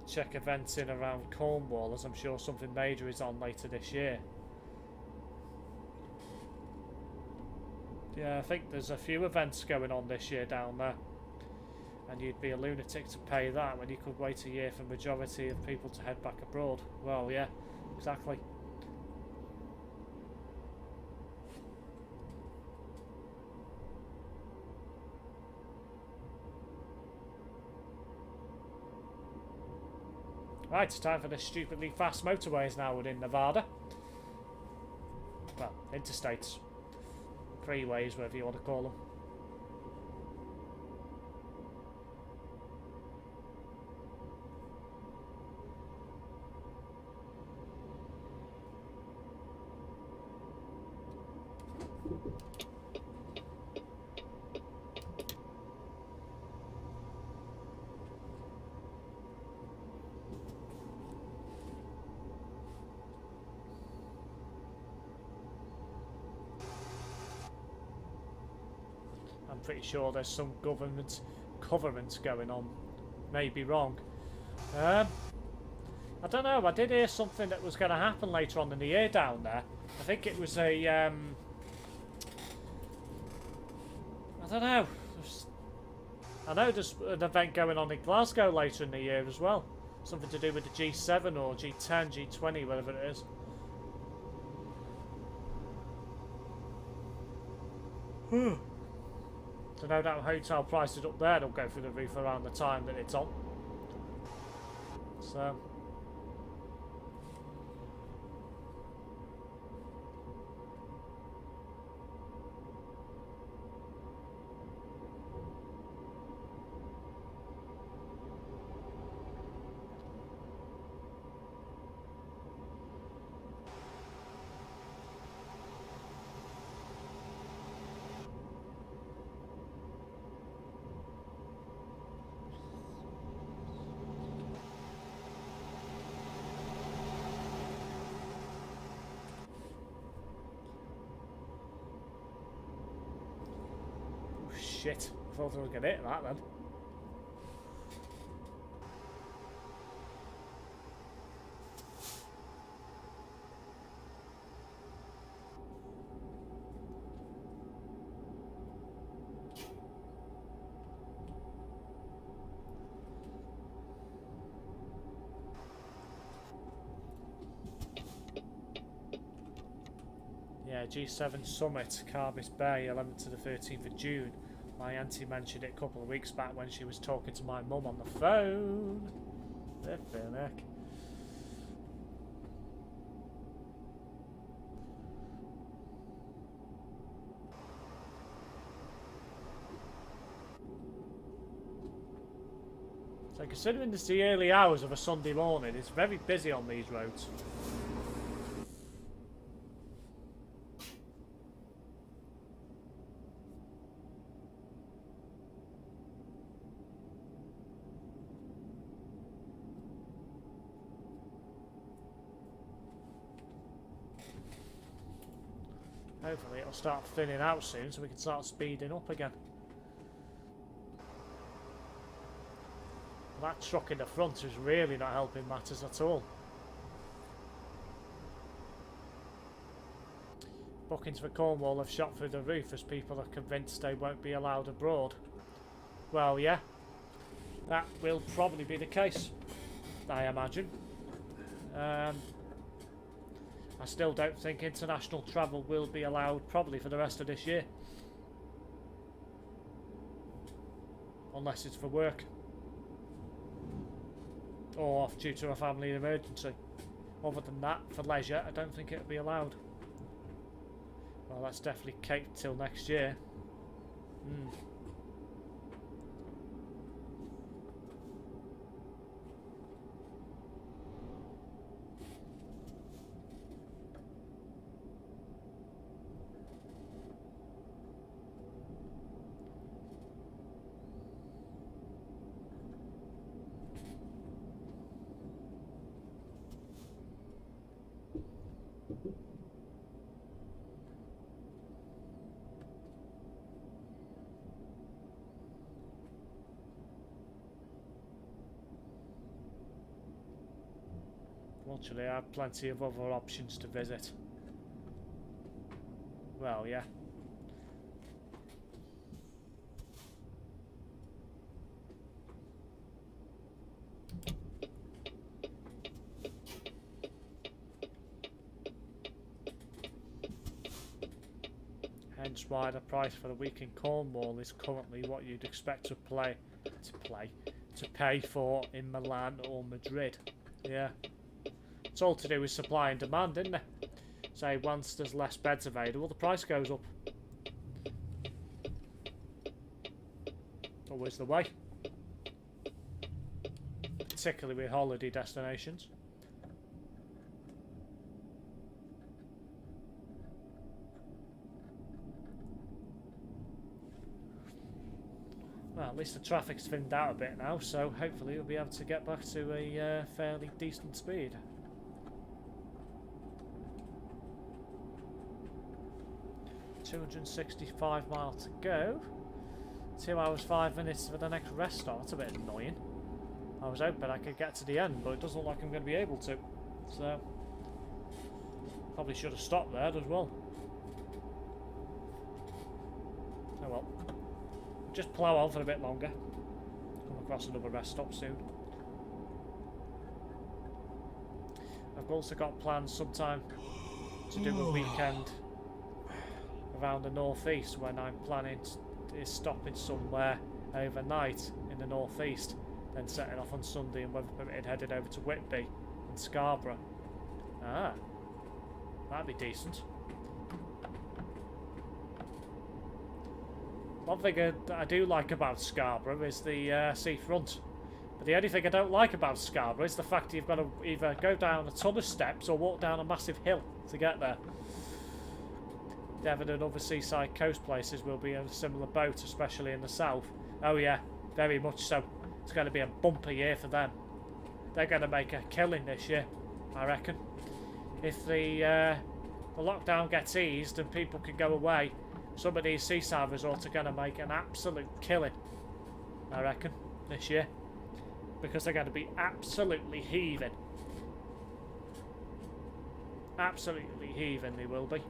Check events in around Cornwall, as I'm sure something major is on later this year. Yeah, I think there's a few events going on this year down there. And you'd be a lunatic to pay that when you could wait a year for the majority of people to head back abroad. Well, yeah, exactly. Right, it's time for the stupidly fast motorways now within Nevada. Well, interstates. Freeways, whatever you want to call them. I'm pretty sure there's some government covenant going on. May be wrong. I don't know. I did hear something that was going to happen later on in the year down there. I think it was a I don't know. I know there's an event going on in Glasgow later in the year as well. Something to do with the G7 or G10, G20, whatever it is. So no doubt hotel prices up there don't go through the roof around the time that it's on. So shit. I thought I was going to hit that then. Yeah, G7 Summit, Carbis Bay, 11th to the 13th of June. My auntie mentioned it a couple of weeks back when she was talking to my mum on the phone. Flippin' heck. So considering it's the early hours of a Sunday morning, it's very busy on these roads. Hopefully it'll start thinning out soon so we can start speeding up again. That truck in the front is really not helping matters at all. Bookings for Cornwall have shot through the roof as people are convinced they won't be allowed abroad. Well, yeah, that will probably be the case, I imagine. I still don't think international travel will be allowed probably for the rest of this year. Unless it's for work. Or due to a family emergency. Other than that, for leisure, I don't think it'll be allowed. Well, that's definitely caked till next year. Fortunately, I have plenty of other options to visit. Well, yeah. Hence why the price for the week in Cornwall is currently what you'd expect to pay for in Milan or Madrid. Yeah. It's all to do with supply and demand, isn't it? Say, once there's less beds available, the price goes up. Always the way. Particularly with holiday destinations. Well, at least the traffic's thinned out a bit now, so hopefully we'll be able to get back to a fairly decent speed. $265 miles to go. 2 hours 5 minutes for the next rest stop. That's a bit annoying. I was hoping I could get to the end, but it doesn't look like I'm going to be able to. So, probably should have stopped there as well. Oh well. Just plough on for a bit longer. Come across another rest stop soon. I've also got plans sometime to do a weekend around the northeast when I'm planning is stopping somewhere overnight in the northeast, then setting off on Sunday and weather permitting headed over to Whitby and Scarborough. Ah, that'd be decent. One thing I do like about Scarborough is the seafront. But the only thing I don't like about Scarborough is the fact you've got to either go down a ton of steps or walk down a massive hill to get there. Devon and other seaside coast places will be in a similar boat, especially in the south. Oh yeah, very much so. It's going to be a bumper year for them. They're going to make a killing this year, I reckon. If the lockdown gets eased and people can go away, some of these seaside resorts are going to make an absolute killing, I reckon, this year. Because they're going to be absolutely heaving. Absolutely heaving they will be.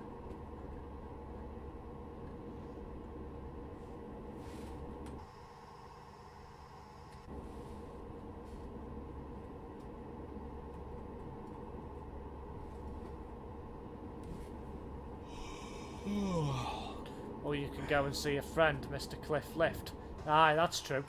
Or you can go and see a friend, Mr. Cliff Lift. Aye, that's true.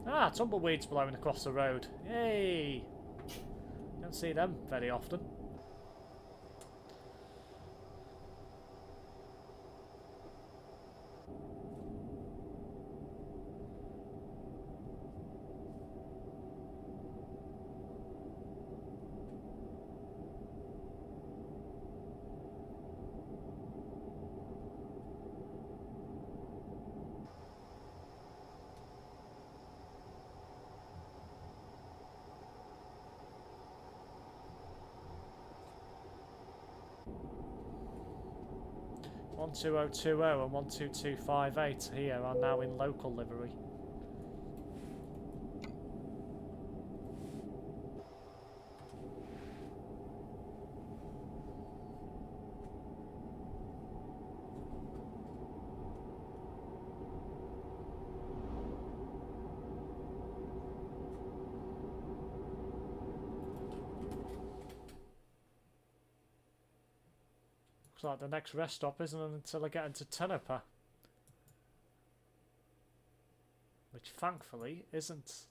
Ah, tumbleweeds blowing across the road. Yay! Don't see them very often. One 2020 and 12258 here are now in local livery. Looks like the next rest stop isn't until I get into Tenerife, which thankfully isn't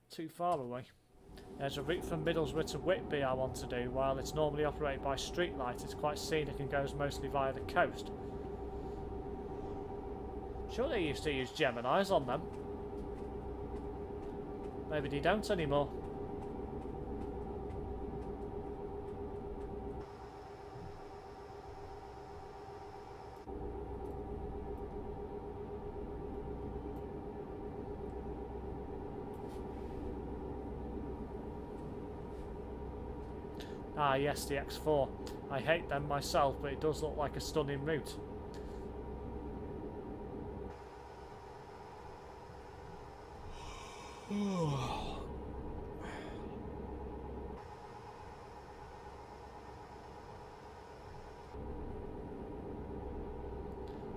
too far away. There's a route from Middlesbrough to Whitby I want to do. While it's normally operated by Streetlight, it's quite scenic and goes mostly via the coast. Sure, they used to use Geminis on them. Maybe they don't anymore. Ah yes, the X4. I hate them myself, but it does look like a stunning route.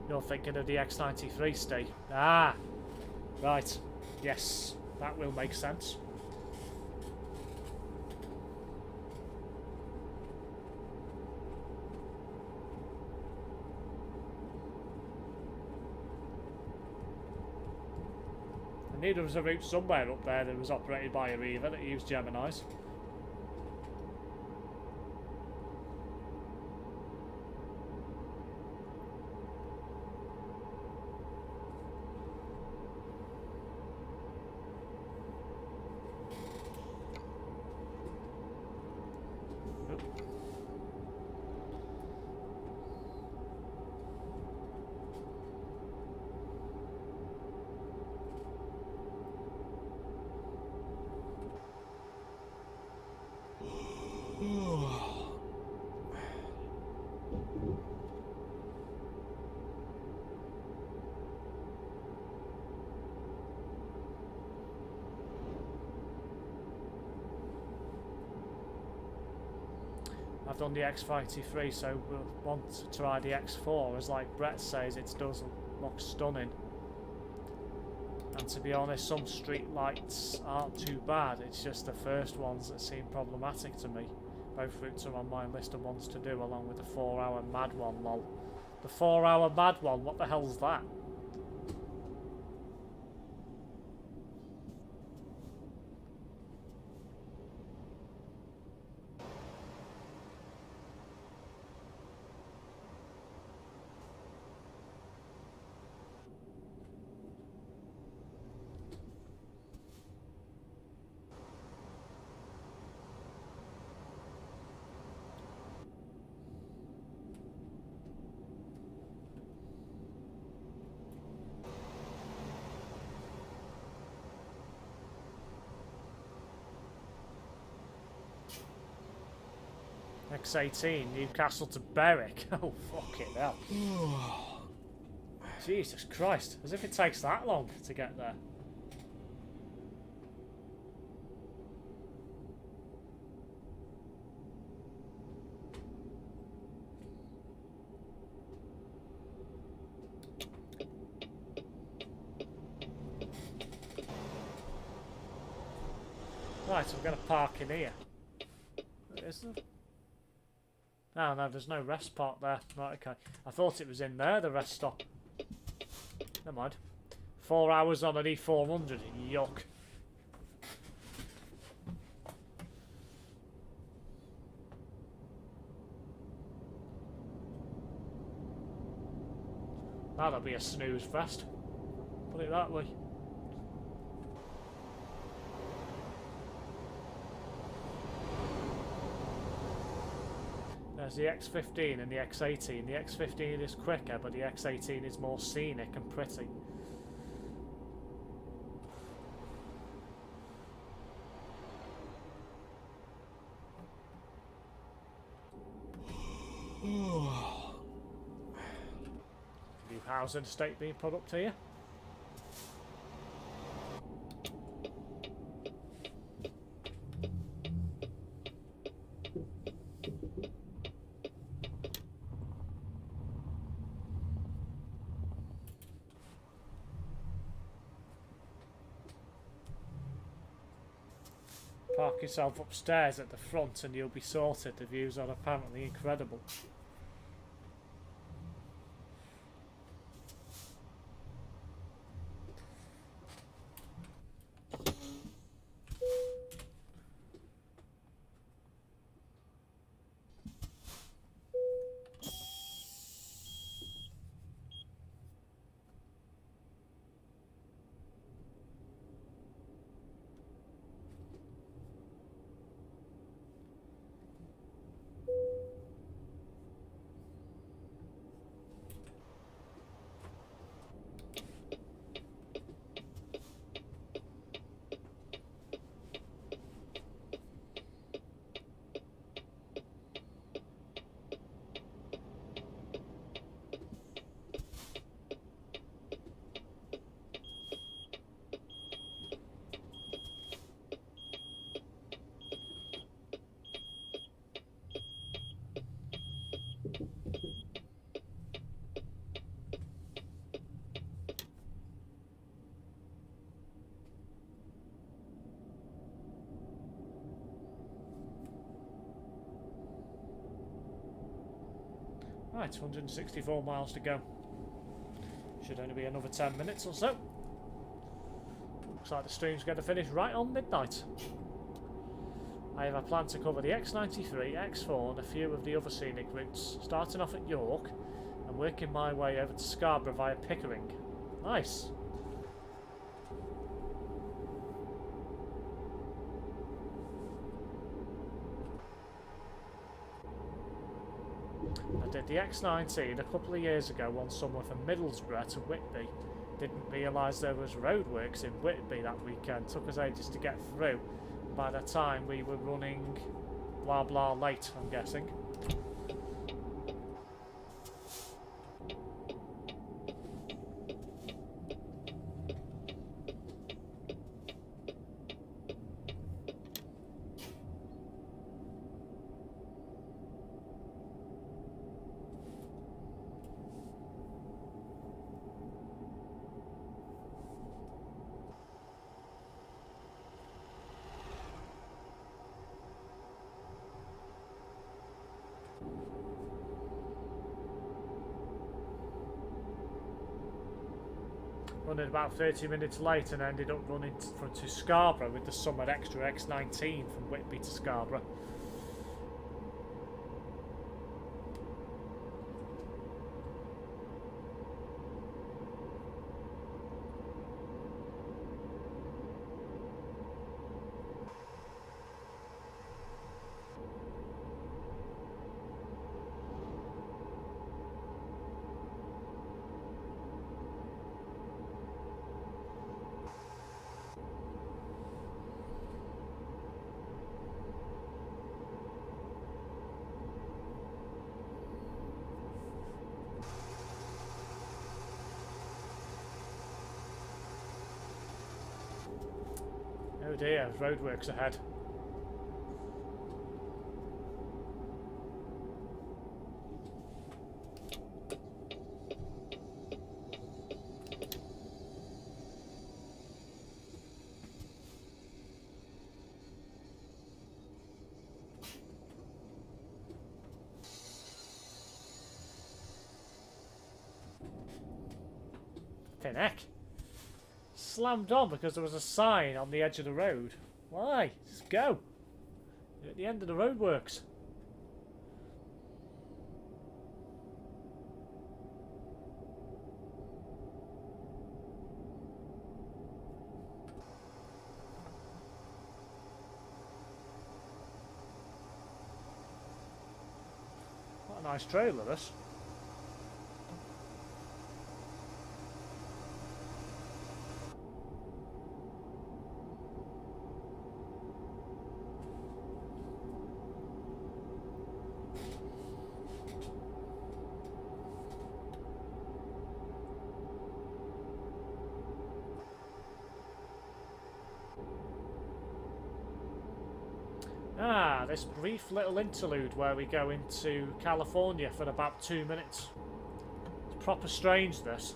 You're thinking of the X93, Steve. Ah, right. Yes, that will make sense. I knew there was a route somewhere up there that was operated by Arriva that used Geminis. I've done the X53, so we'll want to try the X4, as like Brett says, it does look stunning. And to be honest, some street lights aren't too bad, it's just the first ones that seem problematic to me. Both routes are on my list of ones to do, along with the 4-hour mad one, lol. The 4-hour mad one, what the hell's that? X18, Newcastle to Berwick. Oh, fucking hell. Jesus Christ, as if it takes that long to get there. Right, so we're going to park in here. Is there? Oh no, there's no rest spot there. Right, okay. I thought it was in there, the rest stop. Never mind. 4 hours on an E400. Yuck. That'll be a snooze fest. Put it that way. There's the X15 and the X18. The X15 is quicker, but the X18 is more scenic and pretty. New housing estate being put up to you. Park yourself upstairs at the front and you'll be sorted. The views are apparently incredible. Right, 164 miles to go. Should only be another 10 minutes or so. Looks like the stream's going to finish right on midnight. I have a plan to cover the X93, X4 and a few of the other scenic routes, starting off at York and working my way over to Scarborough via Pickering. Nice. I did the X19 a couple of years ago one summer from Middlesbrough to Whitby. Didn't realise there was roadworks in Whitby that weekend. Took us ages to get through. By the time we were running blah blah late, I'm guessing. Running about 30 minutes late and ended up running to Scarborough with the Summit Extra X19 from Whitby to Scarborough. Oh dear, roadworks ahead. Flippin' heck. Slammed on because there was a sign on the edge of the road. Why? Just go. You're at the end of the roadworks. What a nice trailer, this. Ah, this brief little interlude where we go into California for about 2 minutes. It's proper strange, this.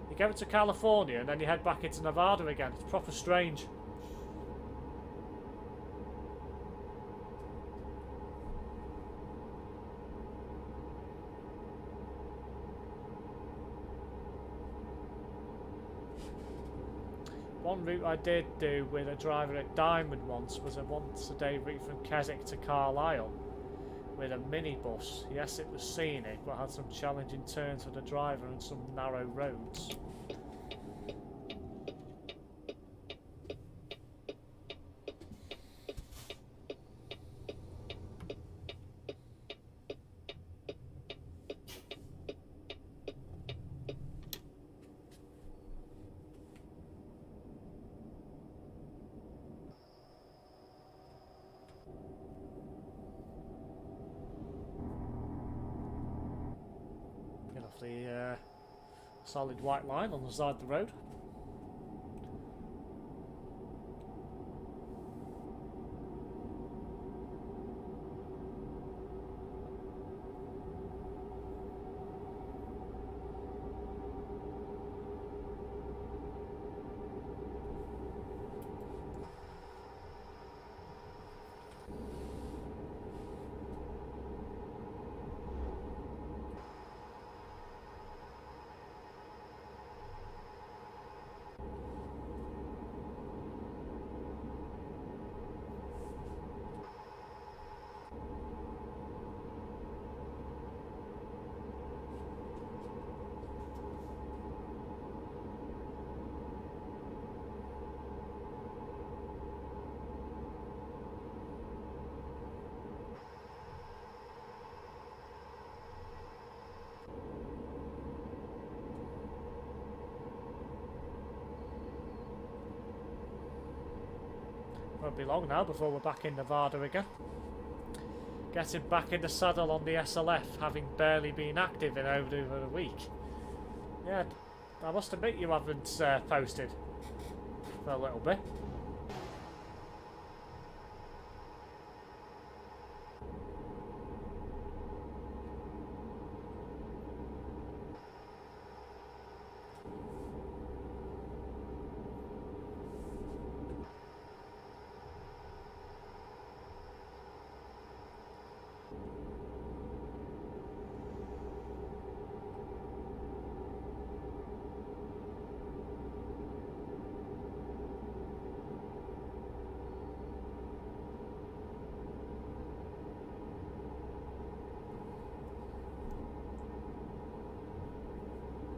You go to California and then you head back into Nevada again. It's proper strange. One route I did do with a driver at Diamond once was a once-a-day route from Keswick to Carlisle with a minibus. Yes, it was scenic, but had some challenging turns for the driver and some narrow roads. The solid white line on the side of the road. Won't be long now before we're back in Nevada again. Getting back in the saddle on the SLF, having barely been active in over a week. Yeah, I must admit you haven't posted for a little bit.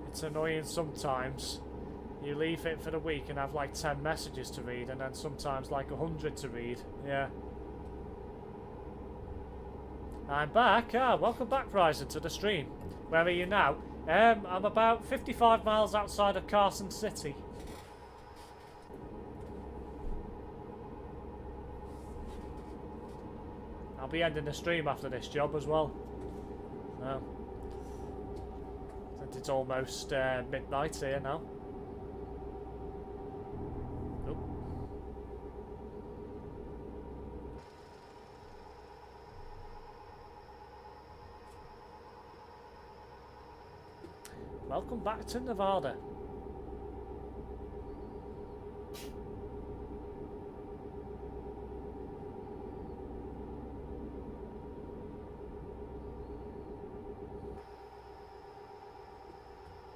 It's annoying sometimes. You leave it for the week and have like 10 messages to read, and then sometimes like 100 to read. Yeah. I'm back. Welcome back, Ryzen, to the stream. Where are you now? I'm about 55 miles outside of Carson City. I'll be ending the stream after this job as well. No. Since it's almost midnight here now. Oh. Welcome back to Nevada.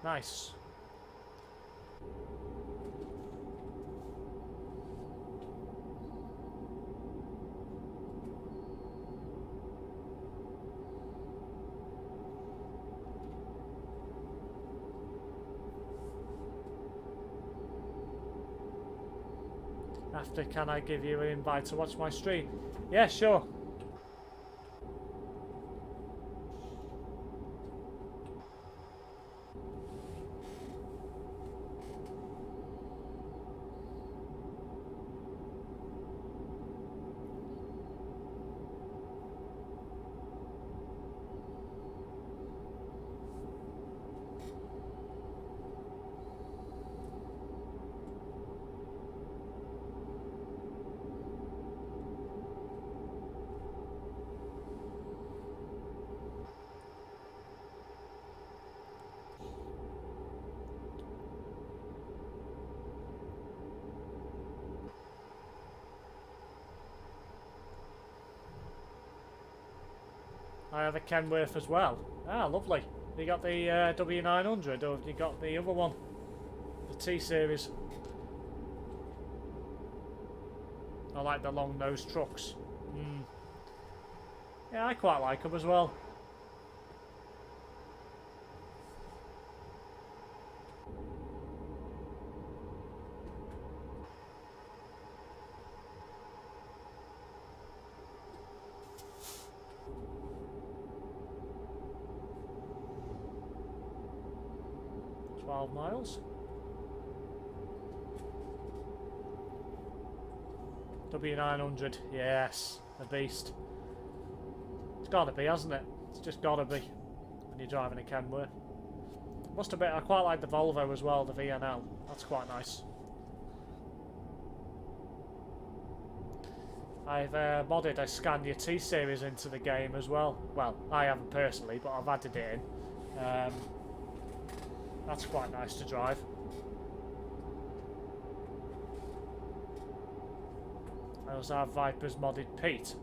Nice. After, can I give you an invite to watch my stream? Yeah, sure. I have a Kenworth as well. Ah, lovely. You got the W900, or have you got the other one? The T-Series. I like the long-nosed trucks. Yeah, I quite like them as well. Miles. W900, yes, a beast. It's gotta be, hasn't it? It's just gotta be when you're driving a Kenworth. Must have been. I quite like the Volvo as well, the VNL. That's quite nice. I've modded a Scania T-Series into the game as well. Well, I haven't personally, but I've added it in. That's quite nice to drive. I also have Viper's modded Pete.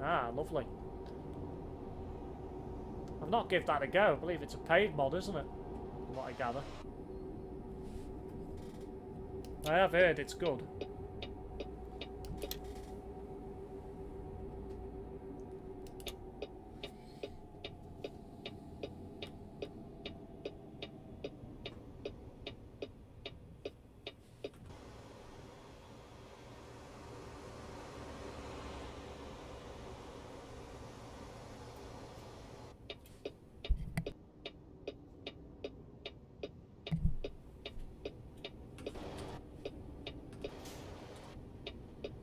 Ah, lovely. I've not given that a go. I believe it's a paid mod, isn't it? From what I gather. I have heard it's good.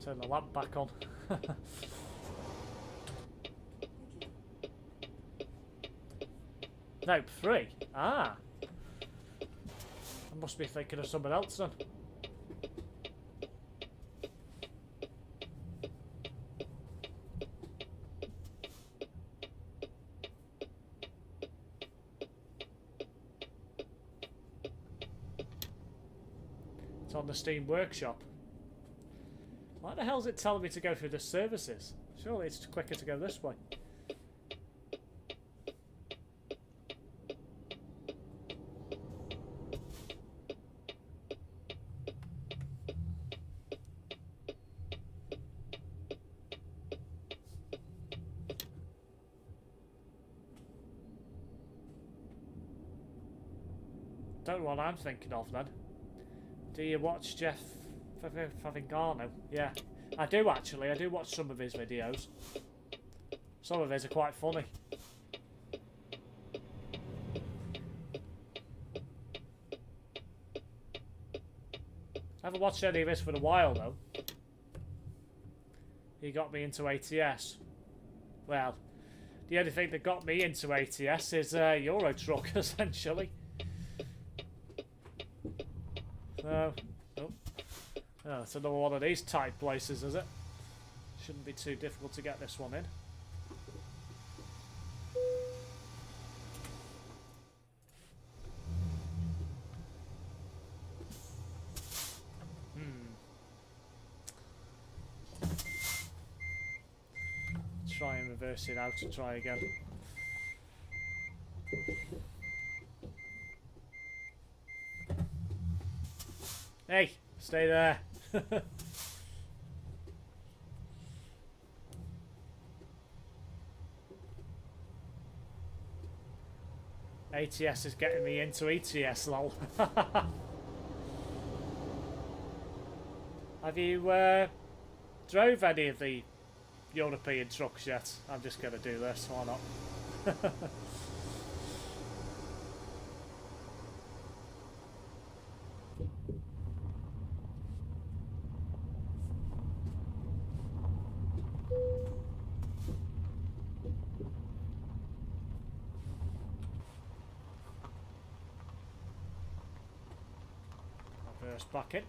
Turn the lamp back on. Nope, 3. Ah. I must be thinking of someone else then. It's on the Steam Workshop. Why the hell is it telling me to go through the services? Surely it's quicker to go this way. Don't know what I'm thinking of then. Do you watch Jeff Favingano? Yeah, I do actually. I do watch some of his videos. Some of his are quite funny. I haven't watched any of his for a while though. He got me into ATS. Well, the only thing that got me into ATS is Euro Truck essentially. So, oh, it's another one of these tight places, is it? Shouldn't be too difficult to get this one in. Try and reverse it out and try again. Hey, stay there. ATS is getting me into ETS, lol. Have you drove any of the European trucks yet? I'm just going to do this, why not? Reverse back in.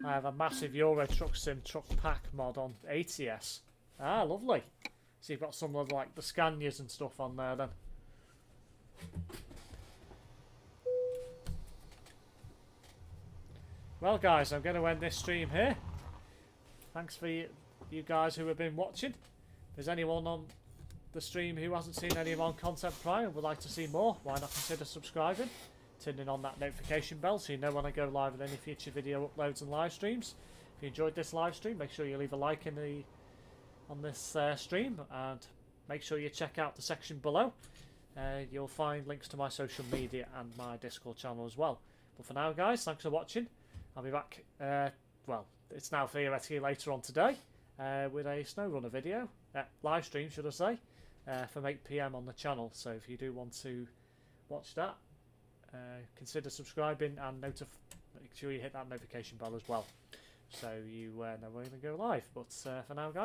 I have a massive Euro Truck Sim Truck Pack mod on ATS. Ah, lovely. So you've got some of like the Scanias and stuff on there then. Well guys, I'm going to end this stream here. Thanks for you guys who have been watching. If there's anyone on the stream who hasn't seen any of our content prior and would like to see more, why not consider subscribing? Turning on that notification bell so you know when I go live with any future video uploads and live streams. If you enjoyed this live stream, make sure you leave a like on this stream, and make sure you check out the section below. You'll find links to my social media and my Discord channel as well. But for now guys, thanks for watching. I'll be back, well, it's now theoretically later on today, with a SnowRunner video, live stream should I say, from 8 PM on the channel. So if you do want to watch that, consider subscribing and make sure you hit that notification bell as well, so you know when we go live. But for now guys,